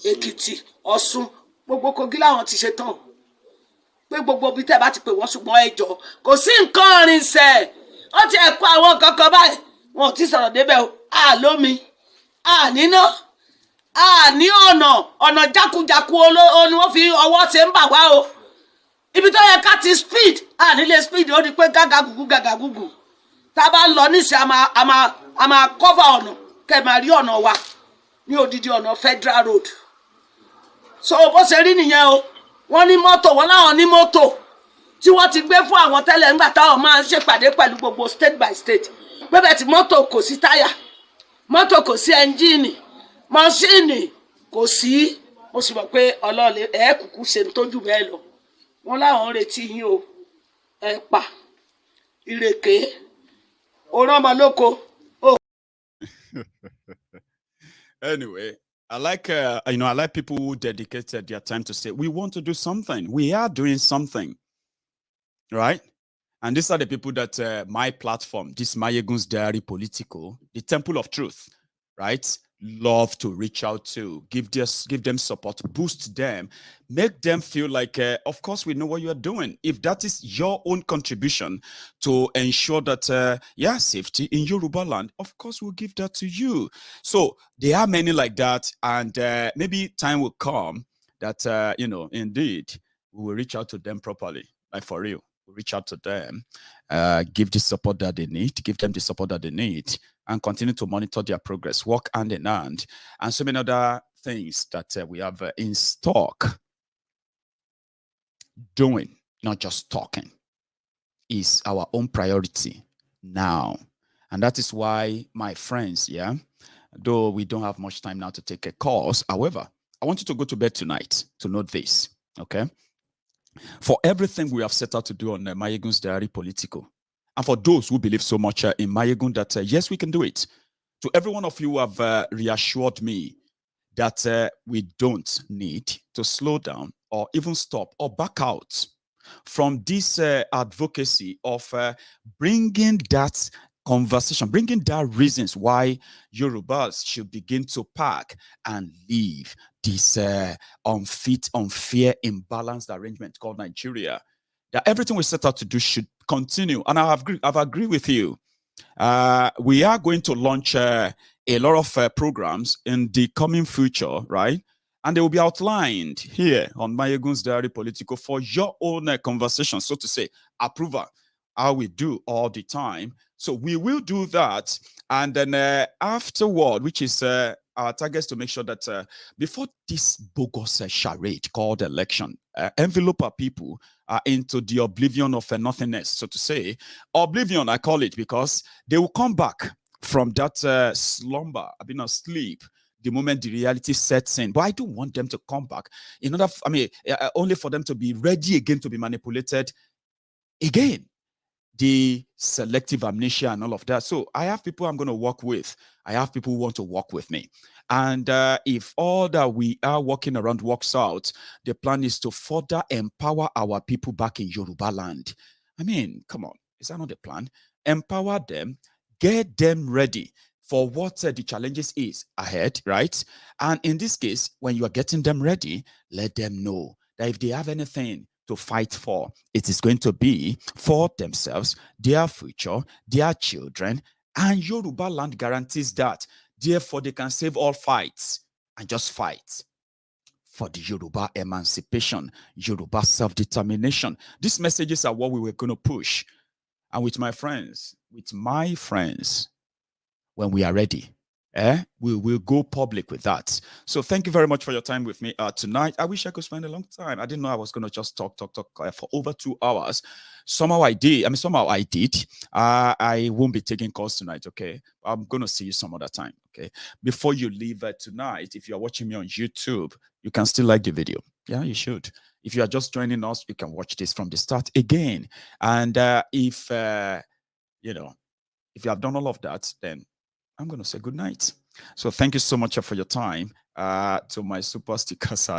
Èkìtì, Ọ̀ṣun, gbogbo Kogi láwọn ti ṣe tán. Pé gbogbo bí tẹ́ bá ti pè wọ́n ṣùgbọ́n ẹjọ́ kò sí nǹkan rìnsẹ̀. Wọ́n ti ẹ̀kọ́ àwọn kankan báyìí. Wọ́n ti sọ̀rọ̀ débẹ̀ o. Àlómi, àníná, àní ọ̀nà jákujàku ni wọ́n fi ọwọ́ ṣe ń bà wá o. Ibi tó yẹ ká ti speed, ànílé speed ó di pé gàgàgùgù. Tá a bá lọ níṣẹ́ a máa cover ọ̀nà kẹ́ máa rí ọ̀nà wa ní odidi ọ̀nà Federal Road. So bó ṣe rí nìyẹn o. Wọ́n ní mọ́tò, wọ́n láwọn ní mọ́tò tí wọ́n ti gbé fún àwọn tẹ́lẹ̀ ńgbà táwọn máa ń ṣèpàdé pẹ̀lú gbogbo state by state. Bẹ́ẹ̀ tí mọ́tò kò sí táyà, mọ́tò kò sí ẹ́ńjìnì, mọ́ṣíìnì kò sí. Mo sì mọ̀ pé ọlọ́ọ̀lẹ́ kúkú ṣe ń tójú bẹ́ẹ̀ lọ. Wọ́n láwọn ń retí yín o. Ẹ̀pà, ìrèké, òrànmọ́lóko. Anyway, I like people who dedicated their time to say, we want to do something. We are doing something, right? And these are the people that my platform, this MaiyegunsDiary Politico, the Temple of Truth, right? Love to reach out to, give them support, boost them, make them feel like, of course, we know what you are doing. If that is your own contribution to ensure that, safety in Yoruba land, of course, we'll give that to you. So there are many like that. And maybe time will come that, indeed, we will reach out to them properly, like for real. We'll reach out to them, give the support that they need, give them the support that they need, and continue to monitor their progress, work hand in hand, and so many other things that we have in stock doing not just talking, is our own priority now. And that is why, my friends, yeah, though we don't have much time now to take a course, however, I want you to go to bed tonight to note this, okay? For everything we have set out to do on MaiyegunsDiary Politico, and for those who believe so much in Maiyegun that, yes, we can do it. To every one of you who have reassured me that we don't need to slow down or even stop or back out from this advocacy of bringing that conversation, bringing that reasons why Yorubas should begin to pack and leave this unfit, unfair, imbalanced arrangement called Nigeria. That everything we set out to do should continue. And I've agreed with you. We are going to launch a lot of programs in the coming future, right? And they will be outlined here on MaiyegunsDiary Politico for your own conversation, so to say, approval, how we do all the time. So we will do that. And then afterward, which is our target, is to make sure that before this bogus charade called election, envelope our people into the oblivion of nothingness, so to say. Oblivion, I call it, because they will come back from that slumber, sleep, the moment the reality sets in. But I don't want them to come back in order, only for them to be ready again to be manipulated again. The selective amnesia and all of that. So I have people I'm going to work with. I have people who want to work with me. And if all that we are working around works out, the plan is to further empower our people back in Yoruba land. I mean, come on, is that not the plan? Empower them, get them ready for what the challenges is ahead, right? And in this case, when you are getting them ready, let them know that if they have anything to fight for, it is going to be for themselves, their future, their children, and Yoruba land guarantees that. Therefore, they can save all fights and just fight for the Yoruba emancipation, Yoruba self-determination. These messages are what we were going to push. And with my friends, when we are ready, we will go public with that. So thank you very much for your time with me tonight. I wish I could spend a long time. I didn't know I was going to just talk for over 2 hours. Somehow I did. I won't be taking calls tonight, okay? I'm going to see you some other time, okay? Before you leave tonight, if you're watching me on YouTube, you can still like the video. Yeah, you should. If you are just joining us, you can watch this from the start again. And if you have done all of that, then I'm going to say good night. So thank you so much for your time. To my super stickers,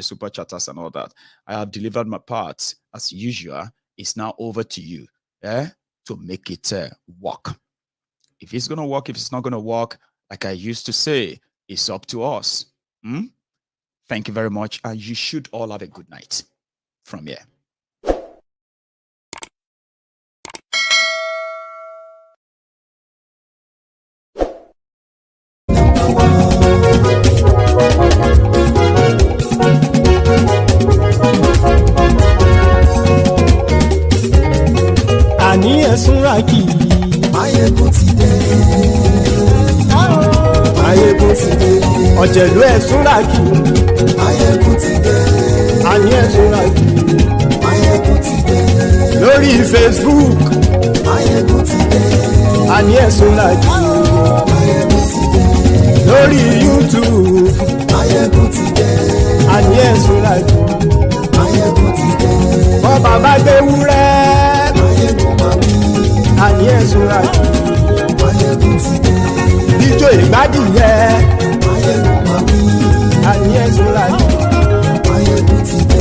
super chatters and all that. I have delivered my part as usual. It's now over to you to make it work. If it's going to work, if it's not going to work, like I used to say, it's up to us. Thank you very much. And you should all have a good night from here. Àní ẹ̀sùnra kì í. Maiyegun ti dé. Maiyegun ti dé. Ọ̀jẹ̀lú ẹ̀sùnra kì í. Maiyegun ti dé. Àní ẹ̀sùnra kì í. Maiyegun ti dé. Lórí Facebook. Maiyegun ti dé. Àní ẹ̀sùnra kì í. Maiyegun ti dé. Lórí YouTube. Maiyegun ti dé. Àní ẹ̀sùnra kì í. Maiyegun ti dé. Bọ́ bàbá gbé wúrẹ́. Àní ẹ̀sùnra kì í. Maiyegun ti dé. Ijó ìgbádìyẹ. Maiyegun máa wí. Àní ẹ̀sùnra kì í. Maiyegun ti dé.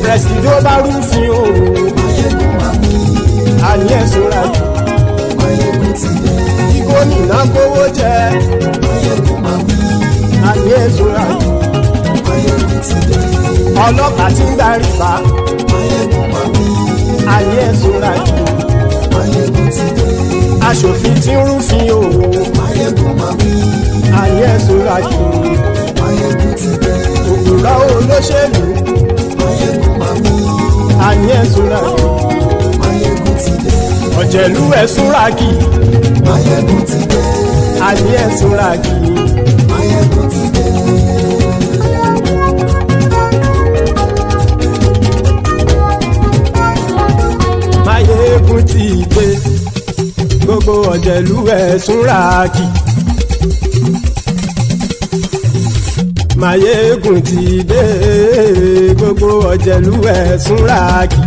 Pẹ̀sìdó bá rúfin o. Maiyegun máa wí. Àní ẹ̀sùnra kì í. Maiyegun ti dé. Kí gómìnà kówó jẹ. Maiyegun máa wí. Àní ẹ̀sùnra kì í. Maiyegun ti dé. Ọlọ́pàá tí ń gba rìbá. Maiyegun máa wí. Àní ẹ̀sùnra kì í. Maiyegun ti dé. Aṣòfin tí ń rúfin o. Maiyegun máa wí. Àní ẹ̀sùnra kì í. Maiyegun ti dé. Òpùrọ́ olóṣèlú. Maiyegun máa wí. Àní ẹ̀sùnra kì í. Maiyegun ti dé. Ọ̀jẹ̀lú ẹ̀sùnra kì í. Maiyegun ti dé. Àní ẹ̀sùnra kì í. Maiyegun ti dé. ọ̀jẹ̀lú ẹ̀ súnra kì. Maiyegun ti dé gbogbo ọ̀jẹ̀lú ẹ̀ súnra kì.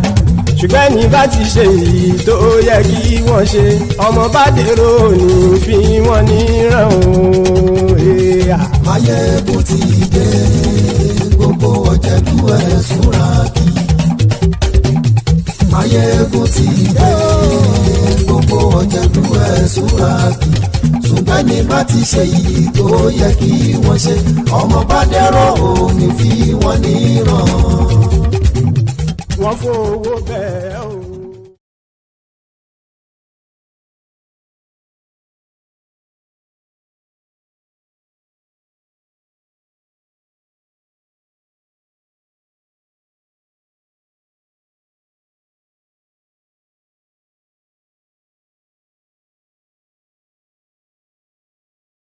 Ṣùgbọ́n ẹni bá ti ṣe èyí tó yẹ kí wọ́n ṣe ọmọ bá dèrò ní fi wọ́n níran o. Maiyegun ti dé gbogbo ọ̀jẹ̀lú ẹ̀ súnra kì. Maiyegun ti dé gbogbo ọ̀jẹ̀lú ẹ̀ súnra kì. Ṣùgbọ́n ní bá ti ṣe èyí tó yẹ kí wọ́n ṣe ọmọ bá dèrò ní fi wọ́n níran. Wọ́n fowó bẹ́ẹ̀ o.